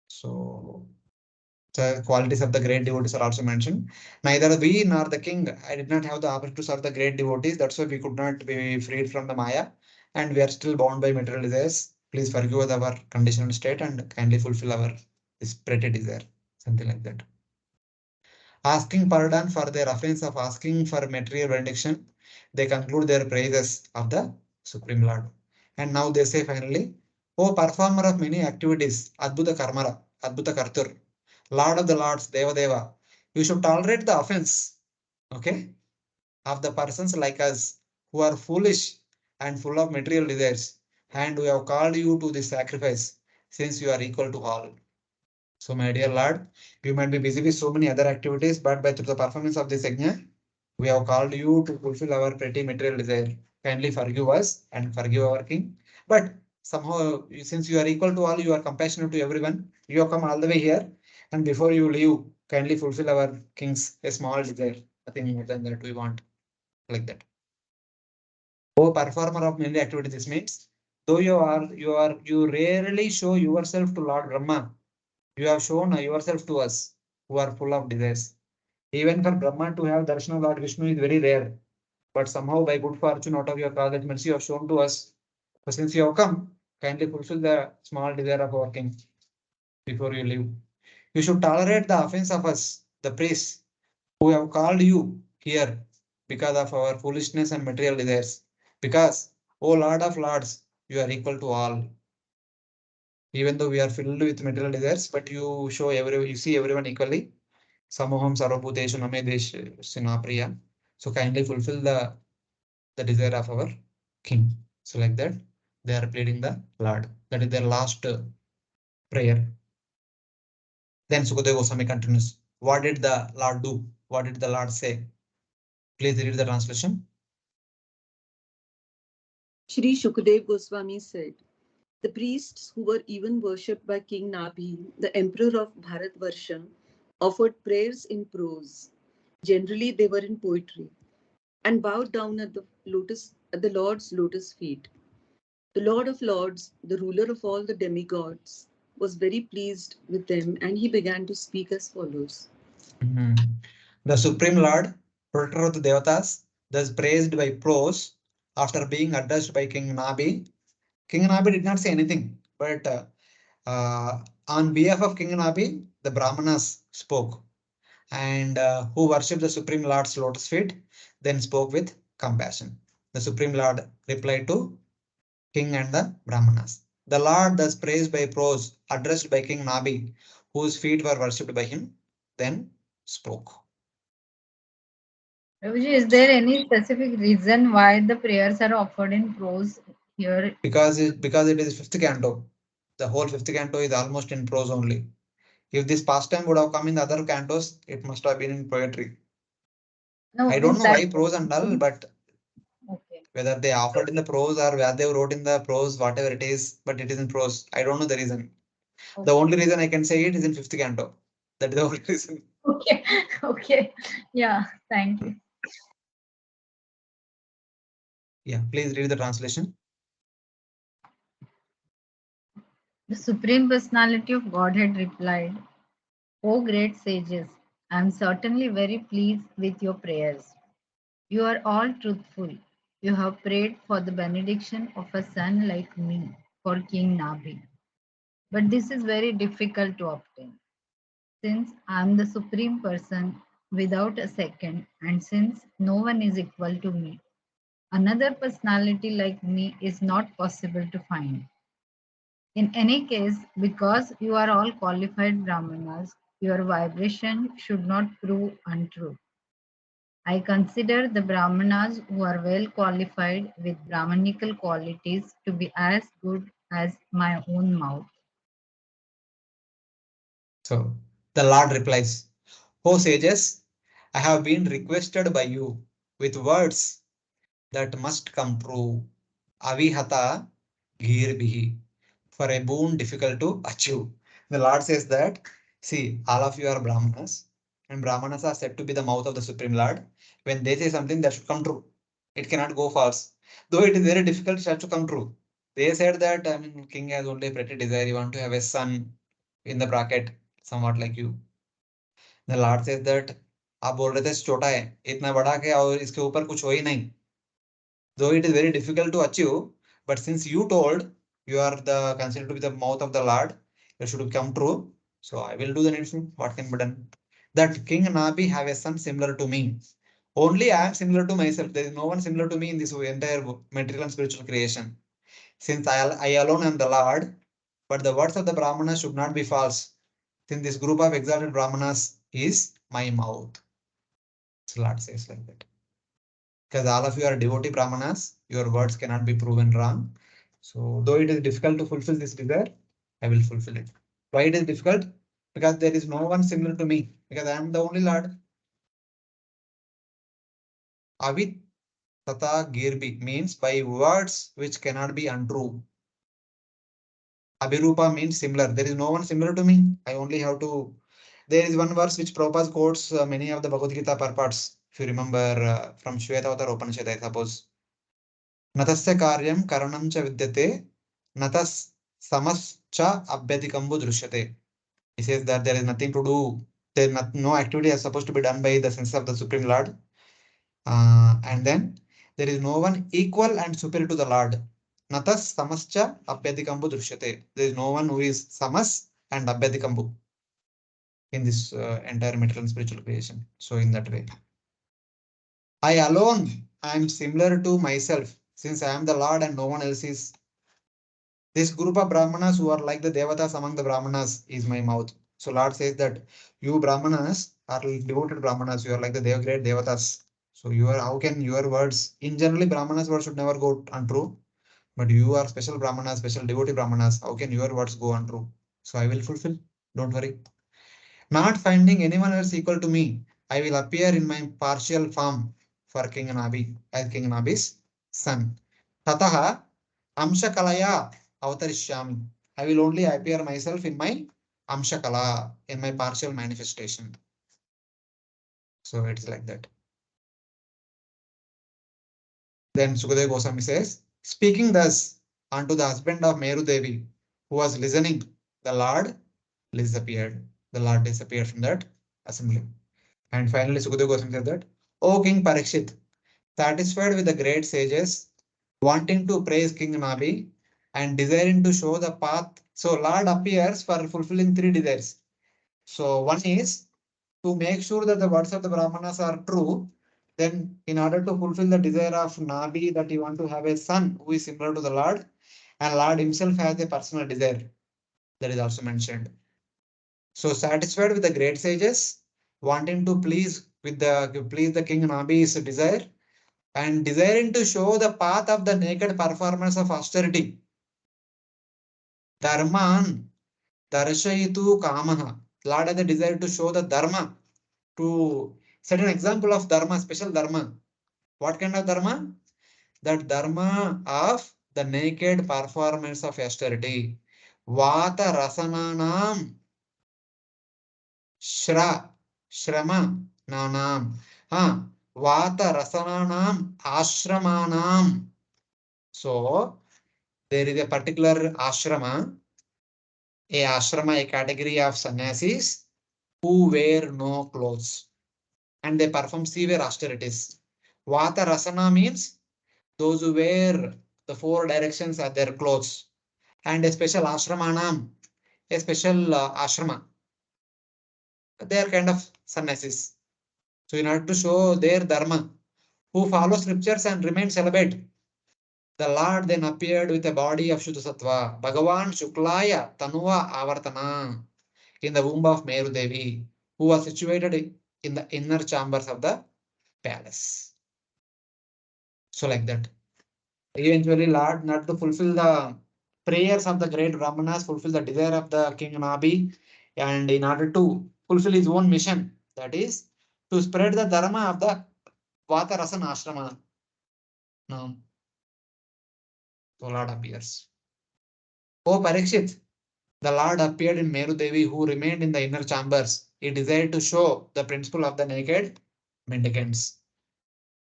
So the qualities of the great devotees are also mentioned. Neither we nor the king, I did not have the opportunity to serve the great devotees. That's why we could not be freed from the Maya, and we are still bound by material desires. Please forgive our conditional state and kindly fulfill our this pretty desire. Something like that. Asking pardon for their offense of asking for material benediction, they conclude their praises of the Supreme Lord. And now they say finally, O performer of many activities, Adbhuta Karmara, Adbhuta Kartur, Lord of the Lords, Deva Deva, You should tolerate the offense, okay, of the persons like us who are foolish and full of material desires, and we have called you to this sacrifice since you are equal to all. So, my dear Lord, you might be busy with so many other activities, but by through the performance of this yajna, we have called you to fulfill our pretty material desire. Kindly forgive us and forgive our king. But somehow, since you are equal to all, you are compassionate to everyone. You have come all the way here, and before you leave, kindly fulfill our king's a small desire. Nothing more than that we want, like that. Oh, performer of many activities, this means though you rarely show yourself to Lord Brahma, you have shown yourself to us who are full of desires. Even for Brahma to have darshan of Lord Vishnu is very rare. But somehow by good fortune out of your cosmic mercy you have shown to us. So since you have come, kindly fulfill the small desire of our king before you leave. You should tolerate the offense of us, the priests, who have called you here because of our foolishness and material desires. Because, O Lord of Lords, you are equal to all. Even though we are filled with material desires, but you see everyone equally. Samoham Sarvabhuteshu Namedesh Sinapriya. So kindly fulfill the desire of our king. So like that, they are pleading the Lord. That is their last prayer. Then Sukadeva Goswami continues. What did the Lord do? What did the Lord say? Please read the translation. Shri Shukadev Goswami said, the priests who were even worshipped by King Nabhi, the emperor of Bharatvarsha, offered prayers in prose. Generally, they were in poetry, and bowed down at the Lord's lotus feet. The Lord of Lords, the ruler of all the demigods, was very pleased with them, and he began to speak as follows. The Supreme Lord, protector of the Devatas, thus praised by prose after being addressed by King Nabhi. King Nabhi did not say anything, but on behalf of King Nabhi, the Brahmanas spoke, and who worshipped the Supreme Lord's lotus feet, then spoke with compassion. The Supreme Lord replied to King and the Brahmanas. The Lord, thus praised by prose, addressed by King Nabhi, whose feet were worshipped by him, then spoke. Prabhuji, is there any specific reason why the prayers are offered in prose here? Because it is fifth canto. The whole fifth canto is almost in prose only. If this pastime would have come in the other cantos, it must have been in poetry. No, I don't know that why prose and all, but okay. whether they offered in the prose or where they wrote in the prose, whatever it is, but it is in prose. I don't know the reason. The only reason I can say it is in fifth canto. That is the only reason. Okay, okay. Yeah, thank you. Yeah, please read the translation. The Supreme Personality of Godhead replied, O great sages, I am certainly very pleased with your prayers. You are all truthful. You have prayed for the benediction of a son like me for King Nabhi. But this is very difficult to obtain. Since I am the Supreme Person without a second, and since no one is equal to me, another personality like me is not possible to find. In any case, because you are all qualified Brahmanas, your vibration should not prove untrue. I consider the Brahmanas who are well qualified with Brahmanical qualities to be as good as my own mouth. So the Lord replies, O sages, I have been requested by you with words that must come true. Avihata Girbihi, for a boon difficult to achieve. The Lord says that, see, all of you are Brahmanas, and Brahmanas are said to be the mouth of the Supreme Lord. When they say something, that should come true. It cannot go false. Though it is very difficult, it has to come true. They said that, I mean, king has only a pretty desire. You want to have a son in the bracket, somewhat like you. The Lord says that, आप बोल रहे थे छोटा है, इतना बड़ा के और इसके ऊपर कुछ हो ही नहीं. Though it is very difficult to achieve, but since you told you are the considered to be the mouth of the Lord, it should come true. So I will do the needful. What can be done? That King Nabi have a son similar to me. Only I am similar to myself. There is no one similar to me in this entire material and spiritual creation. Since I alone am the Lord, but the words of the Brahmanas should not be false. Since this group of exalted Brahmanas is my mouth. So Lord says like that. Because all of you are devotee brahmanas, your words cannot be proven wrong. So though it is difficult to fulfill this desire, I will fulfill it. Why it is difficult? Because there is no one similar to me. Because I am the only Lord. Avit tata girbi means by words which cannot be untrue. Abhirupa means similar. There is no one similar to me. I only have to. There is one verse which Prabhupada quotes many of the Bhagavad Gita purports. If you remember from Shvetavatar Upanishad, I suppose. Natasya karyam karanam cha vidyate, natas samascha abhyadikambu drishyate. He says that there is nothing to do. There is no activity is supposed to be done by the sense of the Supreme Lord. And then there is no one equal and superior to the Lord. Natas samascha abhyadikambu drishyate. There is no one who is samas and abhyadikambu in this entire material and spiritual creation. So in that way, I alone am similar to myself, since I am the Lord and no one else is. This group of Brahmanas who are like the Devatas among the Brahmanas is my mouth. So Lord says that you Brahmanas are devoted Brahmanas. You are like the great Devatas. So you are, how can your words, in generally Brahmanas words should never go untrue. But you are special Brahmanas, special devotee Brahmanas. How can your words go untrue? So I will fulfill. Don't worry. Not finding anyone else equal to me, I will appear in my partial form for King Nabhi as King Nabhi's son. Tataha Amshakalaya Avatarishyami. I will only appear myself in my Amshakala, in my partial manifestation. So it's like that. Then Sukadeva Goswami says, speaking thus unto the husband of Meru Devi, who was listening, the Lord disappeared. The Lord disappeared from that assembly. And finally, Sukadeva Goswami said that, O King Parikshit, satisfied with the great sages, wanting to praise King Nabhi and desiring to show the path. So Lord appears for fulfilling three desires. So one is to make sure that the words of the Brahmanas are true. Then in order to fulfill the desire of Nabhi that you want to have a son who is similar to the Lord, and Lord himself has a personal desire. That is also mentioned. So satisfied with the great sages, wanting to please the king Nabhi's desire, and desiring to show the path of the naked performance of austerity. Dharman darshayitu kamaha. Lord has the desire to show the dharma, to set an example of dharma, special dharma. What kind of dharma? That dharma of the naked performance of austerity. Vata rasananam shrama nanam. Vata rasananam ashramanam. So there is a particular ashrama, a category of sannyasis who wear no clothes and they perform severe austerities. Vata rasana means those who wear the four directions at their clothes, and a special ashramanam, a special ashrama. They are kind of sannyasis. So in order to show their dharma, who follow scriptures and remain celibate, the Lord then appeared with a body of Shuddha Sattva, Bhagavan Shuklaya Tanuva Avartana, in the womb of Meru Devi, who was situated in the inner chambers of the palace. So like that. Eventually, Lord, not to fulfill the prayers of the great Brahmanas, fulfill the desire of the King Nabhi, and in order to fulfill his own mission, that is to spread the dharma of the Vata Rasan Ashrama. Now, so Lord appears. O Parikshit, the Lord appeared in Meru Devi, who remained in the inner chambers. He desired to show the principle of the naked mendicants.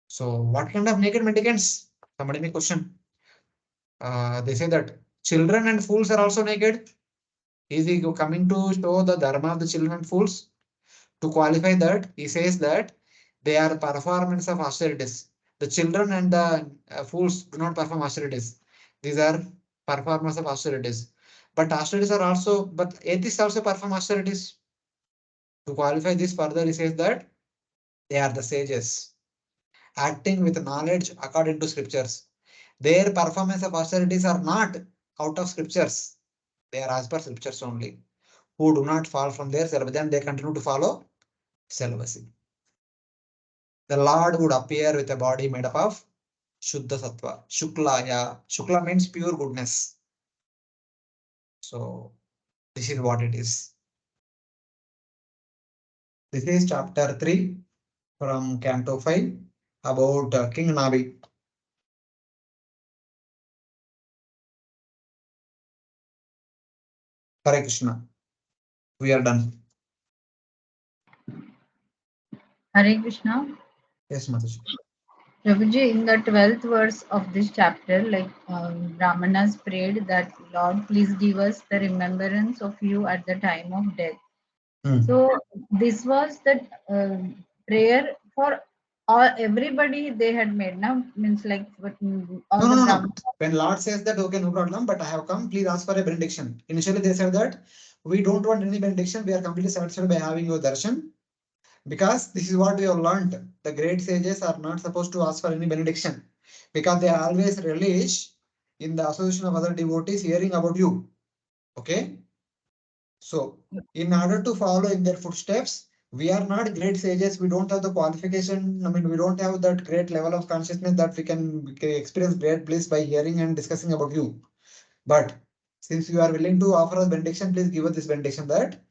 So, what kind of naked mendicants? Somebody may question. They say that children and fools are also naked. Is he coming to show the dharma of the children and fools? To qualify that, he says that they are performance of austerities. The children and the fools do not perform austerities. These are performance of austerities. But austerities are also, but atheists also perform austerities. To qualify this further, he says that they are the sages, acting with knowledge according to scriptures. Their performance of austerities are not out of scriptures. They are as per scriptures only. Who do not fall from their self, then they continue to follow celibacy. The Lord would appear with a body made up of Shuddha Sattva. Shuklaya. Shukla means pure goodness. So this is what it is. This is chapter 3 from Canto 5 about King Nabhi. Hare Krishna. We are done. Hare Krishna. Yes, Mataji. Prabhuji, in the 12th verse of this chapter, like Brahmanas prayed that Lord, please give us the remembrance of you at the time of death. So this was the prayer for all everybody they had made. Now means like all the Brahmanas. When Lord says that, okay, no problem, but I have come, please ask for a benediction. Initially, they said that we don't want any benediction. We are completely satisfied by having your darshan. Because this is what we have learned. The great sages are not supposed to ask for any benediction. Because they always relish in the association of other devotees hearing about you. Okay? So, in order to follow in their footsteps, we are not great sages. We don't have the qualification. I mean, we don't have that great level of consciousness that we can experience great bliss by hearing and discussing about you. But since you are willing to offer us benediction, please give us this benediction that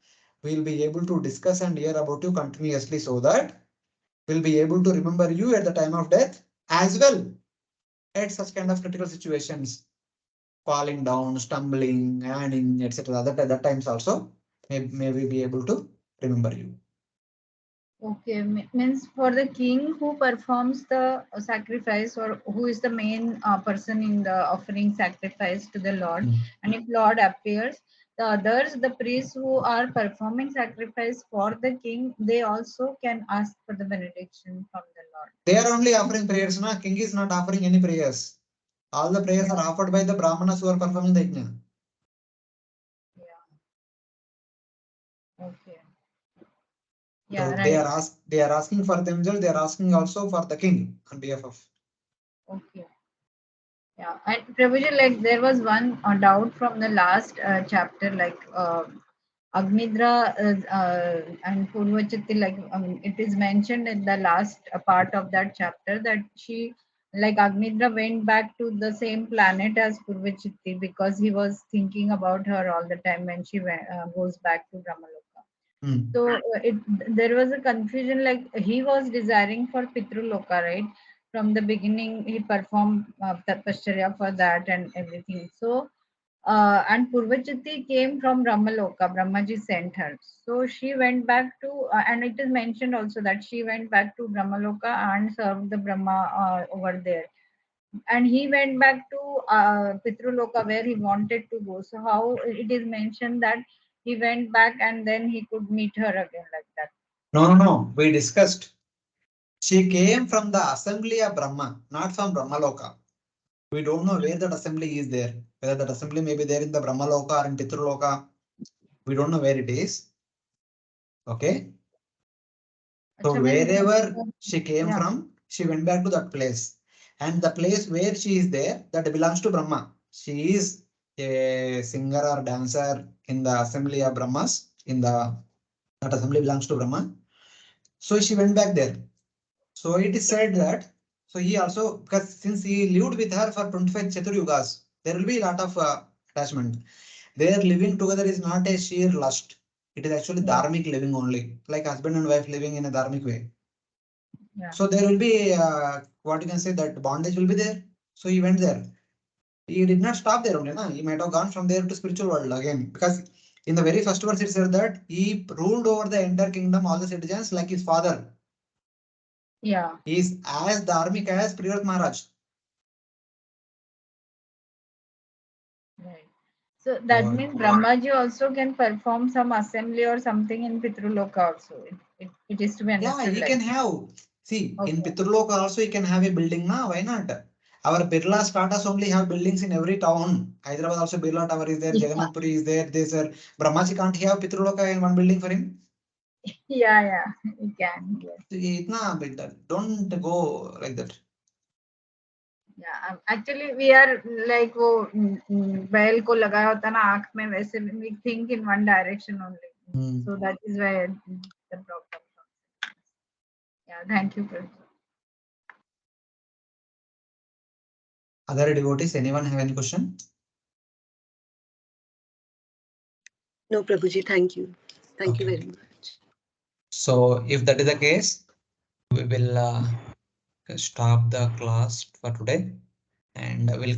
we'll be able to discuss and hear about you continuously so that we'll be able to remember you at the time of death as well at such kind of critical situations, falling down, stumbling, and etc. That at that times also may we be able to remember you. Okay, means for the king who performs the sacrifice or who is the main person in the offering sacrifice to the Lord, and if Lord appears, the others, the priests who are performing sacrifice for the king, they also can ask for the benediction from the Lord. They are only offering prayers, na? King is not offering any prayers. All the prayers are offered by the Brahmanas who are performing the yajna. Okay. Yeah, so right. They are asking for themselves. They are asking also for the king on behalf of. Okay. Yeah, and Prabhuji, like there was one doubt from the last chapter, like Agnidra and Purvachiti, like it is mentioned in the last part of that chapter that she, like Agnidra went back to the same planet as Purvachiti because he was thinking about her all the time when she goes back to Brahmaloka. So there was a confusion, like he was desiring for Pitruloka, right? From the beginning, he performed tapasya for that and everything. So, and Purvachiti came from Brahmaloka. Brahmaji sent her. So she went back to, and it is mentioned also that she went back to Brahmaloka and served the Brahma over there. And he went back to Pitruloka where he wanted to go. So how it is mentioned that he went back and then he could meet her again like that? No. We discussed. She came from the assembly of Brahma, not from Brahmaloka. We don't know where that assembly is there. Whether that assembly may be there in the Brahmaloka or in Pitruloka. We don't know where it is. Okay. So wherever she came from, she went back to that place. And the place where she is there, that belongs to Brahma. She is a singer or dancer in the assembly of Brahmas. That assembly belongs to Brahma. So she went back there. So it is said that, so he also, because since he lived with her for 25 Chaturyugas, there will be a lot of attachment. Their living together is not a sheer lust. It is actually dharmic living only, like husband and wife living in a dharmic way. Yeah. So there will be, what you can say, that bondage will be there. So he went there. He did not stop there only. Na? He might have gone from there to spiritual world again. Because in the very first verse it said that he ruled over the entire kingdom, all the citizens, like his father. Yeah. He is as dharmic as Priyat Maharaj. Right. So that means Brahmaji also can perform some assembly or something in Pitruloka also. It is to be understood. Yeah, he can have. See, in Pitruloka also he can have a building now. Why not? Our Birla Tatas only have buildings in every town. Hyderabad also Birla Tower is there. Jagannath Puri is there. There's Brahmaji can't have Pitruloka in one building for him. Yeah, he can. Yes. Don't go like that. Yeah, actually we are like वो बैल को लगाया होता ना आँख में वैसे we think in one direction only. So that is why the problem. Yeah, thank you, Prabhuji. Other devotees, anyone have any question? No, Prabhuji, thank you. Thank you Okay. very much. So if that is the case, we will stop the class for today and we'll